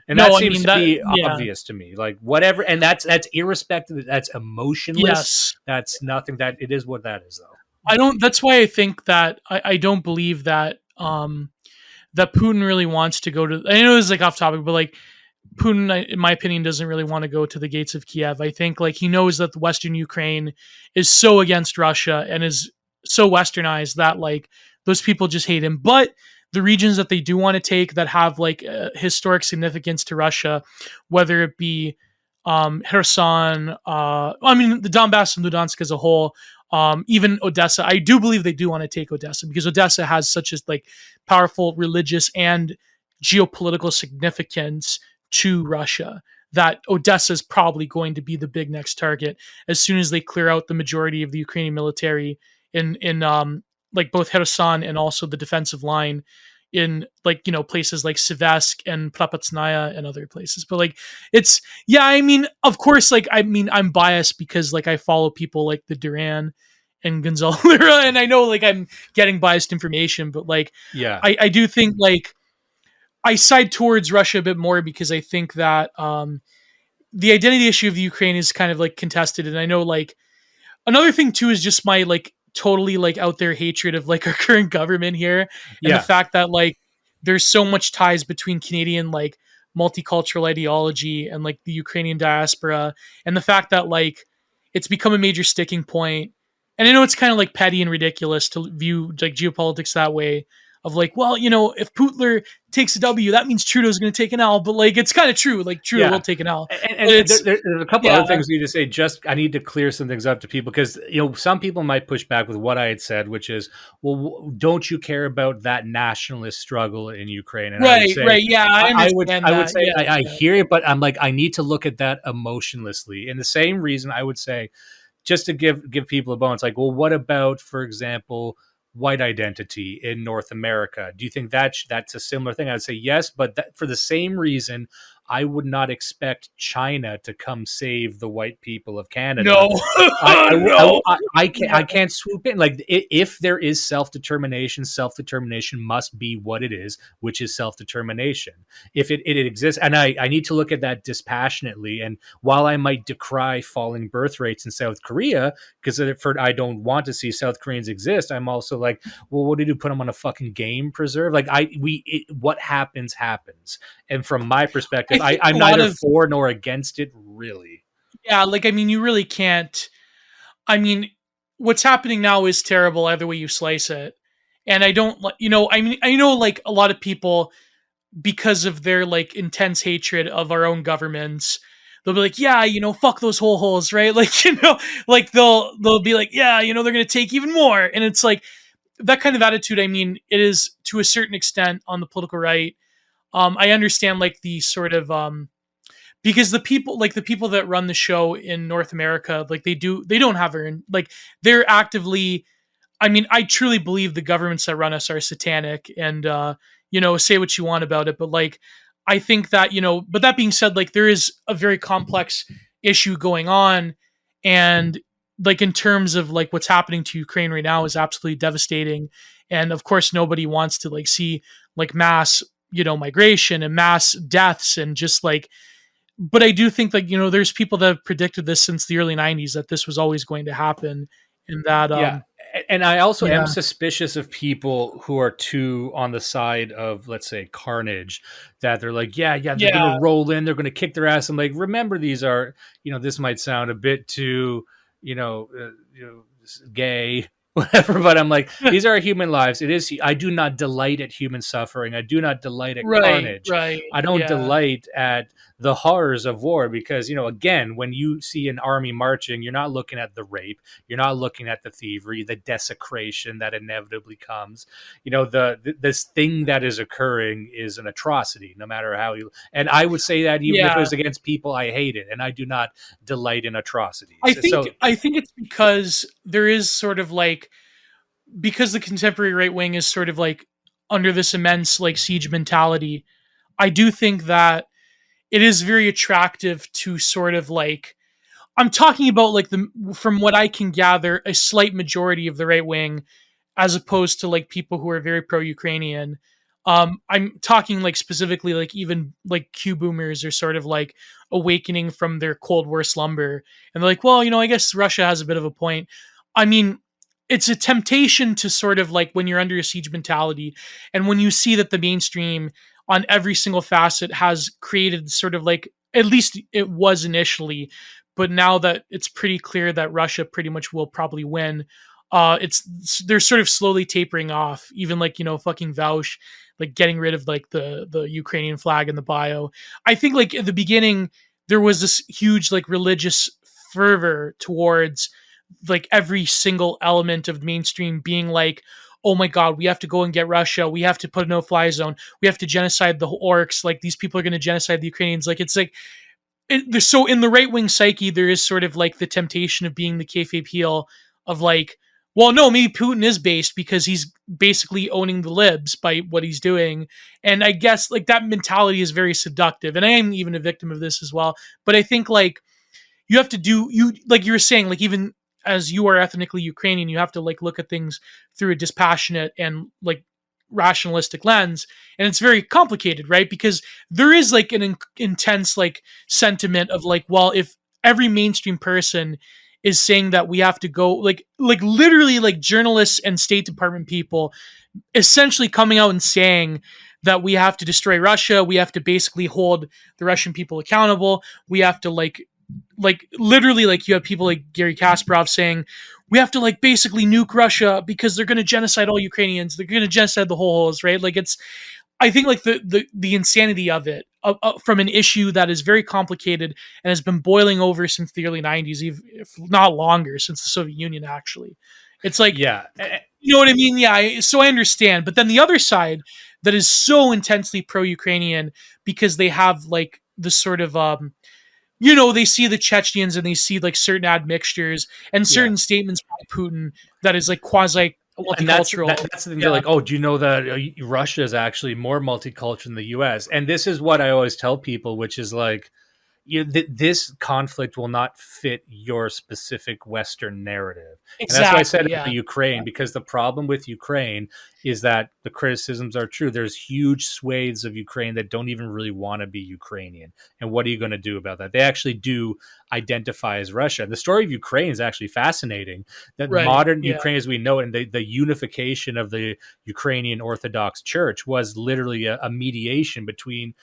Speaker 1: And that
Speaker 2: No, I
Speaker 1: seems
Speaker 2: mean
Speaker 1: to
Speaker 2: that,
Speaker 1: be
Speaker 2: yeah.
Speaker 1: obvious to me. Like whatever, and that's irrespective. That's emotionless.
Speaker 2: Yes.
Speaker 1: That's nothing. That it is what that is, though.
Speaker 2: I don't, that's why I think that I don't believe that that Putin really wants to go to, I know this is like off topic, but like Putin, in my opinion, doesn't really want to go to the gates of Kiev. I think like he knows that the Western Ukraine is so against Russia and is so westernized that like those people just hate him. But the regions that they do want to take that have like historic significance to Russia, whether it be Kherson, I mean the Donbass and Ludansk as a whole, even Odessa. I do believe they do want to take Odessa because Odessa has such a like powerful religious and geopolitical significance to Russia that Odessa is probably going to be the big next target as soon as they clear out the majority of the Ukrainian military in like both Kherson and also the defensive line in like places like Siversk and Prapatnaya and other places. But like it's, yeah, I mean of course, like I mean I'm biased because like I follow people like the Duran and Gonzalo Lira, and I know like I'm getting biased information, but like
Speaker 1: Yeah.
Speaker 2: I do think like I side towards Russia a bit more because I think that the identity issue of the Ukraine is kind of like contested, and I know like another thing too is just my like totally like out there hatred of like our current government here, and the
Speaker 1: Yeah.
Speaker 2: fact that like there's so much ties between Canadian like multicultural ideology and like the Ukrainian diaspora, and the fact that like it's become a major sticking point. And I know it's kind of like petty and ridiculous to view like geopolitics that way. Of like, well, if Putler takes a W, that means Trudeau's going to take an L. But like, it's kind of true. Like Trudeau will take an L.
Speaker 1: And there's a couple
Speaker 2: yeah.
Speaker 1: other things we need to say. Just I need to clear some things up to people, because some people might push back with what I had said, which is, well, don't you care about that nationalist struggle in Ukraine? And I would say,
Speaker 2: right, yeah, I understand
Speaker 1: I would say
Speaker 2: that.
Speaker 1: I
Speaker 2: Yeah.
Speaker 1: hear it, but I'm like, I need to look at that emotionlessly. In the same reason, I would say, just to give people a bone, it's like, well, what about, for example, white identity in North America? Do you think that's a similar thing? I would say yes, but for the same reason, I would not expect China to come save the white people of Canada.
Speaker 2: No,
Speaker 1: I can't swoop in. Like if there is self-determination must be what it is, which is self-determination. If it exists, and I need to look at that dispassionately. And while I might decry falling birth rates in South Korea, because I don't want to see South Koreans exist, I'm also like, well, what do you do? Put them on a fucking game preserve? Like what happens. And from my perspective, I'm neither for nor against it, really.
Speaker 2: Yeah, like I mean, you really can't. I mean, what's happening now is terrible either way you slice it. And I don't, I mean, I know like a lot of people, because of their like intense hatred of our own governments, they'll be like, yeah, fuck those whole holes, right? Like, like they'll be like, yeah, they're gonna take even more. And it's like that kind of attitude. I mean, it is to a certain extent on the political right. I understand like the sort of because the people that run the show in North America, like they don't have like they're actively, I mean, I truly believe the governments that run us are satanic, and say what you want about it, but like I think that, but that being said, like there is a very complex issue going on, and like in terms of like what's happening to Ukraine right now is absolutely devastating. And of course nobody wants to like see like mass, migration and mass deaths and just like but I do think that, there's people that have predicted this since the early 90s, that this was always going to happen, and that
Speaker 1: Yeah. And I also am
Speaker 2: yeah,
Speaker 1: suspicious of people who are too on the side of, let's say, carnage, that they're like, yeah, they're going
Speaker 2: yeah,
Speaker 1: to roll in, they're going to kick their ass. I'm like, remember, these are, this might sound a bit too, gay, whatever, but I'm like, these are human lives. It is. I do not delight at human suffering. I do not delight at
Speaker 2: right,
Speaker 1: carnage.
Speaker 2: right,
Speaker 1: I don't
Speaker 2: yeah,
Speaker 1: delight at the horrors of war, because, again, when you see an army marching, you're not looking at the rape, you're not looking at the thievery, the desecration that inevitably comes. This thing that is occurring is an atrocity, no matter how you. And I would say that even if it
Speaker 2: yeah.
Speaker 1: was against people I hated, and I do not delight in atrocities.
Speaker 2: I think
Speaker 1: So
Speaker 2: I think it's because there is sort of like, because the contemporary right wing is sort of like under this immense like siege mentality. I do think that it is very attractive to sort of like, I'm talking about like the, from what I can gather, a slight majority of the right wing, as opposed to like people who are very pro-Ukrainian. I'm talking like specifically like even like Q boomers are sort of like awakening from their Cold War slumber, and they're like, well, I guess Russia has a bit of a point. I mean, it's a temptation to sort of like, when you're under a siege mentality, and when you see that the mainstream on every single facet has created sort of like, at least it was initially, but now that it's pretty clear that Russia pretty much will probably win, it's they're sort of slowly tapering off. Even like, fucking Vaush, like getting rid of like the Ukrainian flag in the bio. I think like at the beginning there was this huge like religious fervor towards like every single element of mainstream being like, oh my god, we have to go and get Russia, we have to put a no-fly zone, we have to genocide the orcs, like these people are going to genocide the Ukrainians. Like it's like, so in the right wing psyche, there is sort of like the temptation of being the kayfabe heel of like, well, no, maybe Putin is based because he's basically owning the libs by what he's doing. And I guess like that mentality is very seductive. And I am even a victim of this as well. But I think like you have to do, you like you were saying, like even as you are ethnically Ukrainian, you have to like look at things through a dispassionate and like rationalistic lens, and it's very complicated, right? Because there is like an intense like sentiment of like, well, if every mainstream person is saying that we have to go, like literally like journalists and State Department people essentially coming out and saying that we have to destroy Russia, we have to basically hold the Russian people accountable, we have to like literally, like you have people like Gary Kasparov saying we have to like basically nuke Russia because they're going to genocide all Ukrainians, they're going to genocide the whole holes, right? Like it's, I think like the insanity of it, from an issue that is very complicated and has been boiling over since the early 90s, if not longer, since the Soviet Union actually. It's like,
Speaker 1: yeah.
Speaker 2: you know what I mean? Yeah, so I understand. But then the other side that is so intensely pro-Ukrainian because they have like this sort of they see the Chechens and they see like certain admixtures and
Speaker 1: Yeah.
Speaker 2: certain statements by Putin that is like quasi
Speaker 1: And that's
Speaker 2: multicultural.
Speaker 1: that's the thing.
Speaker 2: Yeah.
Speaker 1: They're like, oh, do you know that Russia is actually more multicultural than the U.S.? And this is what I always tell people, which is like, this conflict will not fit your specific Western narrative. And that's why I said
Speaker 2: Exactly.
Speaker 1: about
Speaker 2: Yeah.
Speaker 1: Ukraine, because the problem with Ukraine is that the criticisms are true. There's huge swathes of Ukraine that don't even really want to be Ukrainian. And what are you going to do about that? They actually do identify as Russia. The story of Ukraine is actually fascinating. That
Speaker 2: Right.
Speaker 1: modern
Speaker 2: Yeah.
Speaker 1: Ukraine as we know it, and the unification of the Ukrainian Orthodox Church was literally a mediation between,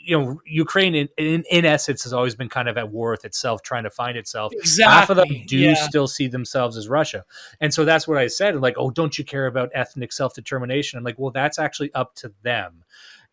Speaker 1: Ukraine in essence has always been kind of at war with itself, trying to find itself. Half of them
Speaker 2: Exactly.
Speaker 1: do
Speaker 2: Yeah.
Speaker 1: still see themselves as Russia. And so that's what I said. Like, oh, don't you care about ethnic self-determination? I'm like, well, that's actually up to them.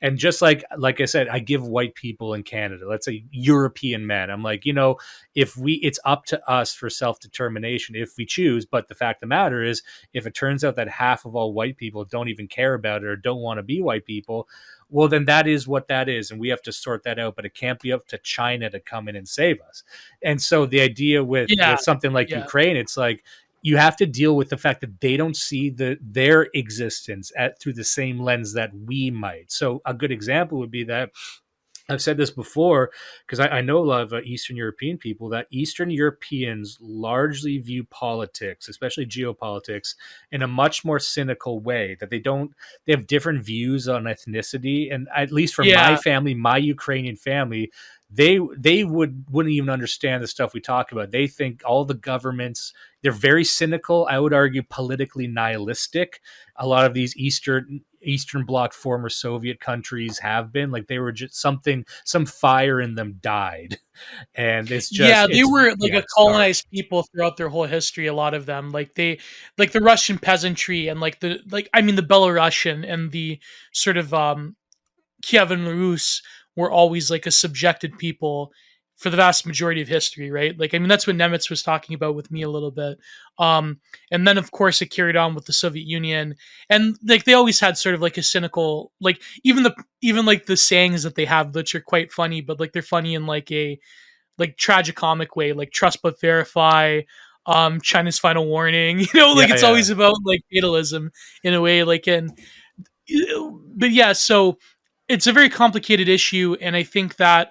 Speaker 1: And just like I said, I give white people in Canada, let's say European men, I'm like, it's up to us for self-determination if we choose. But the fact of the matter is, if it turns out that half of all white people don't even care about it or don't want to be white people, well, then that is what that is. And we have to sort that out. But it can't be up to China to come in and save us. And so the idea with something like
Speaker 2: Yeah.
Speaker 1: Ukraine, it's like, you have to deal with the fact that they don't see their existence through the same lens that we might. So a good example would be that I've said this before because I know a lot of Eastern European people that Eastern Europeans largely view politics, especially geopolitics, in a much more cynical way. That they have different views on ethnicity, and at least for my
Speaker 2: Yeah.
Speaker 1: family, my Ukrainian family, they wouldn't even understand the stuff we talk about. They think all the governments, they're very cynical. I would argue politically nihilistic. A lot of these Eastern Bloc former Soviet countries have been like they were just some fire in them died, and
Speaker 2: Yeah, they were like a
Speaker 1: it's dark.
Speaker 2: colonized people throughout their whole history. A lot of them, like the Russian peasantry and the Belarusian and the sort of Kievan Rus were always like a subjected people for the vast majority of history, right? Like, I mean, that's what Nemitz was talking about with me a little bit. And then, of course, it carried on with the Soviet Union, and like they always had sort of like a cynical, like even like the sayings that they have, which are quite funny, but like they're funny in like a like tragicomic way, like trust but verify. China's final warning,
Speaker 1: Yeah,
Speaker 2: like it's
Speaker 1: yeah.
Speaker 2: always about like fatalism in a way, like and but yeah, so it's a very complicated issue, and I think that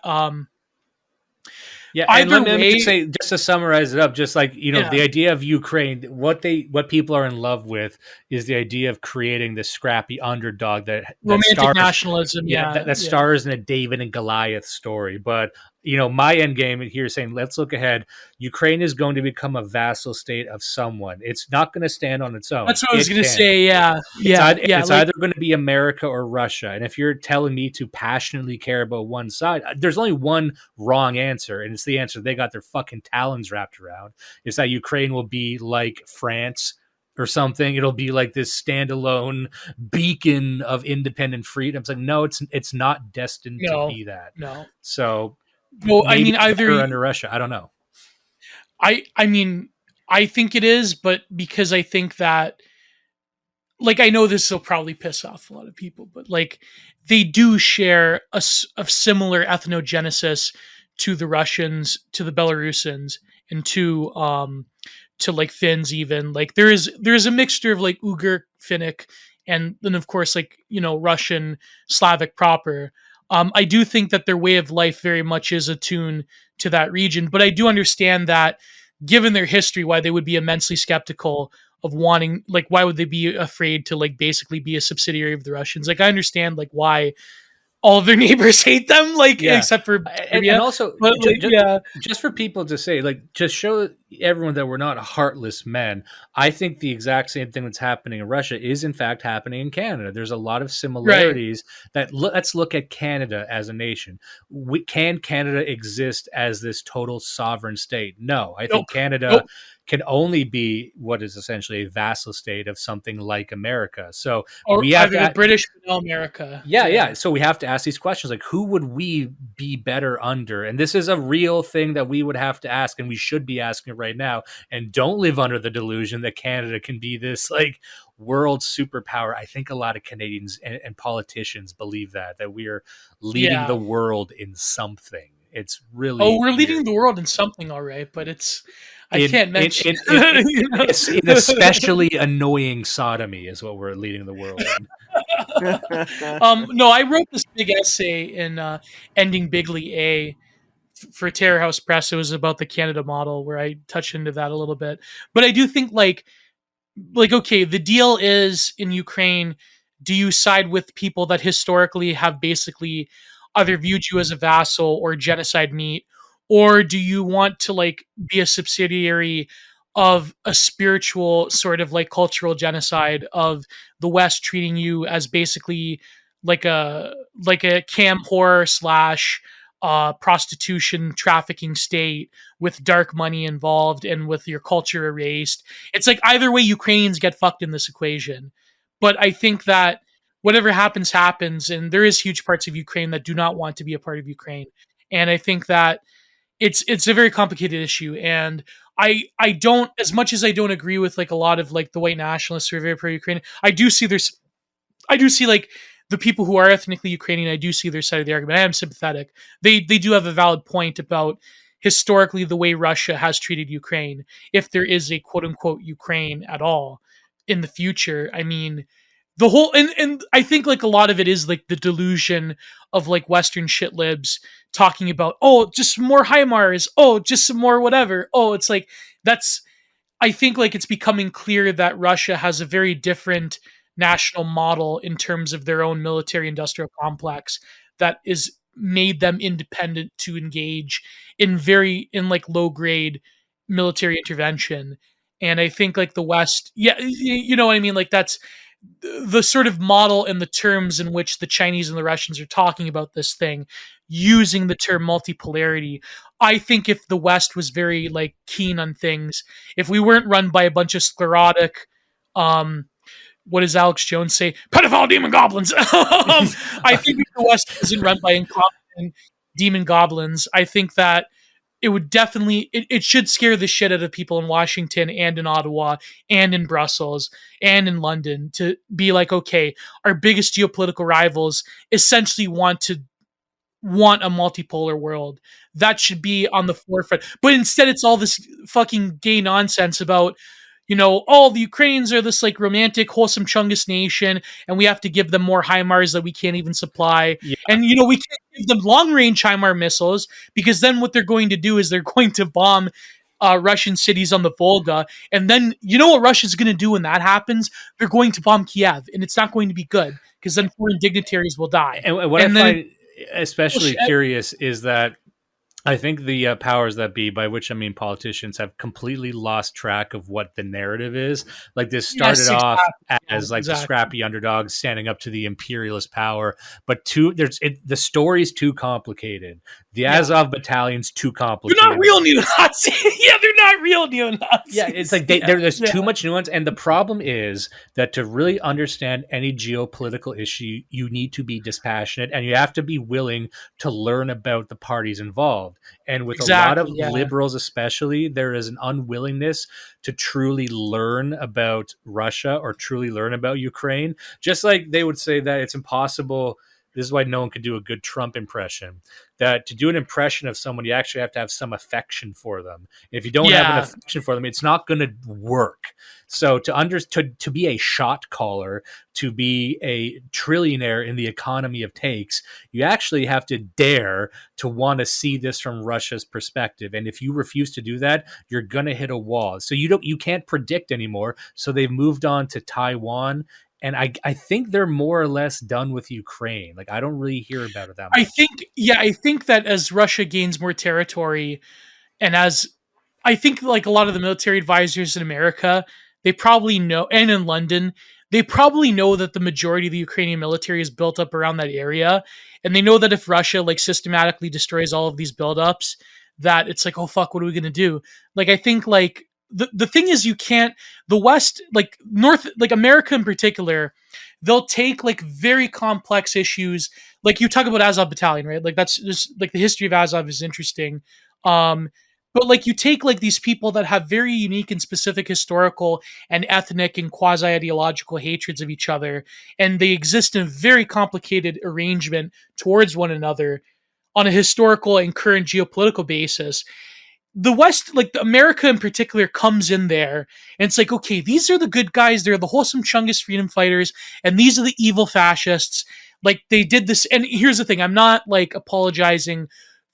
Speaker 1: Yeah, and
Speaker 2: either
Speaker 1: let me just
Speaker 2: way,
Speaker 1: say, just to summarize it up, just like
Speaker 2: yeah,
Speaker 1: the idea of Ukraine, what people are in love with is the idea of creating this scrappy underdog that
Speaker 2: romantic
Speaker 1: stars,
Speaker 2: nationalism,
Speaker 1: yeah,
Speaker 2: yeah,
Speaker 1: that
Speaker 2: yeah.
Speaker 1: stars in a David and Goliath story. But my end game here is saying, let's look ahead. Ukraine is going to become a vassal state of someone. It's not going to stand on its own.
Speaker 2: That's what I was
Speaker 1: It
Speaker 2: gonna
Speaker 1: can.
Speaker 2: say. Yeah, yeah, yeah.
Speaker 1: It's
Speaker 2: Like,
Speaker 1: either going to be America or Russia. And if you're telling me to passionately care about one side, there's only one wrong answer, and it's the answer they got their fucking talons wrapped around. Is that Ukraine will be like France or something. It'll be like this standalone beacon of independent freedom. It's like, no, it's not destined to
Speaker 2: no,
Speaker 1: be that.
Speaker 2: no.
Speaker 1: So
Speaker 2: Well, I
Speaker 1: maybe
Speaker 2: mean,
Speaker 1: it's
Speaker 2: either
Speaker 1: better under Russia. I don't know.
Speaker 2: I mean, I think it is, but because I think that like I know this will probably piss off a lot of people, but like they do share a similar ethnogenesis to the Russians, to the Belarusians, and to like Finns even. Like there is a mixture of like Uyghur Finnic and then of course like Russian Slavic proper. I do think that their way of life very much is attuned to that region, but I do understand that given their history, why they would be immensely skeptical of wanting like why would they be afraid to like basically be a subsidiary of the Russians? Like I understand like why all of their neighbors hate them, like
Speaker 1: Yeah,
Speaker 2: except for
Speaker 1: and
Speaker 2: Serbia.
Speaker 1: also
Speaker 2: But like yeah,
Speaker 1: just for people to say, like, just show everyone that we're not heartless men. I think the exact same thing that's happening in Russia is in fact happening in Canada. There's a lot of
Speaker 2: right.
Speaker 1: similarities. Let's look at Canada as a nation. Can Canada exist as this total sovereign state? No, I
Speaker 2: Nope.
Speaker 1: think Canada
Speaker 2: Nope.
Speaker 1: can only be what is essentially a vassal state of something like America. So
Speaker 2: Or
Speaker 1: we have
Speaker 2: either the
Speaker 1: to.
Speaker 2: British or now America.
Speaker 1: Yeah,
Speaker 2: Yeah.
Speaker 1: yeah. So we have to ask these questions like, who would we be better under? And this is a real thing that we would have to ask, and we should be asking it right now. And don't live under the delusion that Canada can be this like world superpower. I think a lot of Canadians and politicians believe that we are leading the
Speaker 2: Yeah.
Speaker 1: world in something. It's
Speaker 2: Oh,
Speaker 1: really
Speaker 2: we're leading
Speaker 1: weird.
Speaker 2: the world in something, all right, but it's I
Speaker 1: In
Speaker 2: can't
Speaker 1: in
Speaker 2: mention.
Speaker 1: in in, in, in especially annoying sodomy is what we're leading the world in.
Speaker 2: No, I wrote this big essay in Ending Bigly A for Terror House Press. It was about the Canada model where I touched into that a little bit. But I do think like okay, the deal is in Ukraine, do you side with people that historically have basically either viewed you as a vassal or genocide meat, or do you want to like be a subsidiary of a spiritual sort of like cultural genocide of the West treating you as basically like a cam whore slash prostitution trafficking state with dark money involved and with your culture erased. It's like either way, Ukrainians get fucked in this equation. But I think that whatever happens, happens, and there is huge parts of Ukraine that do not want to be a part of Ukraine. And I think that it's a very complicated issue. And I don't, as much as I don't agree with like a lot of like the white nationalists who are very pro Ukraine, I do see like the people who are ethnically Ukrainian. I do see their side of the argument. I am sympathetic. They do have a valid point about historically the way Russia has treated Ukraine. If there is a quote unquote Ukraine at all in the future, I mean, the whole, and I think like a lot of it is like the delusion of like Western shit libs talking about, oh, just some more HIMARS, oh, just some more whatever. Oh, it's like that's, I think like it's becoming clear that Russia has a very different national model in terms of their own military industrial complex that is made them independent to engage in like low grade military intervention. And I think like the West, yeah, you know what I mean? Like that's the sort of model and the terms in which the Chinese and the Russians are talking about this thing, using the term multipolarity. I think if the West was very like keen on things, if we weren't run by a bunch of sclerotic, um, what does Alex Jones say? Pedophile demon goblins. I think if the West isn't run by incompetent demon goblins, I think that it would definitely it should scare the shit out of people in Washington and in Ottawa and in Brussels and in London to be like, okay, our biggest geopolitical rivals essentially want a multipolar world. That should be on the forefront. But instead it's all this fucking gay nonsense about, you know, oh, the Ukrainians are this like romantic, wholesome Chungus nation, and we have to give them more HIMARS that we can't even supply.
Speaker 1: Yeah.
Speaker 2: And, you know, we can't give them long range HIMAR missiles because then what they're going to do is they're going to bomb Russian cities on the Volga. And then, you know what Russia's going to do when that happens? They're going to bomb Kiev, and it's not going to be good because then foreign dignitaries will die.
Speaker 1: And what
Speaker 2: and
Speaker 1: I
Speaker 2: then,
Speaker 1: find especially curious is that I think the powers that be, by which I mean politicians, have completely lost track of what the narrative is. Like this started off as like the scrappy underdogs standing up to the imperialist power, but the story's too complicated. The Azov battalion's too complicated.
Speaker 2: They're not real neo-Nazis. Yeah, they're not real neo-Nazis.
Speaker 1: Yeah, it's like there's too much nuance, and the problem is that to really understand any geopolitical issue, you need to be dispassionate, and you have to be willing to learn about the parties involved. And with a lot of liberals especially, there is an unwillingness to truly learn about Russia or truly learn about Ukraine. Just like they would say that it's impossible. This is why no one could do a good Trump impression. That to do an impression of someone, you actually have to have some affection for them. If you don't have an affection for them, it's not going to work. So to be a shot caller, to be a trillionaire in the economy of takes, you actually have to dare to want to see this from Russia's perspective. And if you refuse to do that, you're going to hit a wall. So you can't predict anymore. So they've moved on to Taiwan. And I think they're more or less done with Ukraine. Like, I don't really hear about it that much.
Speaker 2: I think that as Russia gains more territory, and as I think like a lot of the military advisors in America, they probably know, and in London, they probably know that the majority of the Ukrainian military is built up around that area. And they know that if Russia like systematically destroys all of these buildups, that it's like, oh fuck, what are we gonna do? Like, I think like the thing is, you can't, the West, like North, like America in particular, they'll take like very complex issues. Like you talk about Azov Battalion, right? Like that's just like the history of Azov is interesting. But like you take like these people that have very unique and specific historical and ethnic and quasi-ideological hatreds of each other, and they exist in a very complicated arrangement towards one another on a historical and current geopolitical basis. The West, like America in particular, comes in there and it's like, okay, these are the good guys. They're the wholesome Chungus freedom fighters, and these are the evil fascists. Like they did this. And here's the thing: I'm not like apologizing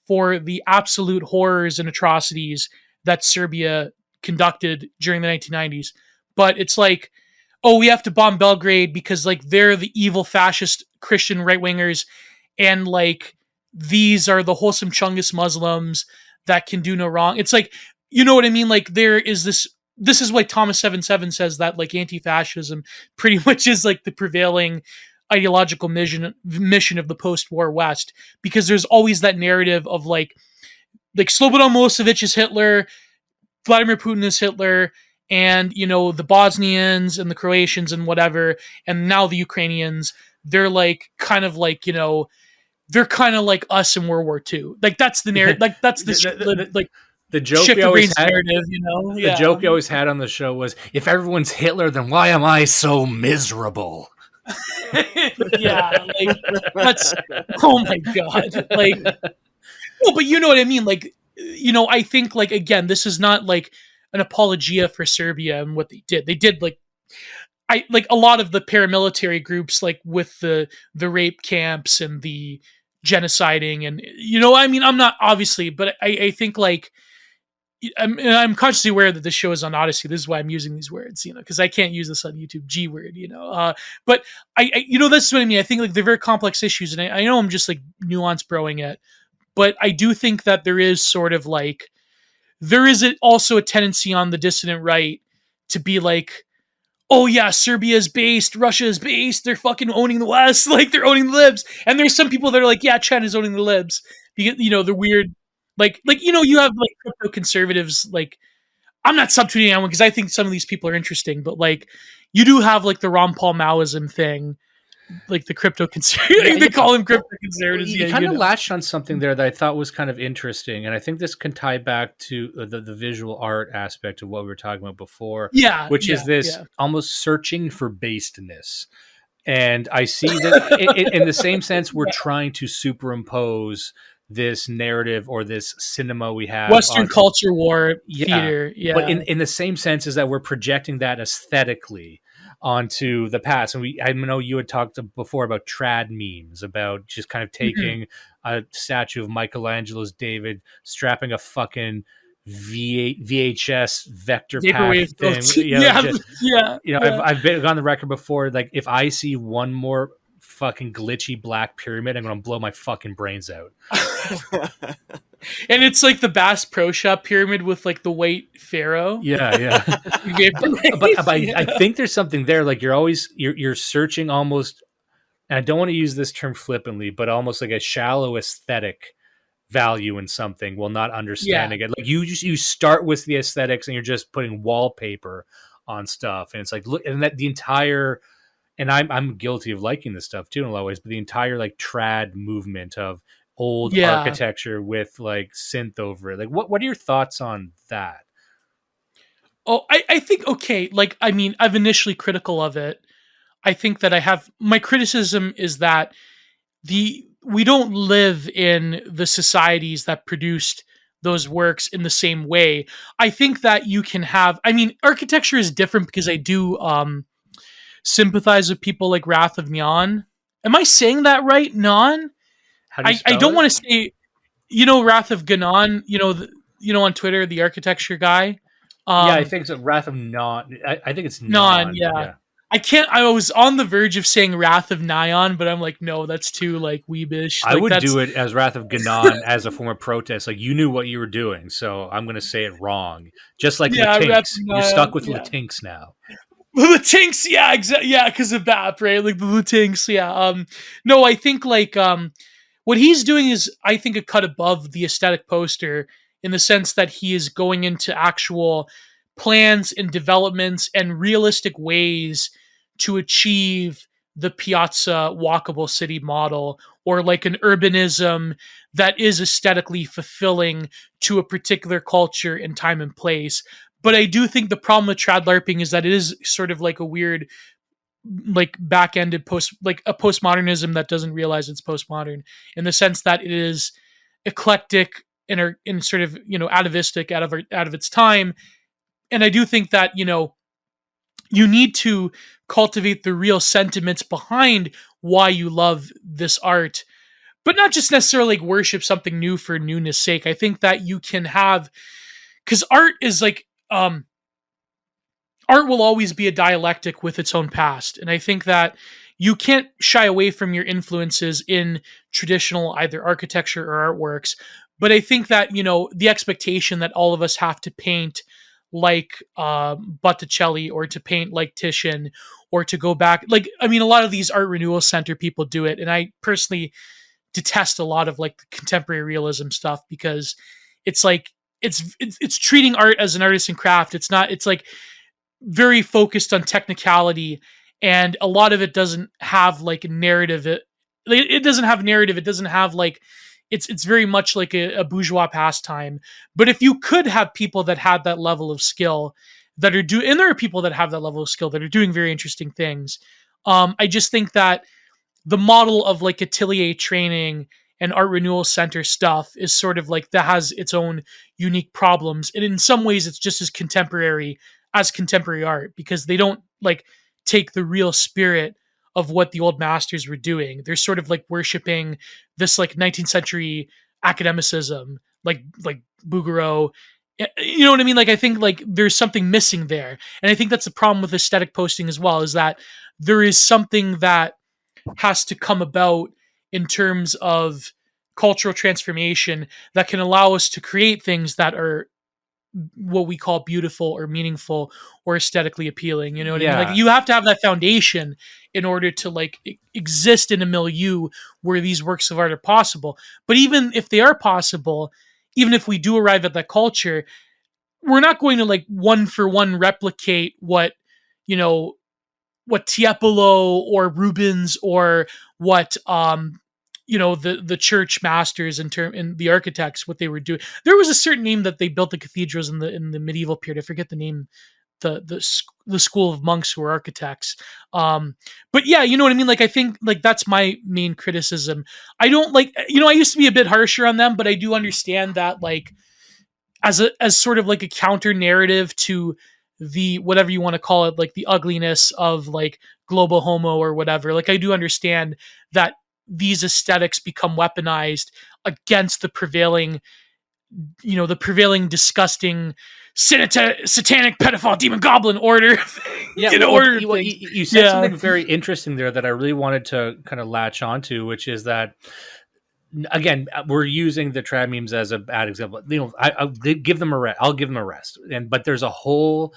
Speaker 2: for the absolute horrors and atrocities that Serbia conducted during the 1990s, but it's like, oh, we have to bomb Belgrade because like they're the evil fascist Christian right wingers, and like these are the wholesome Chungus Muslims that can do no wrong. It's like, you know what I mean? Like there is this is why Thomas 77 says that like anti-fascism pretty much is like the prevailing ideological mission of the post-war West, because there's always that narrative of like Slobodan Milosevic is Hitler, Vladimir Putin is Hitler, and you know the Bosnians and the Croatians and whatever, and now the Ukrainians, they're like kind of like, you know, they're kind of like us in World War II. Like that's the narrative. Like that's
Speaker 1: the joke we always had, narrative, you know. The joke we always had on the show was, if everyone's Hitler, then why am I so miserable?
Speaker 2: Yeah, like that's, oh my god, like no, but you know what I mean. Like, you know, I think like again, this is not like an apologia for Serbia and what they did. They did like, I like a lot of the paramilitary groups, like with the rape camps and the genociding, and I mean, I'm not obviously, but I think like I'm consciously aware that this show is on Odyssey. This is why I'm using these words, because I can't use this on YouTube. G word, But that's what I mean. I think like they're very complex issues, and I know I'm just like nuance broing it, but I do think that there is sort of like also a tendency on the dissident right to be like, oh yeah, Serbia's based, Russia's based, they're fucking owning the West, like they're owning the libs. And there's some people that are like, yeah, China's owning the libs. The weird, you have like crypto conservatives. Like, I'm not subtweeting anyone because I think some of these people are interesting, but like, you do have like the Ron Paul Maoism thing, like the crypto conservatives. They call them crypto conservatives.
Speaker 1: You kind of latched on something there that I thought was kind of interesting, and I think this can tie back to the visual art aspect of what we were talking about before.
Speaker 2: Yeah,
Speaker 1: which is this almost searching for basedness, and I see that in the same sense we're trying to superimpose this narrative or this cinema we have
Speaker 2: Western culture war theater,
Speaker 1: but in the same sense is that we're projecting that aesthetically onto the past. And I know you had talked before about trad memes, about just kind of taking a statue of Michelangelo's David, strapping a fucking VHS vector pack thing. I've been on the record before, like if I see one more fucking glitchy black pyramid, I'm gonna blow my fucking brains out.
Speaker 2: And it's like the Bass Pro Shop pyramid with like the white pharaoh.
Speaker 1: Yeah. but I think there's something there. Like you're searching almost, and I don't want to use this term flippantly, but almost like a shallow aesthetic value in something while not understanding it. Like you start with the aesthetics and you're just putting wallpaper on stuff, and it's like look, and that the entire. And I'm guilty of liking this stuff too in a lot of ways, but the entire like trad movement of old architecture with like synth over it. Like what are your thoughts on that?
Speaker 2: Oh, I think, okay. Like, I mean, I've initially critical of it. I think that my criticism is that we don't live in the societies that produced those works in the same way. I think that you can have, I mean, architecture is different because I do, sympathize with people like Wrath of Neon. Am I saying that right? Neon? I don't want to say, Wrath of Ganon, on Twitter, the architecture guy.
Speaker 1: I think it's Wrath of Neon. I think it's
Speaker 2: Neon. Yeah. I was on the verge of saying Wrath of Neon, but I'm like, no, that's too like weebish.
Speaker 1: I would do it as Wrath of Ganon as a form of protest. Like you knew what you were doing, so I'm going to say it wrong. Just like Latinx. You're stuck with Latinx now.
Speaker 2: Latinx, exactly, because of BAP, right? Like the Latinx, No, I think like what he's doing is, I think, a cut above the aesthetic poster in the sense that he is going into actual plans and developments and realistic ways to achieve the Piazza walkable city model, or like an urbanism that is aesthetically fulfilling to a particular culture and time and place. But I do think the problem with trad LARPing is that it is sort of like a weird, like back-ended postmodernism that doesn't realize it's postmodern, in the sense that it is eclectic and sort of atavistic out of its time. And I do think that you need to cultivate the real sentiments behind why you love this art, but not just necessarily like worship something new for newness sake. I think that you can have, because art is like, art will always be a dialectic with its own past. And I think that you can't shy away from your influences in traditional either architecture or artworks. But I think that, the expectation that all of us have to paint like Botticelli, or to paint like Titian, or to go back, like, I mean, a lot of these art renewal center people do it. And I personally detest a lot of like the contemporary realism stuff, because it's like, it's treating art as an artisan craft. It's like very focused on technicality, and a lot of it doesn't have like a narrative. It doesn't have narrative. It doesn't have like, it's very much like a bourgeois pastime. But if you could have people that had that level of skill that are and there are people that have that level of skill that are doing very interesting things. I just think that the model of like atelier training and art renewal center stuff is sort of like, that has its own unique problems. And in some ways it's just as contemporary art, because they don't like take the real spirit of what the old masters were doing. They're sort of like worshiping this like 19th century academicism, like Bouguereau. You know what I mean? Like I think like there's something missing there, and I think that's the problem with aesthetic posting as well. Is that there is something that has to come about in terms of cultural transformation that can allow us to create things that are what we call beautiful or meaningful or aesthetically appealing. You know what I mean? Like
Speaker 1: Yeah.
Speaker 2: you have to have that foundation in order to like exist in a milieu where these works of art are possible. But even if they are possible, even if we do arrive at that culture, we're not going to like one for one replicate what, you know, what Tiepolo or Rubens or what you know the church masters in the architects, what they were doing. There was a certain name that they built the cathedrals in the medieval period. I forget the name, the school of monks who were architects. But yeah, you know what I mean? Like I think like that's my main criticism. I don't like, you know, I used to be a bit harsher on them, but I do understand that like as sort of like a counter narrative to the whatever you want to call it, like the ugliness of like global homo or whatever. Like I do understand that these aesthetics become weaponized against the prevailing, you know, the prevailing disgusting satanic pedophile demon goblin order.
Speaker 1: Yeah,
Speaker 2: you know,
Speaker 1: well,
Speaker 2: order
Speaker 1: you,
Speaker 2: things.
Speaker 1: you said
Speaker 2: Yeah.
Speaker 1: something very interesting there that I really wanted to kind of latch onto, which is that again, we're using the trad memes as a bad example. You know, I'll give them a rest. I'll give them a rest. But there's a whole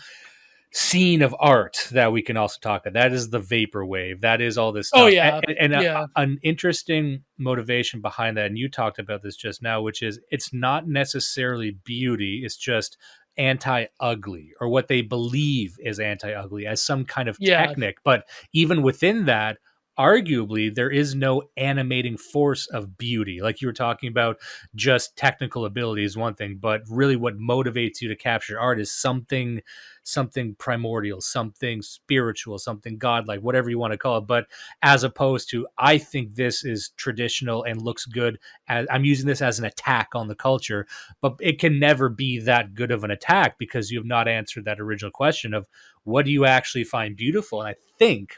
Speaker 1: scene of art that we can also talk about. That is the vaporwave. That is all this stuff.
Speaker 2: Oh yeah.
Speaker 1: And
Speaker 2: Yeah.
Speaker 1: an interesting motivation behind that, and you talked about this just now, which is it's not necessarily beauty. It's just anti-ugly, or what they believe is anti-ugly as some kind of
Speaker 2: Yeah.
Speaker 1: technique. But even within that, arguably there is no animating force of beauty. Like you were talking about, just technical ability is one thing, but really what motivates you to capture art is something primordial, something spiritual, something godlike, whatever you want to call it. But as opposed to, I think this is traditional and looks good, as I'm using this as an attack on the culture, but it can never be that good of an attack because you have not answered that original question of what do you actually find beautiful. And I think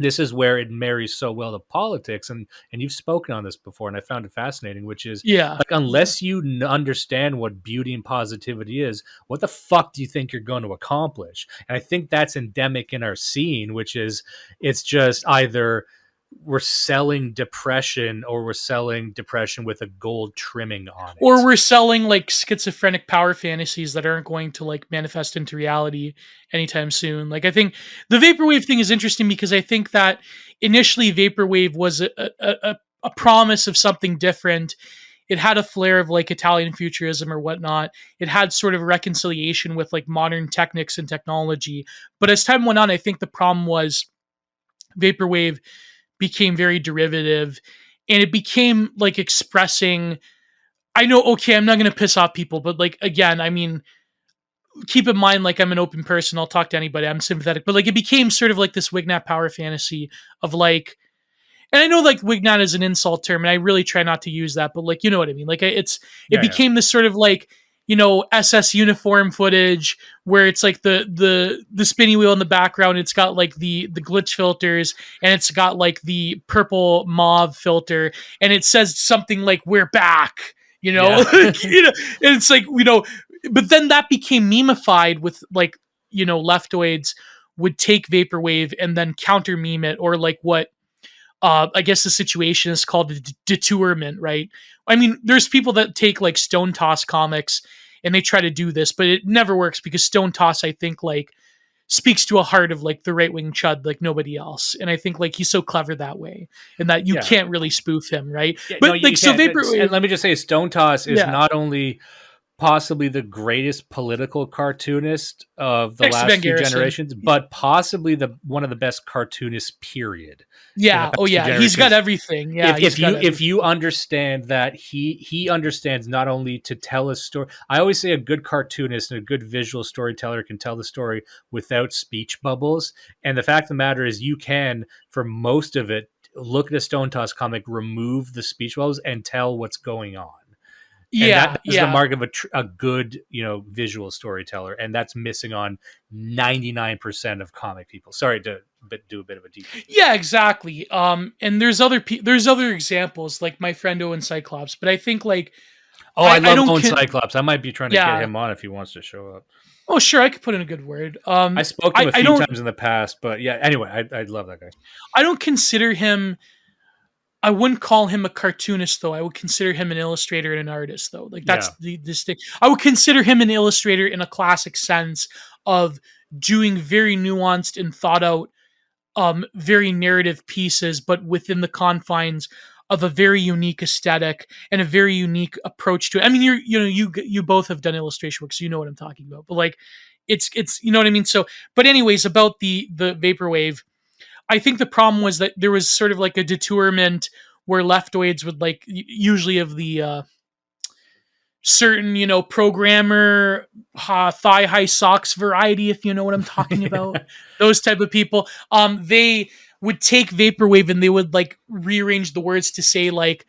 Speaker 1: this is where it marries so well to politics, and you've spoken on this before, and I found it fascinating, which is
Speaker 2: Yeah.
Speaker 1: like, unless you understand what beauty and positivity is, what the fuck do you think you're going to accomplish? And I think that's endemic in our scene, which is it's just either we're selling depression or we're selling depression with a gold trimming on it,
Speaker 2: Or we're selling like schizophrenic power fantasies that aren't going to like manifest into reality anytime soon. Like I think the vaporwave thing is interesting because I think that initially vaporwave was a promise of something different. It had a flair of like Italian futurism or whatnot. It had sort of reconciliation with like modern techniques and technology. But as time went on, I think the problem was vaporwave became very derivative, and it became like expressing, I know, okay, I'm not going to piss off people, but like, again, I mean, keep in mind, like, I'm an open person. I'll talk to anybody. I'm sympathetic, but like, it became sort of like this Wignat power fantasy of like, and I know like Wignat is an insult term, and I really try not to use that, but like, you know what I mean? Like, it became this sort of like, you know, SS uniform footage where it's like the spinny wheel in the background. It's got like the glitch filters, and it's got like the purple mauve filter, and it says something like "We're back," you know, you know, and it's like, you know, but then that became memeified with like, you know, leftoids would take vaporwave and then counter meme it, or like what I guess the situation is called detourment, right? I mean, there's people that take like Stone Toss comics and they try to do this, but it never works because Stone Toss, I think, like speaks to a heart of like the right wing chud like nobody else, and I think like he's so clever that way, and that you can't really spoof him, right?
Speaker 1: Yeah,
Speaker 2: but
Speaker 1: no,
Speaker 2: like, so vaporwave,
Speaker 1: and let me just say, Stone Toss is
Speaker 2: Yeah.
Speaker 1: not only possibly the greatest political cartoonist of the
Speaker 2: Next to
Speaker 1: last
Speaker 2: Van
Speaker 1: few
Speaker 2: Garrison.
Speaker 1: generations, but possibly one of the best cartoonists, period.
Speaker 2: Yeah. Oh yeah. He's got everything. Yeah.
Speaker 1: If you understand that he understands not only to tell a story. I always say a good cartoonist and a good visual storyteller can tell the story without speech bubbles. And the fact of the matter is, you can, for most of it, look at a Stone Toss comic, remove the speech bubbles, and tell what's going on. And that is the mark of a good, you know, visual storyteller, and that's missing on 99% of comic people. Sorry to do a bit of a deep.
Speaker 2: Yeah, exactly. And there's there's other examples like my friend Owen Cyclops, but I think like
Speaker 1: Oh, I love
Speaker 2: don't
Speaker 1: Owen Cyclops. I might be trying to get
Speaker 2: Yeah.
Speaker 1: him on if he wants to show up.
Speaker 2: Oh, sure, I could put in a good word.
Speaker 1: I spoke to him a
Speaker 2: I
Speaker 1: few
Speaker 2: don't
Speaker 1: times in the past, but yeah. Anyway, I love that guy.
Speaker 2: I don't consider him. I wouldn't call him a cartoonist, though. I would consider him an illustrator and an artist, though. Like that's the distinct. I would consider him an illustrator in a classic sense of doing very nuanced and thought out, very narrative pieces, but within the confines of a very unique aesthetic and a very unique approach to it. I mean, you both have done illustration work, so you know what I'm talking about. But like, it's you know what I mean. So, but anyways, about the vaporwave. I think the problem was that there was sort of like a detourment where leftoids would like usually of the certain, programmer thigh high socks variety, if you know what I'm talking about. Those type of people, they would take vaporwave and they would like rearrange the words to say like,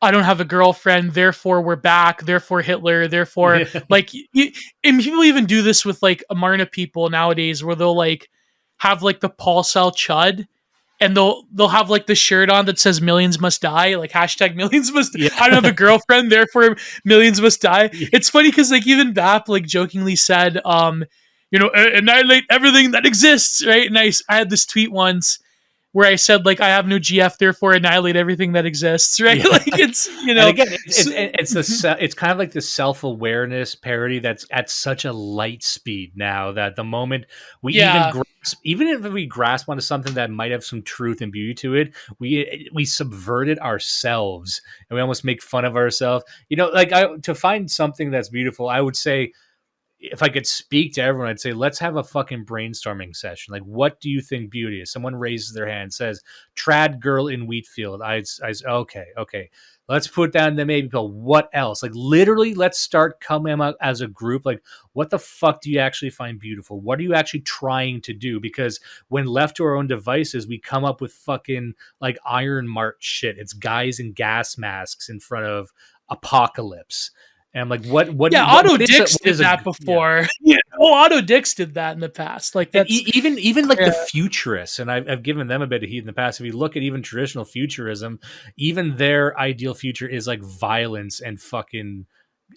Speaker 2: I don't have a girlfriend, therefore we're back, therefore Hitler, therefore like, and people even do this with like Amarna people nowadays where they'll like have like the Paul Sal Chud and they'll have like the shirt on that says millions must die, like hashtag millions must I don't have a girlfriend, therefore millions must die. It's funny because like even BAP like jokingly said, annihilate everything that exists, right? And I had this tweet once where I said like I have no GF, therefore annihilate everything that exists, right?
Speaker 1: Yeah.
Speaker 2: Like it's
Speaker 1: And again, it's kind of like the self-awareness parody that's at such a light speed now that the moment we even if we grasp onto something that might have some truth and beauty to it, we subvert it ourselves and we almost make fun of ourselves. Like to find something that's beautiful, I would say, if I could speak to everyone, I'd say, let's have a fucking brainstorming session. Like, what do you think beauty is? Someone raises their hand, says, trad girl in Wheatfield. Okay. Let's put down the maybe pill. What else? Like, literally, let's start coming out as a group. Like, what the fuck do you actually find beautiful? What are you actually trying to do? Because when left to our own devices, we come up with fucking, like, Iron Mart shit. It's guys in gas masks in front of Apocalypse. And I'm like, what?
Speaker 2: Yeah, Otto Dix did that before. Yeah. Otto Dix did that in the past. Like that's
Speaker 1: even like the futurists, and I've given them a bit of heat in the past. If you look at even traditional futurism, even their ideal future is like violence and fucking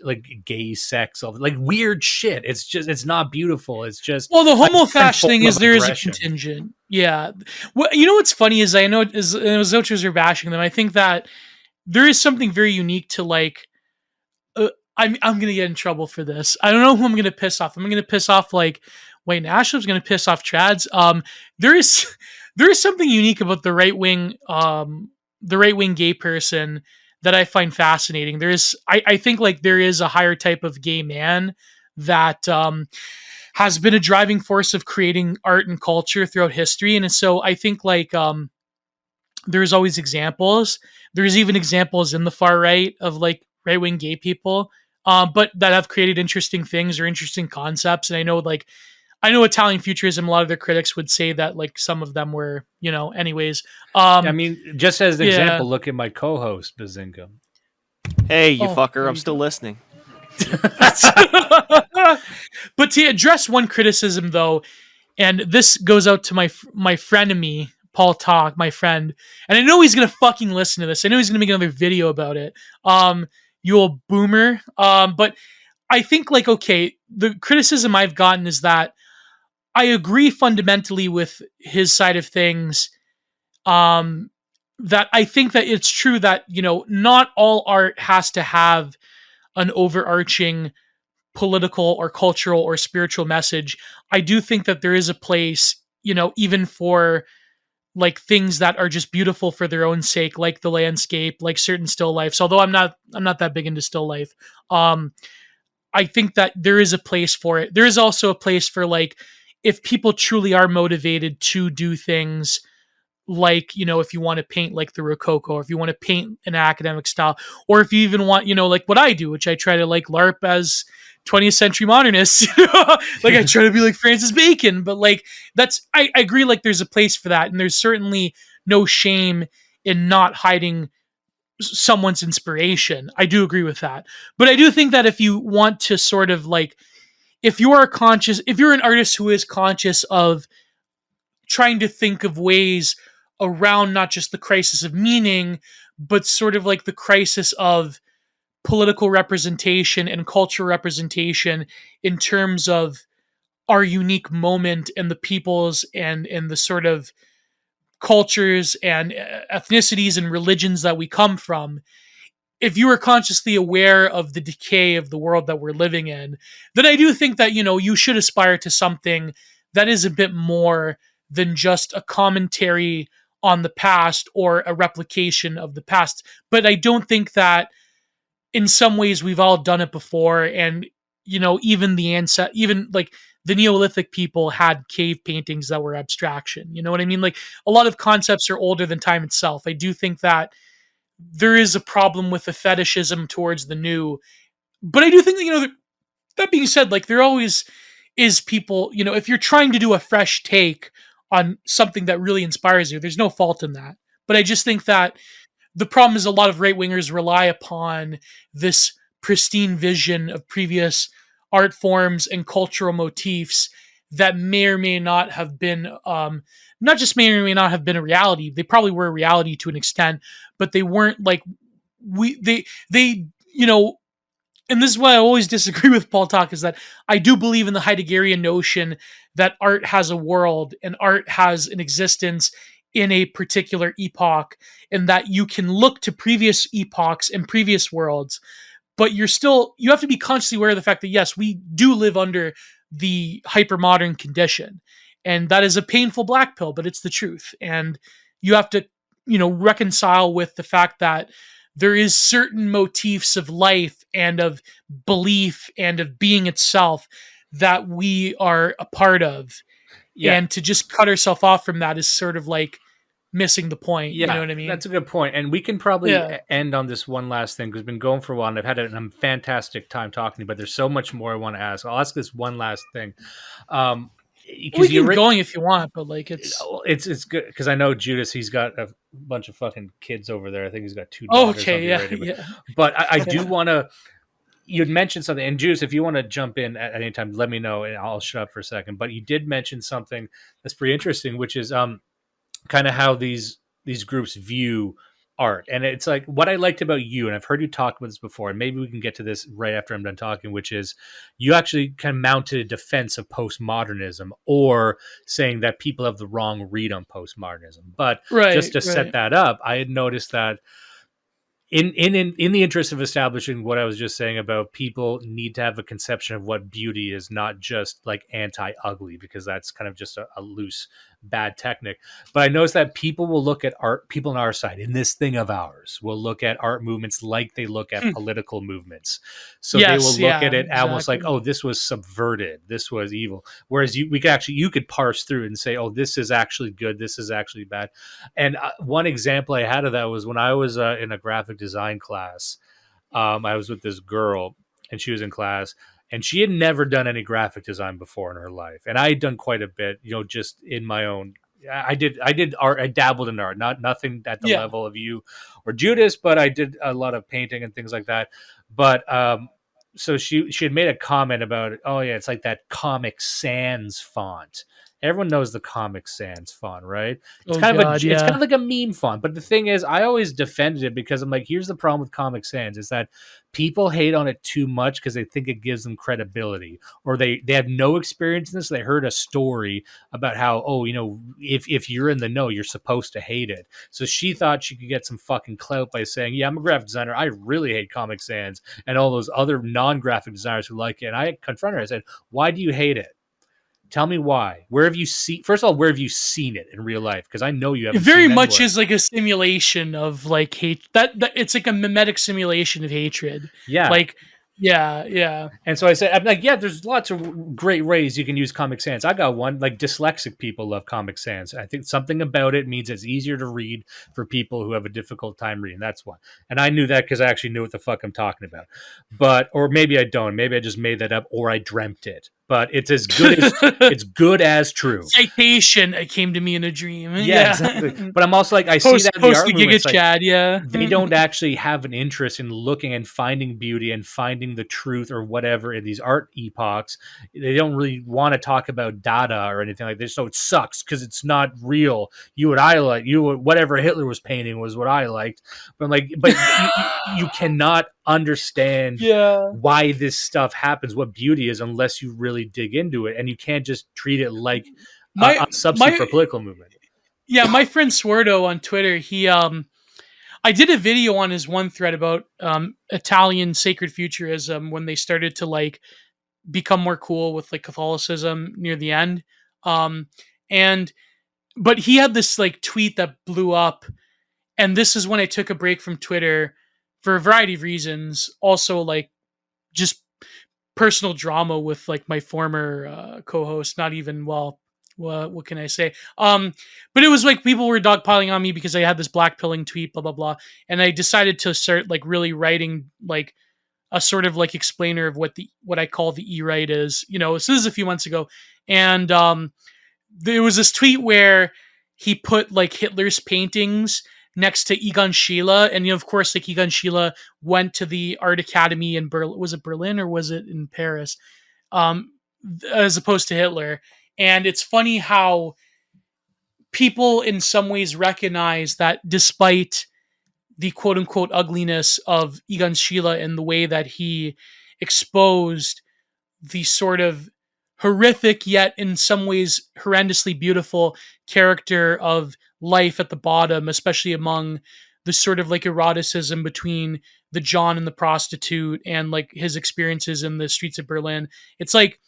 Speaker 1: like gay sex, all like weird shit. It's not beautiful. It's just
Speaker 2: the homofash thing is there is a contingent. Yeah. Well, what's funny is I know Zochers are bashing them. I think that there is something very unique to like. I'm gonna get in trouble for this. I don't know who I'm gonna piss off. I'm gonna piss off like Wayne Ashev's gonna piss off trads. There is something unique about the right wing gay person that I find fascinating. I think like there is a higher type of gay man that has been a driving force of creating art and culture throughout history, and so I think like there's always examples. There's even examples in the far right of like right wing gay people. But that have created interesting things or interesting concepts. And I know Italian futurism, a lot of their critics would say that like some of them were, anyways.
Speaker 1: I mean, just as an example, look at my co-host, Bazinga.
Speaker 4: Hey, you fucker, I'm still listening.
Speaker 2: But to address one criticism though, and this goes out to my frenemy, Paul Talk, my friend, and I know he's going to fucking listen to this. I know he's going to make another video about it. You old boomer. But I think like, okay, the criticism I've gotten is that I agree fundamentally with his side of things. That I think that it's true that, not all art has to have an overarching political or cultural or spiritual message. I do think that there is a place, even for like things that are just beautiful for their own sake, like the landscape, like certain still lifes. Although I'm not that big into still life. I think that there is a place for it. There is also a place for like, if people truly are motivated to do things like, if you want to paint like the Rococo, or if you want to paint an academic style, or if you even want, like what I do, which I try to like LARP as 20th century modernists, like I try to be like Francis Bacon, but like I agree, like there's a place for that. And there's certainly no shame in not hiding someone's inspiration. I do agree with that. But I do think that if you want to sort of like, if you're an artist who is conscious of trying to think of ways around not just the crisis of meaning, but sort of like the crisis of political representation and cultural representation in terms of our unique moment and the peoples and the sort of cultures and ethnicities and religions that we come from. If you are consciously aware of the decay of the world that we're living in, then I do think that, you should aspire to something that is a bit more than just a commentary on the past or a replication of the past. But I don't think that in some ways we've all done it before. And, even even like the Neolithic people had cave paintings that were abstraction. You know what I mean? Like a lot of concepts are older than time itself. I do think that there is a problem with the fetishism towards the new. But I do think that, that being said, like there always is people, if you're trying to do a fresh take on something that really inspires you, there's no fault in that. But I just think that the problem is a lot of right wingers rely upon this pristine vision of previous art forms and cultural motifs that may or may not have been, not just may or may not have been a reality. They probably were a reality to an extent, but they weren't like and this is why I always disagree with Paul Talk, is that I do believe in the Heideggerian notion that art has a world and art has an existence in a particular epoch, and that you can look to previous epochs and previous worlds, but you have to be consciously aware of the fact that, yes, we do live under the hypermodern condition. And that is a painful black pill, but it's the truth. And you have to, reconcile with the fact that there is certain motifs of life and of belief and of being itself that we are a part of. Yeah. And to just cut ourselves off from that is sort of like missing the point. Yeah, you know what I mean?
Speaker 1: That's a good point. And we can probably end on this one last thing, because we've been going for a while and I've had a fantastic time talking to you, but there's so much more I want to ask. I'll ask this one last thing.
Speaker 2: We can keep going if you want, but like it's
Speaker 1: good because I know Judas, he's got a bunch of fucking kids over there. I think he's got 2 daughters.
Speaker 2: Okay,
Speaker 1: yeah. But I do want to. You'd mentioned something, and Judas, if you want to jump in at any time, let me know, and I'll shut up for a second. But you did mention something that's pretty interesting, which is kind of how these groups view art. And it's like what I liked about you, and I've heard you talk about this before, and maybe we can get to this right after I'm done talking, which is you actually kind of mounted a defense of postmodernism, or saying that people have the wrong read on postmodernism. But just to set that up, I had noticed that in the interest of establishing what I was just saying about people need to have a conception of what beauty is, not just like anti-ugly, because that's kind of just a loose, bad technique. But I noticed that people will look at art, people on our side, in this thing of ours, will look at art movements like they look at political movements. So they will look at it almost like, oh, this was subverted, this was evil. Whereas you could parse through and say, oh, this is actually good, this is actually bad. And one example I had of that was when I was in a graphic design class. I was with this girl, and she was in class, and she had never done any graphic design before in her life. And I had done quite a bit, just in my own. I did art. I dabbled in art, nothing at the level of you or Judas, but I did a lot of painting and things like that. But so she had made a comment about, oh yeah, it's like that Comic Sans font. Everyone knows the Comic Sans font, right? It's it's kind of like a meme font. But the thing is, I always defended it because I'm like, here's the problem with Comic Sans is that people hate on it too much because they think it gives them credibility, or they have no experience in this. They heard a story about how, if you're in the know, you're supposed to hate it. So she thought she could get some fucking clout by saying, yeah, I'm a graphic designer, I really hate Comic Sans, and all those other non-graphic designers who like it. And I confronted her. I said, why do you hate it? Tell me why. Where have you seen it in real life? Because I know you haven't.
Speaker 2: It very much is like a simulation of like hate. That it's like a mimetic simulation of hatred.
Speaker 1: Yeah.
Speaker 2: Like, yeah.
Speaker 1: And so I said, I'm like, yeah, there's lots of great ways you can use Comic Sans. I got one. Like dyslexic people love Comic Sans. I think something about it means it's easier to read for people who have a difficult time reading. That's one. And I knew that because I actually knew what the fuck I'm talking about. Or maybe I don't. Maybe I just made that up, or I dreamt it. But it's as good as it's good as true.
Speaker 2: Citation. It came to me in a dream.
Speaker 1: Yeah, exactly. But I'm also like, I see that in the art movement.
Speaker 2: Chad,
Speaker 1: they don't actually have an interest in looking and finding beauty and finding finding the truth or whatever in these art epochs. They don't really want to talk about Dada or anything like this. So it sucks because it's not real. Whatever Hitler was painting was what I liked. But you cannot understand why this stuff happens, what beauty is, unless you really dig into it, and you can't just treat it like a substitute for a political movement.
Speaker 2: Yeah, my friend Swardo on Twitter, I did a video on his one thread about Italian sacred futurism when they started to like become more cool with like Catholicism near the end. But he had this like tweet that blew up, and this is when I took a break from Twitter for a variety of reasons. Also, like just personal drama with like my former co-host. Not even what can I say? But it was like people were dogpiling on me because I had this black pilling tweet, blah blah blah, and I decided to start like really writing like a sort of like explainer of what I call the E-right is. So this is a few months ago, and there was this tweet where he put like Hitler's paintings next to Egon Schiele, and of course, like Egon Schiele went to the art academy in Berlin. Was it Berlin or was it in Paris? As opposed to Hitler. And it's funny how people in some ways recognize that despite the quote unquote ugliness of Egon Schiele and the way that he exposed the sort of horrific yet in some ways horrendously beautiful character of life at the bottom, especially among the sort of like eroticism between the John and the prostitute and like his experiences in the streets of Berlin. It's like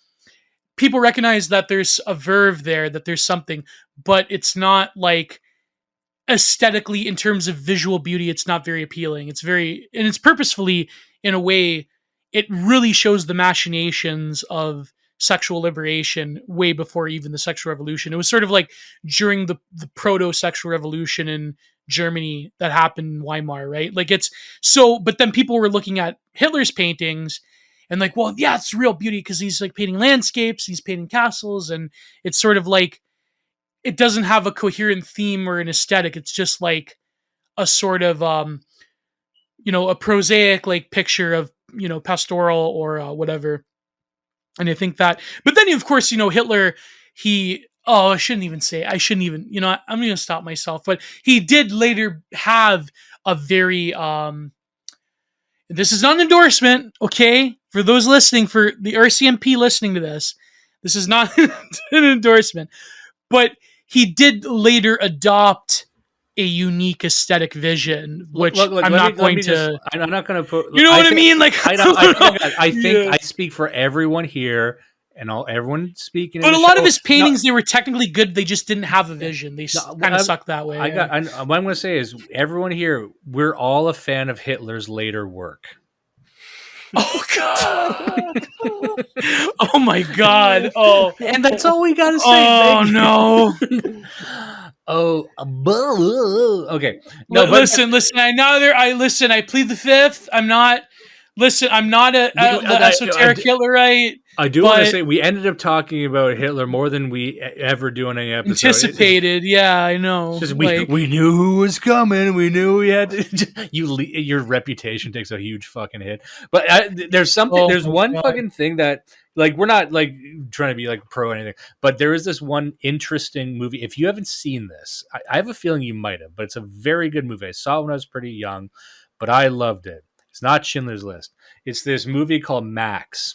Speaker 2: people recognize that there's a verve there, that there's something, but it's not like aesthetically in terms of visual beauty, it's not very appealing. It's purposefully in a way, it really shows the machinations of sexual liberation way before even the sexual revolution. It was sort of like during the proto-sexual revolution in Germany that happened in Weimar, right? Like it's so, but then people were looking at Hitler's paintings and like, well, yeah, it's real beauty because he's like painting landscapes, he's painting castles, and it's sort of like, it doesn't have a coherent theme or an aesthetic. It's just like a sort of, a prosaic like picture of, pastoral or whatever. And I think that, but then of course, Hitler, I shouldn't even, I'm going to stop myself, but he did later have a very, this is not an endorsement, okay? For those listening, for the RCMP listening to this is not an endorsement, but he did later adopt a unique aesthetic vision, which I'm not going to put. You know what I mean? Like,
Speaker 1: I think I speak for everyone here, and everyone speaking.
Speaker 2: But a lot of his paintings, they were technically good. They just didn't have a vision. They kind of sucked that way.
Speaker 1: What I'm going to say is, everyone here, we're all a fan of Hitler's later work.
Speaker 2: Oh god! Oh my god! Oh,
Speaker 1: and that's all we gotta say.
Speaker 2: Oh no!
Speaker 1: Okay.
Speaker 2: No, but listen. I plead the fifth. I'm not an esoteric Hitlerite.
Speaker 1: I do want to say we ended up talking about Hitler more than we ever do on any episode.
Speaker 2: Anticipated, yeah, I know.
Speaker 1: We knew who was coming. We knew we had to. Your reputation takes a huge fucking hit. But there's something. There's one fucking thing that, like, we're not like trying to be like pro or anything, but there is this one interesting movie. If you haven't seen this, I have a feeling you might have, but it's a very good movie. I saw it when I was pretty young, but I loved it. It's not Schindler's List. It's this movie called Max.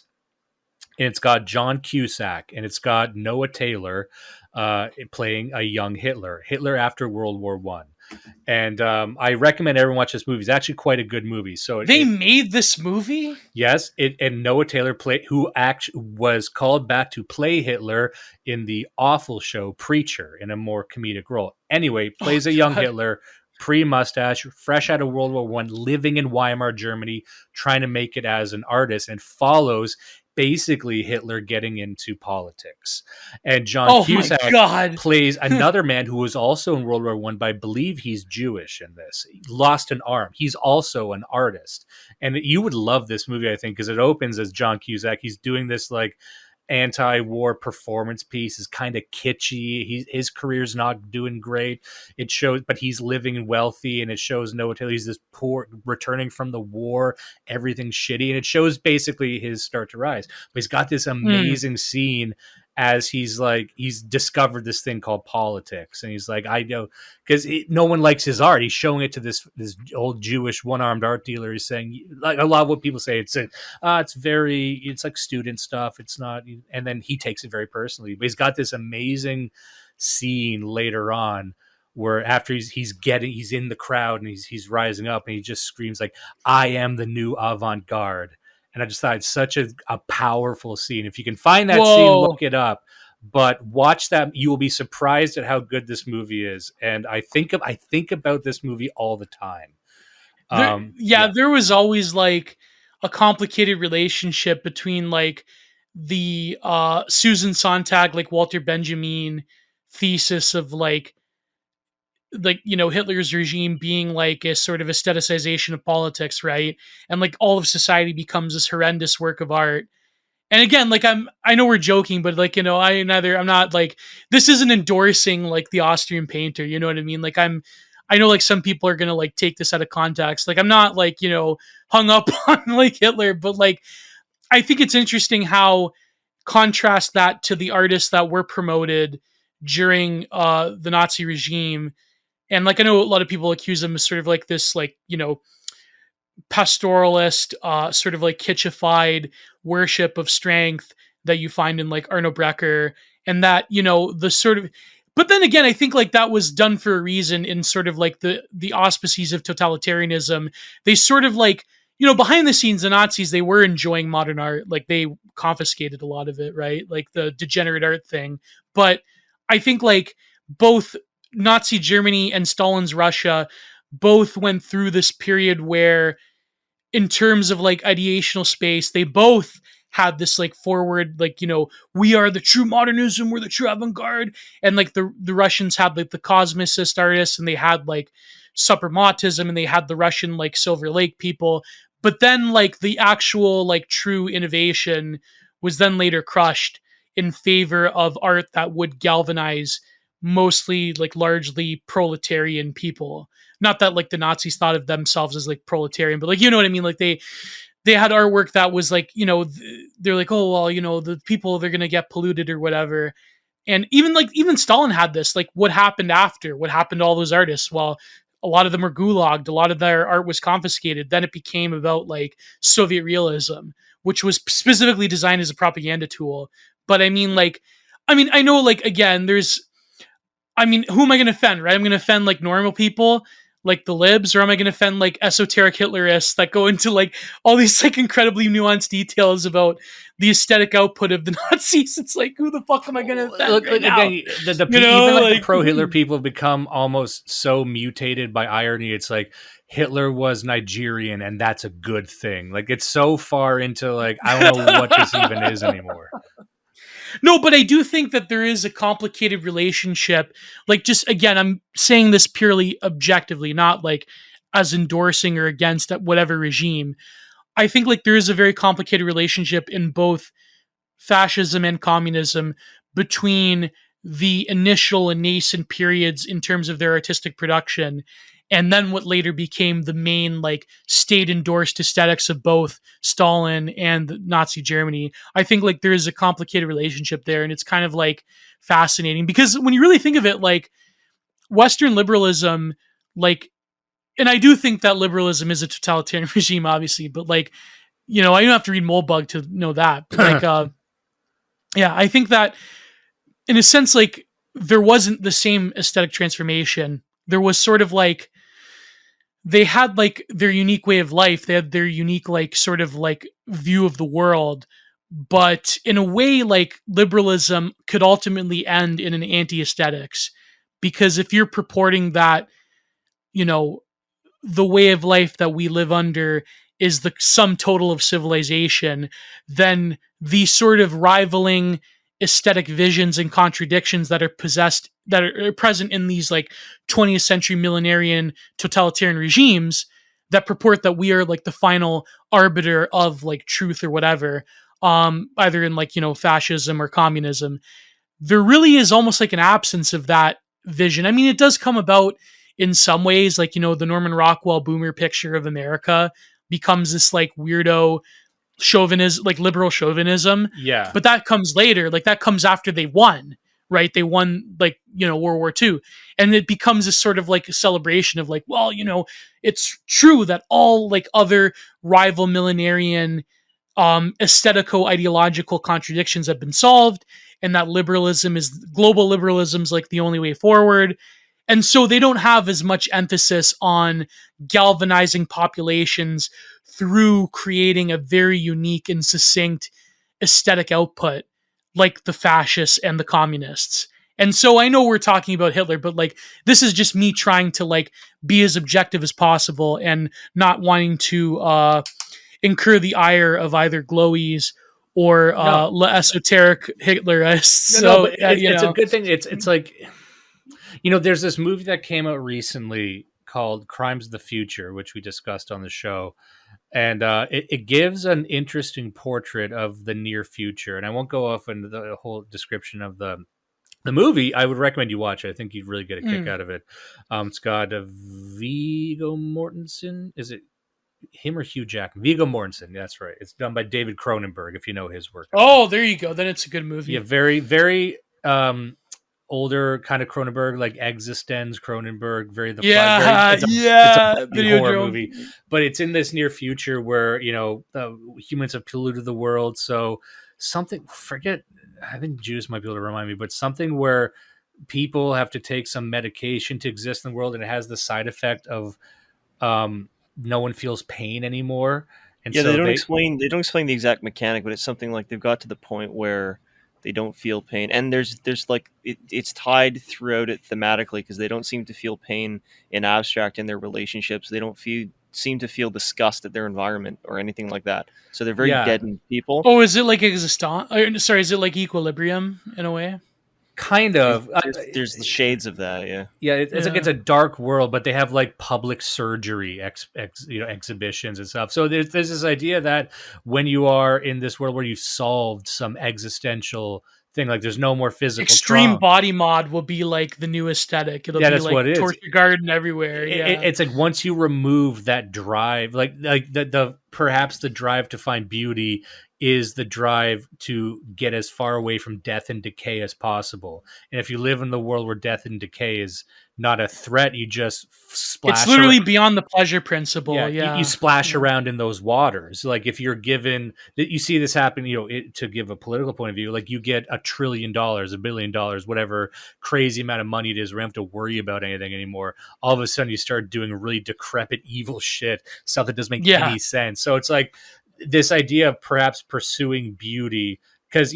Speaker 1: And it's got John Cusack, and it's got Noah Taylor playing a young Hitler after World War I. And I recommend everyone watch this movie. It's actually quite a good movie. So
Speaker 2: they made this movie?
Speaker 1: Yes, and Noah Taylor who actually was called back to play Hitler in the awful show Preacher in a more comedic role. Anyway, plays a young Hitler, pre-mustache, fresh out of World War I, living in Weimar, Germany, trying to make it as an artist, and follows basically Hitler getting into politics. And John Cusack plays another man who was also in World War I, but I believe he's Jewish in this. He lost an arm. He's also an artist. And you would love this movie, I think, because it opens as John Cusack. He's doing this like anti-war performance piece is kind of kitschy. His career's not doing great. It shows, but he's living and wealthy, and it shows no until he's this poor, returning from the war, everything's shitty, and it shows basically his start to rise. But he's got this amazing scene as he's discovered this thing called politics, and he's like, I know, because no one likes his art. He's showing it to this old Jewish one-armed art dealer. He's saying, like a lot of what people say, it's like student stuff. It's not, and then he takes it very personally. But he's got this amazing scene later on where after he's in the crowd and he's rising up and he just screams like, I am the new avant-garde. And I just thought it's such a powerful scene. If you can find that scene, look it up. But watch that. You will be surprised at how good this movie is. And I think about this movie all the time.
Speaker 2: There was always like a complicated relationship between like the Susan Sontag, like Walter Benjamin thesis of like Hitler's regime being like a sort of aestheticization of politics, right? And like all of society becomes this horrendous work of art. And again, like I know we're joking, but like, I'm not like, this isn't endorsing like the Austrian painter, you know what I mean? Like I know like some people are going to like take this out of context. Like I'm not like, hung up on like Hitler, but like, I think it's interesting how contrast that to the artists that were promoted during the Nazi regime. And like I know a lot of people accuse him of sort of like this, like, pastoralist, sort of like kitschified worship of strength that you find in like Arno Breker, and that, the sort of, but then again, I think like that was done for a reason in sort of like the auspices of totalitarianism. They sort of like, behind the scenes, the Nazis, they were enjoying modern art. Like they confiscated a lot of it, right? Like the degenerate art thing. But I think like both Nazi Germany and Stalin's Russia both went through this period where, in terms of like ideational space, they both had this like forward, like, we are the true modernism, we're the true avant-garde. And like the Russians had like the cosmicist artists, and they had like suprematism, and they had the Russian like Silver Lake people. But then like the actual like true innovation was then later crushed in favor of art that would galvanize mostly like largely proletarian people. Not that like the Nazis thought of themselves as like proletarian, but like, you know what I mean? Like they had artwork that was like, they're like, oh, well, the people, they're going to get polluted or whatever. And even Stalin had this, like what happened to all those artists? Well, a lot of them were gulagged. A lot of their art was confiscated. Then it became about like Soviet realism, which was specifically designed as a propaganda tool. But I mean, I know, like, again, who am I going to offend, right? I'm going to offend like normal people, like the libs, or am I going to offend like esoteric Hitlerists that go into like all these like incredibly nuanced details about the aesthetic output of the Nazis? It's like, who the fuck am I going to offend now?
Speaker 1: Again, the pro-Hitler people have become almost so mutated by irony. It's like Hitler was Nigerian, and that's a good thing. Like it's so far into like, I don't know what this even is anymore.
Speaker 2: No, but I do think that there is a complicated relationship. Like, just again, I'm saying this purely objectively, not like as endorsing or against whatever regime. I think like there is a very complicated relationship in both fascism and communism between the initial and nascent periods in terms of their artistic production, and then what later became the main like state endorsed aesthetics of both Stalin and Nazi Germany. I think like there is a complicated relationship there, and it's kind of like fascinating because when you really think of it, like Western liberalism, like, and I do think that liberalism is a totalitarian regime, obviously, but like, I don't have to read Moldbug to know that. But like, I think that in a sense, like there wasn't the same aesthetic transformation. There was sort of like, they had like their unique way of life. They had their unique, like, sort of like view of the world. But in a way, like liberalism could ultimately end in an anti-aesthetics, because if you're purporting that, the way of life that we live under is the sum total of civilization, then the sort of rivaling aesthetic visions and contradictions that are present in these like 20th century millenarian totalitarian regimes that purport that we are like the final arbiter of like truth or whatever, either in like, fascism or communism, there really is almost like an absence of that vision. I mean, it does come about in some ways, like, the Norman Rockwell boomer picture of America becomes this like weirdo chauvinism, like liberal chauvinism.
Speaker 1: Yeah.
Speaker 2: But that comes later. Like that comes after they won, right? They won like, World War II. And it becomes this sort of like a celebration of like, well, it's true that all like other rival millenarian aesthetico-ideological contradictions have been solved, and that global liberalism's like the only way forward. And so they don't have as much emphasis on galvanizing populations through creating a very unique and succinct aesthetic output like the fascists and the communists. And so I know we're talking about Hitler, but like this is just me trying to like be as objective as possible and not wanting to incur the ire of either glowies or esoteric Hitlerists.
Speaker 1: No, but it's a good thing. It's like, there's this movie that came out recently called Crimes of the Future, which we discussed on the show. And it gives an interesting portrait of the near future. And I won't go off into the whole description of the movie. I would recommend you watch it. I think you'd really get a kick out of it. It's got Viggo Mortensen. Is it him or Hugh Jackman? Viggo Mortensen. That's right. It's done by David Cronenberg, if you know his work.
Speaker 2: Oh, there you go. Then it's a good movie.
Speaker 1: Yeah, very, very older kind of Cronenberg, like Existenz Cronenberg. It's a horror movie, but it's in this near future where humans have polluted the world. So I think Judas might be able to remind me, but something where people have to take some medication to exist in the world, and it has the side effect of no one feels pain anymore. And
Speaker 3: yeah, so they don't explain the exact mechanic, but it's something like they've got to the point where they don't feel pain, and there's like it's tied throughout it thematically, because they don't seem to feel pain in abstract in their relationships. They don't seem to feel disgust at their environment or anything like that. So they're very deadened people.
Speaker 2: Oh, is it like Sorry, is it like Equilibrium in a way?
Speaker 1: Kind of.
Speaker 3: There's the shades of that, yeah.
Speaker 1: Yeah, it's like it's a dark world, but they have like public surgery exhibitions and stuff. So there's this idea that when you are in this world where you've solved some existential thing, like there's no more physical
Speaker 2: extreme
Speaker 1: trauma.
Speaker 2: Body mod will be like the new aesthetic. It'll be
Speaker 1: that's
Speaker 2: like
Speaker 1: what it is.
Speaker 2: Torture Garden everywhere.
Speaker 1: It's like once you remove that drive, like the perhaps the drive to find beauty is the drive to get as far away from death and decay as possible. And if you live in the world where death and decay is not a threat, you just splash.
Speaker 2: It's literally beyond the pleasure principle. Yeah.
Speaker 1: You splash around in those waters. Like if you're given, you see this happen, to give a political point of view, like you get $1 trillion, $1 billion, whatever crazy amount of money it is, we don't have to worry about anything anymore. All of a sudden you start doing really decrepit, evil shit, stuff that doesn't make any sense. So it's like this idea of perhaps pursuing beauty, because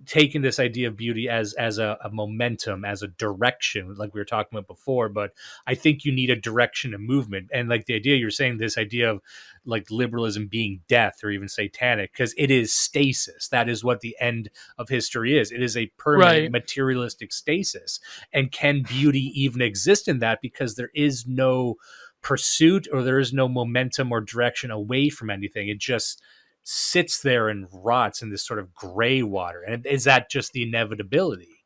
Speaker 1: taking this idea of beauty as a momentum, as a direction, like we were talking about before. But I think you need a direction of movement, and like the idea you're saying, this idea of like liberalism being death or even satanic, because it is stasis. That is what the end of history is. It is a permanent materialistic stasis. And can beauty even exist in that? Because there is no pursuit, or there is no momentum or direction away from anything. It just sits there and rots in this sort of gray water. And is that just the inevitability?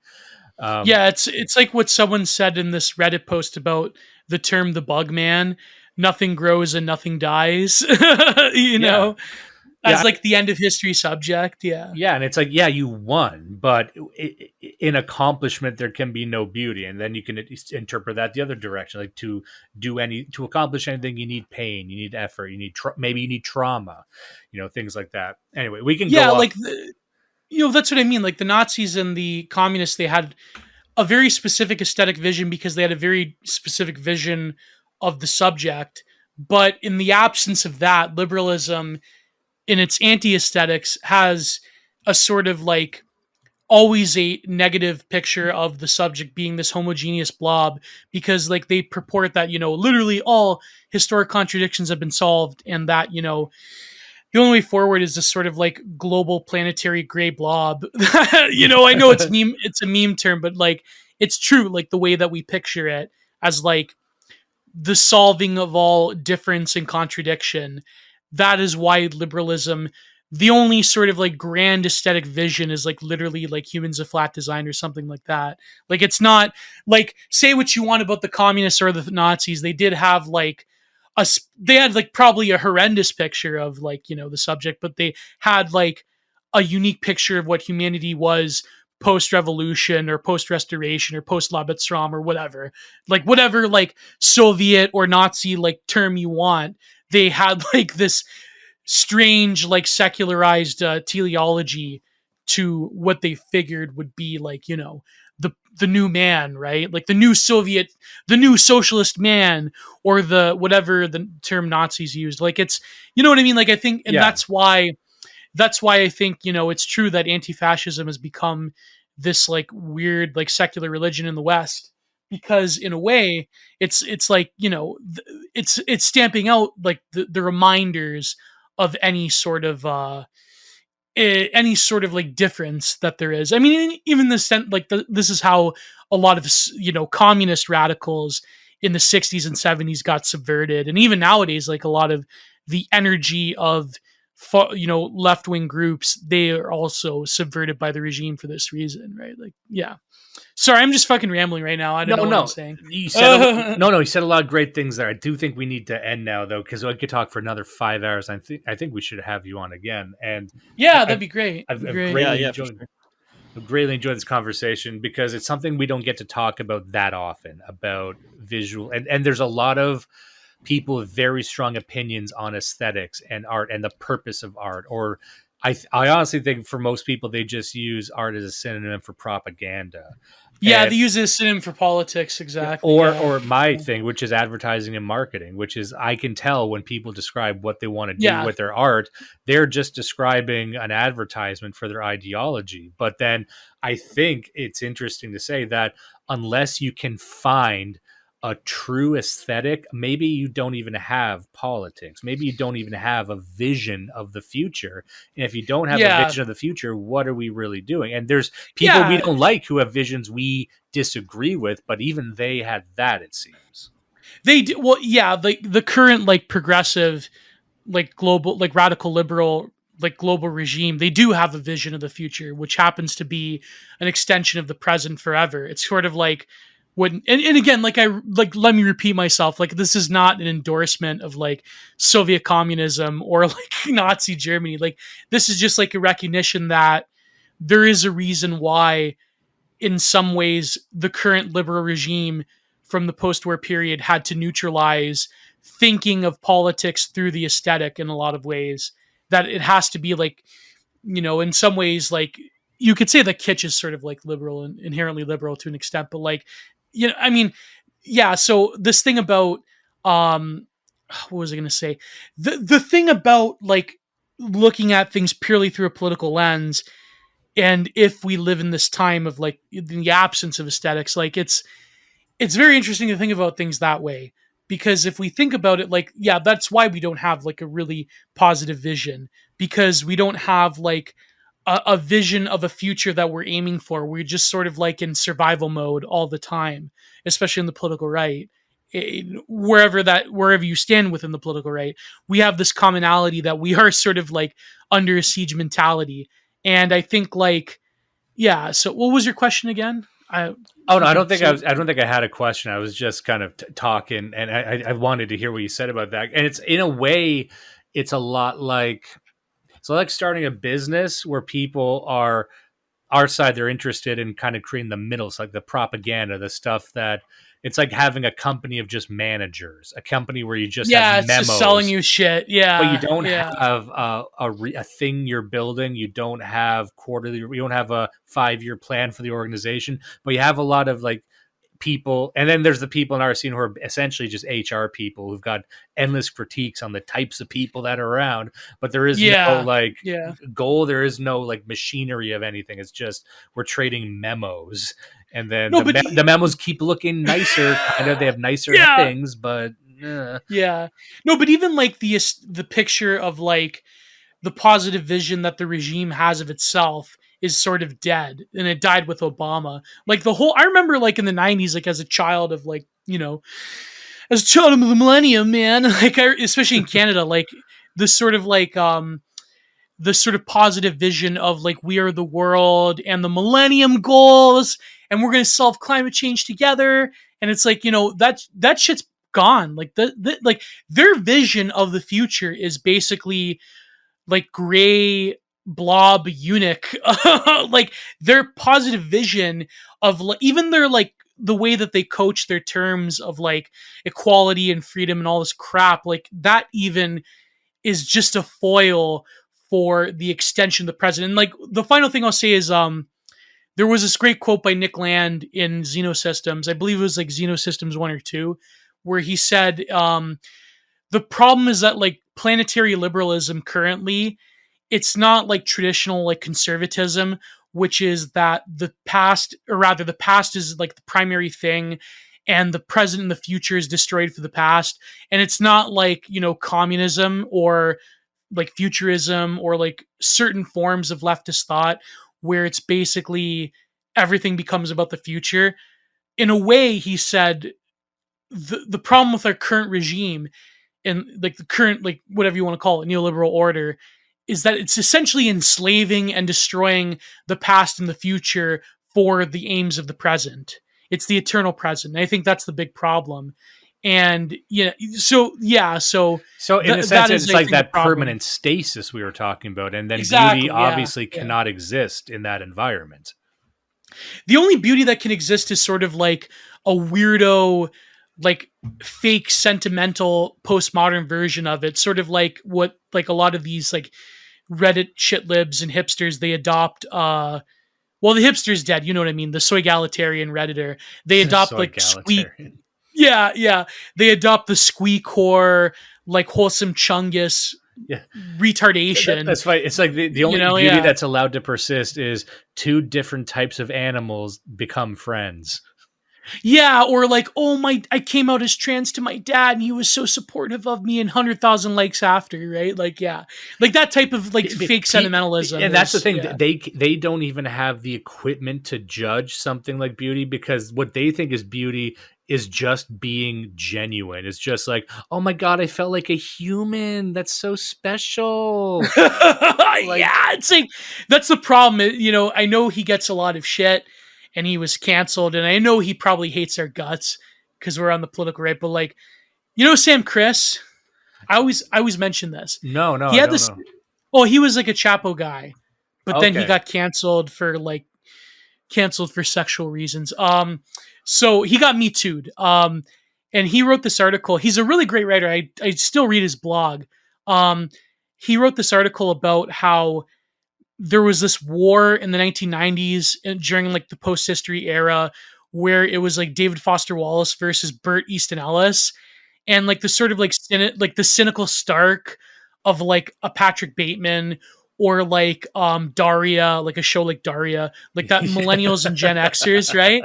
Speaker 2: It's like what someone said in this Reddit post about the term the bug man. Nothing grows and nothing dies. As like the end of history subject.
Speaker 1: And it's like, you won, but in accomplishment there can be no beauty. And then you can interpret that the other direction, like to accomplish anything you need pain, you need effort, you need maybe you need trauma, things like that. Anyway, we can go
Speaker 2: like that's what I mean. Like the Nazis and the communists, they had a very specific aesthetic vision because they had a very specific vision of the subject. But in the absence of that, liberalism in its anti-aesthetics has a sort of like always a negative picture of the subject being this homogeneous blob, because like they purport that, literally all historic contradictions have been solved, and that, the only way forward is this sort of like global planetary gray blob. I know it's a meme term, but like it's true, like the way that we picture it as like the solving of all difference and contradiction. That is why liberalism the only sort of like grand aesthetic vision is like literally like humans of flat design or something like that. Like it's not like, say what you want about the communists or the Nazis, they did have like they had like probably a horrendous picture of like, you know, the subject, but they had like a unique picture of what humanity was post revolution or post restoration or post Labetstrom or whatever, like Soviet or Nazi like term you want. They had like this strange, like secularized teleology to what they figured would be like, you know, the new man, right? Like the new Soviet, the new socialist man, or the whatever the term Nazis used. Like it's, you know what I mean? Like I think, and
Speaker 1: Yeah.
Speaker 2: that's why I think, you know, it's true that anti-fascism has become this like weird like secular religion in the West, because in a way it's like, you know, it's stamping out like the reminders of any sort of like difference that there is. I mean, even the sense like this is how a lot of, you know, communist radicals in the 60s and 70s got subverted, and even nowadays, like a lot of the energy of you know, left-wing groups, they are also subverted by the regime for this reason, right? Like, yeah. Sorry, I'm just fucking rambling right now. I don't know what I'm saying.
Speaker 1: You said you said a lot of great things there. I do think we need to end now, though, because I could talk for another 5 hours. I think we should have you on again. And
Speaker 2: Yeah, that'd be great.
Speaker 1: I've
Speaker 2: Great.
Speaker 1: greatly
Speaker 3: for
Speaker 1: enjoyed.
Speaker 3: sure.
Speaker 1: I've greatly enjoyed this conversation because it's something we don't get to talk about that often, about visual, and there's a lot of people with very strong opinions on aesthetics and art and the purpose of art. Or I honestly think for most people, they just use art as a synonym for propaganda.
Speaker 2: Yeah,
Speaker 1: And-
Speaker 2: they use this synonym for politics, exactly.
Speaker 1: or my thing, which is advertising and marketing, which is I can tell when people describe what they want to do with their art, they're just describing an advertisement for their ideology. But then I think it's interesting to say that unless you can find a true aesthetic, maybe you don't even have politics. Maybe you don't even have a vision of the future. And if you don't have a vision of the future, what are we really doing? And there's people we don't like who have visions we disagree with, but even they had that, it seems.
Speaker 2: They do, well, yeah, the current like progressive, like global, like radical liberal, like global regime, they do have a vision of the future, which happens to be an extension of the present forever. It's sort of like when, and again, like let me repeat myself, like this is not an endorsement of like Soviet communism or like Nazi Germany. Like this is just like a recognition that there is a reason why, in some ways, the current liberal regime from the post-war period had to neutralize thinking of politics through the aesthetic in a lot of ways. That it has to be like, you know, in some ways, like you could say that kitsch is sort of like liberal and inherently liberal to an extent, but like, you know, I mean, yeah. So this thing about, what was I going to say? The thing about like looking at things purely through a political lens, and if we live in this time of like the absence of aesthetics, like it's very interesting to think about things that way, because if we think about it, like, yeah, that's why we don't have like a really positive vision, because we don't have like a vision of a future that we're aiming for. We're just sort of like in survival mode all the time, especially in the political right. Wherever you stand within the political right, we have this commonality that we are sort of like under a siege mentality. And I think like, yeah. So what was your question again?
Speaker 1: I don't think I had a question. I was just kind of talking, and I wanted to hear what you said about that. And it's, in a way, it's a lot like, starting a business where people are our side. They're interested in kind of creating the middle, so like the propaganda, the stuff that it's like having a company of just managers, a company where you just have memos,
Speaker 2: just selling you shit. Yeah,
Speaker 1: but you don't have a thing you're building. You don't have quarterly. You don't have a 5-year plan for the organization. But you have a lot of like people, and then there's the people in our scene who are essentially just HR people who've got endless critiques on the types of people that are around. But there is no like goal. There is no like machinery of anything. It's just we're trading memos. And then the memos keep looking nicer. Kind of, they have nicer things, but
Speaker 2: yeah. No, but even like the picture of like the positive vision that the regime has of itself is sort of dead, and it died with Obama. Like I remember like in the 90s, like as a child of like, you know, as a child of the millennium, man, like especially in Canada, like this sort of like the sort of positive vision of like we are the world and the millennium goals and we're going to solve climate change together. And it's like, that shit's gone. Like like their vision of the future is basically like gray blob eunuch. Like their positive vision of even their like the way that they coach their terms of like equality and freedom and all this crap, like that even is just a foil for the extension of the president. And like the final thing I'll say is there was this great quote by Nick Land in Xenosystems. I believe it was like Xenosystems 1 or 2, where he said the problem is that like planetary liberalism currently, it's not like traditional like conservatism, which is that the past is like the primary thing and the present and the future is destroyed for the past. And it's not like, communism or like futurism or like certain forms of leftist thought where it's basically everything becomes about the future. In a way, he said the problem with our current regime and like the current, like whatever you want to call it, neoliberal order, is that it's essentially enslaving and destroying the past and the future for the aims of the present. It's the eternal present. And I think that's the big problem. And so in a sense,
Speaker 1: it's like that permanent stasis we were talking about, and then beauty obviously cannot exist in that environment.
Speaker 2: The only beauty that can exist is sort of like a weirdo, like fake sentimental postmodern version of it, sort of like what like a lot of these like Reddit shitlibs and hipsters, they adopt the hipster's dead, you know what I mean, the soy-egalitarian Redditor, they adopt like they adopt the squeakcore like wholesome chungus retardation.
Speaker 1: That's right. It's like the only beauty that's allowed to persist is two different types of animals become friends.
Speaker 2: Yeah, or like, I came out as trans to my dad and he was so supportive of me, and 100,000 likes after, right? Like, yeah. Like that type of like fake sentimentalism.
Speaker 1: And that's the thing. Yeah. They don't even have the equipment to judge something like beauty, because what they think is beauty is just being genuine. It's just like, oh my God, I felt like a human. That's so special.
Speaker 2: Yeah, it's like, that's the problem. I know he gets a lot of shit and he was canceled, and I know he probably hates our guts because we're on the political right, but like, Sam Chris, I always mention this.
Speaker 1: No,
Speaker 2: he had this. Oh, he was like a Chapo guy, but then he got canceled for sexual reasons. So he got Me Too'd. And he wrote this article. He's a really great writer. I still read his blog. He wrote this article about how there was this war in the 1990s during like the post-history era where it was like David Foster Wallace versus Burt Easton Ellis, and like the sort of like the cynical Stark of like a Patrick Bateman, or like Daria, like a show like Daria, like that millennials and Gen Xers, right?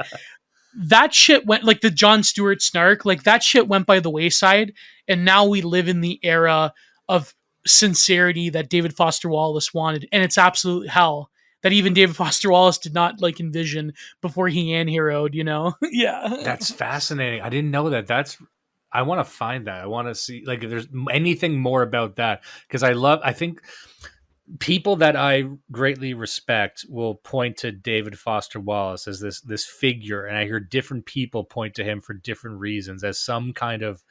Speaker 2: That shit went like the Jon Stewart snark, like that shit went by the wayside, and now we live in the era of sincerity that David Foster Wallace wanted, and it's absolute hell that even David Foster Wallace did not like envision before he anheroed, Yeah.
Speaker 1: That's fascinating. I didn't know that. I want to find that. I want to see like if there's anything more about that, because I think people that I greatly respect will point to David Foster Wallace as this figure, and I hear different people point to him for different reasons as some kind of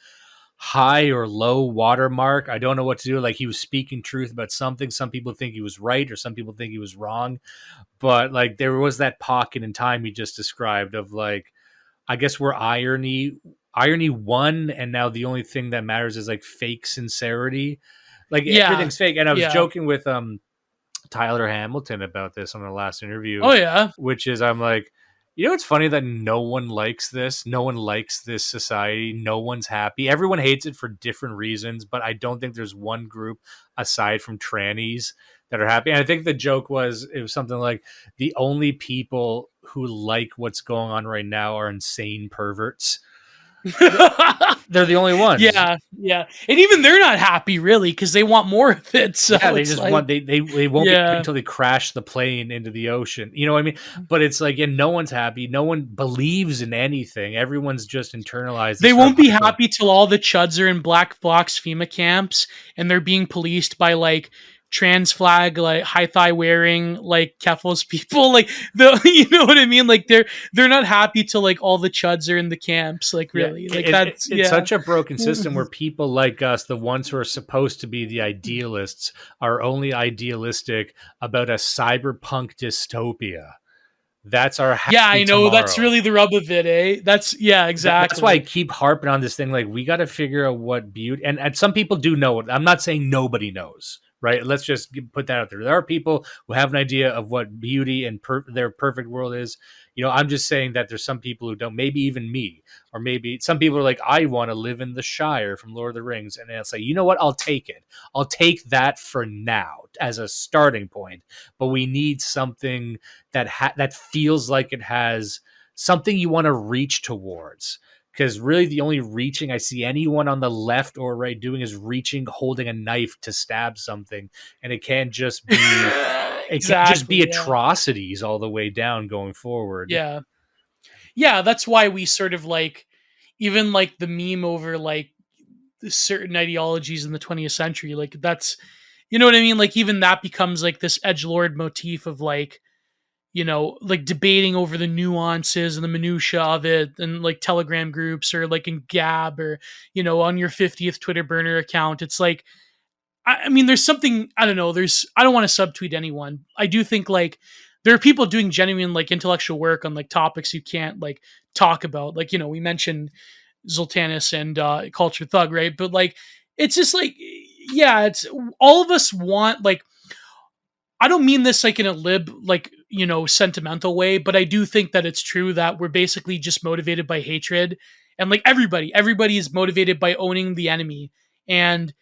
Speaker 1: high or low watermark. I don't know what to do. Like, he was speaking truth about something. Some people think he was right, or some people think he was wrong. But like, there was that pocket in time you just described of like, I guess where irony won, and now the only thing that matters is like fake sincerity. Like, everything's fake. And I was joking with Tyler Hamilton about this on the last interview.
Speaker 2: Oh yeah,
Speaker 1: which is, I'm like, it's funny that no one likes this. No one likes this society. No one's happy. Everyone hates it for different reasons, but I don't think there's one group aside from trannies that are happy. And I think the joke was, it was something like, the only people who like what's going on right now are insane perverts. They're the only ones.
Speaker 2: Yeah. And even they're not happy really, because they want more of it. So
Speaker 1: yeah, they just want they won't be until they crash the plane into the ocean. You know what I mean? But it's like, no one's happy. No one believes in anything. Everyone's just internalized.
Speaker 2: They won't be happy till all the chuds are in black box FEMA camps and they're being policed by like trans flag, like high thigh wearing, like Keflos people, like the you know what I mean? Like they're not happy till like all the chuds are in the camps, like really, like that's
Speaker 1: it's such a broken system where people like us, the ones who are supposed to be the idealists, are only idealistic about a cyberpunk dystopia. That's our happy
Speaker 2: yeah, I know
Speaker 1: tomorrow.
Speaker 2: that's really the rub of it, eh? That's yeah, exactly.
Speaker 1: That's why I keep harping on this thing. Like, we got to figure out what beauty, and some people do know it. I'm not saying nobody knows, right? Let's just put that out there. There are people who have an idea of what beauty and their perfect world is. You know, I'm just saying that there's some people who don't, maybe even me, or maybe some people are like, I want to live in the Shire from Lord of the Rings. And it's like, you know what? I'll take it. I'll take that for now as a starting point. But we need something that that feels like it has something you want to reach towards. Because really the only reaching I see anyone on the left or right doing is reaching, holding a knife to stab something. And it can't just be it can't just be atrocities all the way down going forward.
Speaker 2: Yeah. Yeah, that's why we sort of like, even like the meme over like certain ideologies in the 20th century, like that's, you know what I mean? Like even that becomes like this edgelord motif of like, you know, like debating over the nuances and the minutia of it, and like Telegram groups or like in Gab or, you know, on your 50th Twitter burner account. It's like, I mean, there's something, I don't know, I don't want to subtweet anyone. I do think like there are people doing genuine like intellectual work on like topics you can't like talk about. Like, you know, we mentioned Zoltanis and Culture Thug, right? But like, it's just like, yeah, it's all of us want like, I don't mean this like in a lib, like, you know, sentimental way, but I do think that it's true that we're basically just motivated by hatred. And like everybody is motivated by owning the enemy. And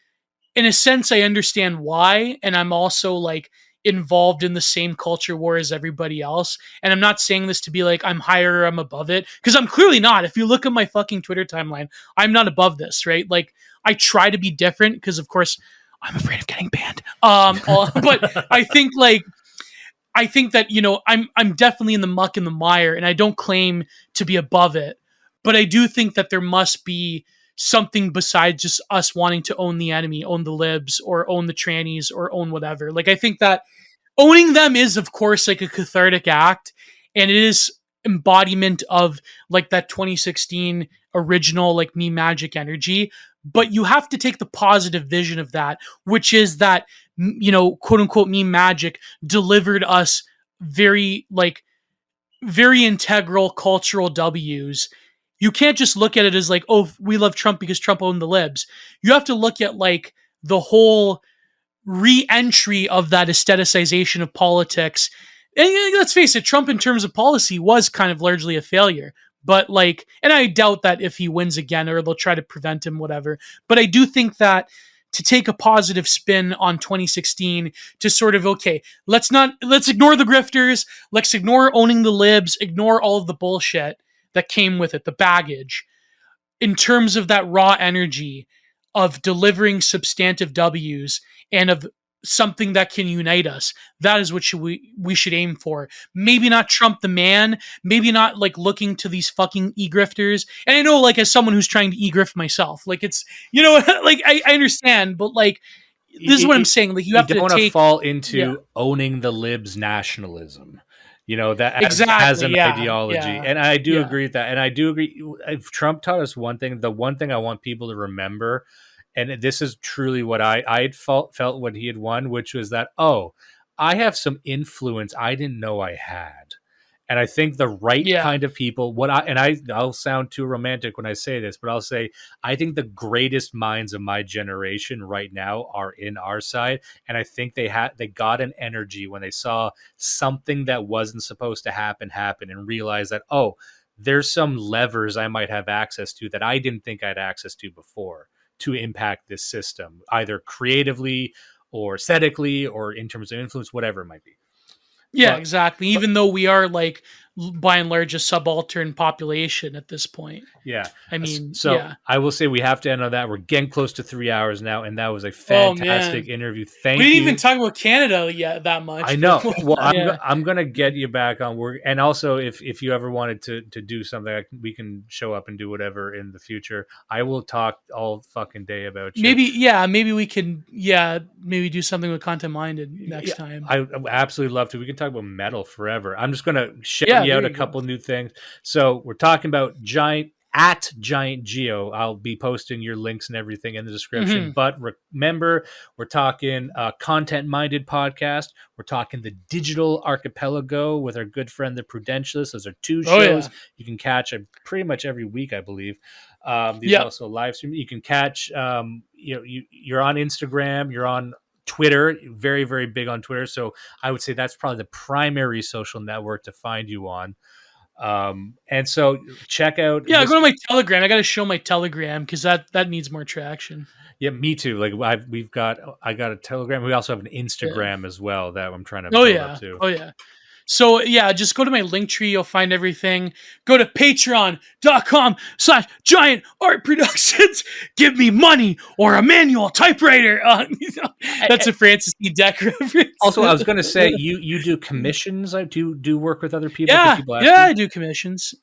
Speaker 2: in a sense, I understand why. And I'm also like involved in the same culture war as everybody else. And I'm not saying this to be like I'm higher or I'm above it, because I'm clearly not. If you look at my fucking Twitter timeline, I'm not above this, right? Like I try to be different because, of course, I'm afraid of getting banned. But I think that, you know, I'm definitely in the muck and the mire, and I don't claim to be above it. But I do think that there must be something besides just us wanting to own the enemy, own the libs, or own the trannies, or own whatever. Like I think that owning them is, of course, like a cathartic act, and it is embodiment of like that 2016 original like me magic energy. But you have to take the positive vision of that, which is that, you know, quote unquote me magic delivered us very like very integral cultural W's. You can't just look at it as like, oh, we love Trump because Trump owned the libs. You have to look at like the whole re-entry of that aestheticization of politics. And let's face it, Trump in terms of policy was kind of largely a failure. But like, and I doubt that if he wins again or they'll try to prevent him, whatever. But I do think that to take a positive spin on 2016 to sort of, okay, let's ignore the grifters, let's ignore owning the libs, ignore all of the bullshit that came with it, the baggage, in terms of that raw energy of delivering substantive W's and of something that can unite us. That is what we should aim for. Maybe not Trump the man, maybe not like looking to these fucking e-grifters. And I know, like, as someone who's trying to e-grift myself, like it's, you know, like I understand, but like this is what I'm saying. Like you have to
Speaker 1: don't want to fall into owning the libs nationalism. You know, that as an ideology. And I do agree with that. And I do agree. If Trump taught us one thing, the one thing I want people to remember, and this is truly what I had felt when he had won, which was that, oh, I have some influence I didn't know I had. And I think the right kind of people, I'll sound too romantic when I say this, but I'll say, I think the greatest minds of my generation right now are in our side. And I think they got an energy when they saw something that wasn't supposed to happen and realized that, oh, there's some levers I might have access to that I didn't think I had access to before to impact this system, either creatively or aesthetically or in terms of influence, whatever it might be.
Speaker 2: Yeah, exactly. Even though we are like by and large a subaltern population at this point.
Speaker 1: Yeah.
Speaker 2: I mean,
Speaker 1: so
Speaker 2: yeah.
Speaker 1: I will say we have to end on that. We're getting close to 3 hours now, and that was a
Speaker 2: Oh,
Speaker 1: fantastic
Speaker 2: man.
Speaker 1: interview. Thank
Speaker 2: We
Speaker 1: you.
Speaker 2: didn't even talk about Canada yet that much.
Speaker 1: I know.
Speaker 2: but-
Speaker 1: Well,
Speaker 2: yeah.
Speaker 1: I'm gonna get you back on work, and also if you ever wanted to do something, we can show up and do whatever in the future. I will talk all fucking day about you.
Speaker 2: Maybe we can, maybe do something with Content Minded next time.
Speaker 1: I would absolutely love to. We can talk about metal forever. I'm just gonna shout you
Speaker 2: there
Speaker 1: out a
Speaker 2: you
Speaker 1: couple new things. So we're talking about GiantGio. I'll be posting your links and everything in the description.
Speaker 2: Mhm.
Speaker 1: But remember, we're talking Content Minded podcast. We're talking the Digital Archipelago with our good friend the Prudentialist. Those are two shows you can catch pretty much every week, I believe. These are also live stream. You can catch. You're on Instagram. You're on Twitter. Very, very big on Twitter. So I would say that's probably the primary social network to find you on. And so check out.
Speaker 2: Go to my Telegram. I got to show my Telegram because that needs more traction.
Speaker 1: Yeah, me too. Like I got a Telegram. We also have an Instagram as well that I'm trying to build up to.
Speaker 2: Oh yeah. So just go to my link tree. You'll find everything. Go to patreon.com/giantartproductions. Give me money or a manual typewriter. That's a Francis E. Deck reference.
Speaker 1: Also, I was going to say, you do commissions. I do work with other people.
Speaker 2: Yeah,
Speaker 1: people
Speaker 2: I do commissions.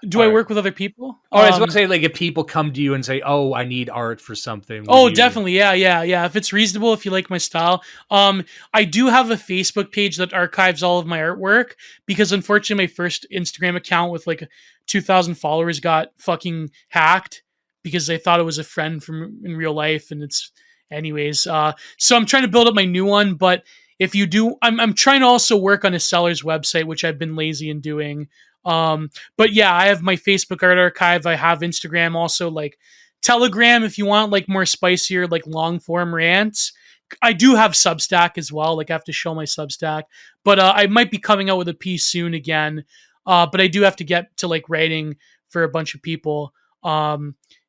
Speaker 2: Do I work with other people?
Speaker 1: I was going to say, like, if people come to you and say, "Oh, I need art for something."
Speaker 2: Definitely. Yeah. If it's reasonable, if you like my style. I do have a Facebook page that archives all of my artwork because unfortunately my first Instagram account with like 2,000 followers got fucking hacked because they thought it was a friend from in real life, and it's anyways. So I'm trying to build up my new one, but if you do, I'm trying to also work on a seller's website, which I've been lazy in doing. But yeah, I have my Facebook art archive. I have Instagram also, like Telegram if you want like more spicier, like long form rants. I do have Substack as well. Like I have to show my Substack, but I might be coming out with a piece soon again. But I do have to get to like writing for a bunch of people. But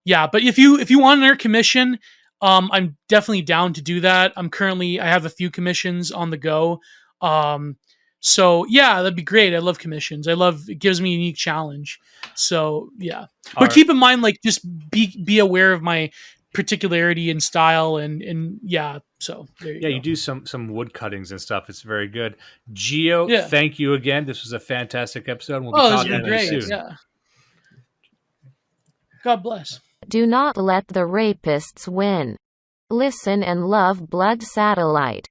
Speaker 2: if you want an art commission, I'm definitely down to do that. I have a few commissions on the go. So yeah, that'd be great. I love commissions. It gives me a unique challenge. So yeah, but keep in mind, like, just be aware of my particularity and style, and yeah. So there you go.
Speaker 1: You do some wood cuttings and stuff. It's very good. Gio, thank you again. This was a fantastic episode. We'll be talking to you soon.
Speaker 2: Yeah. God bless.
Speaker 5: Do not let the rapists win. Listen and love Blood Satellite.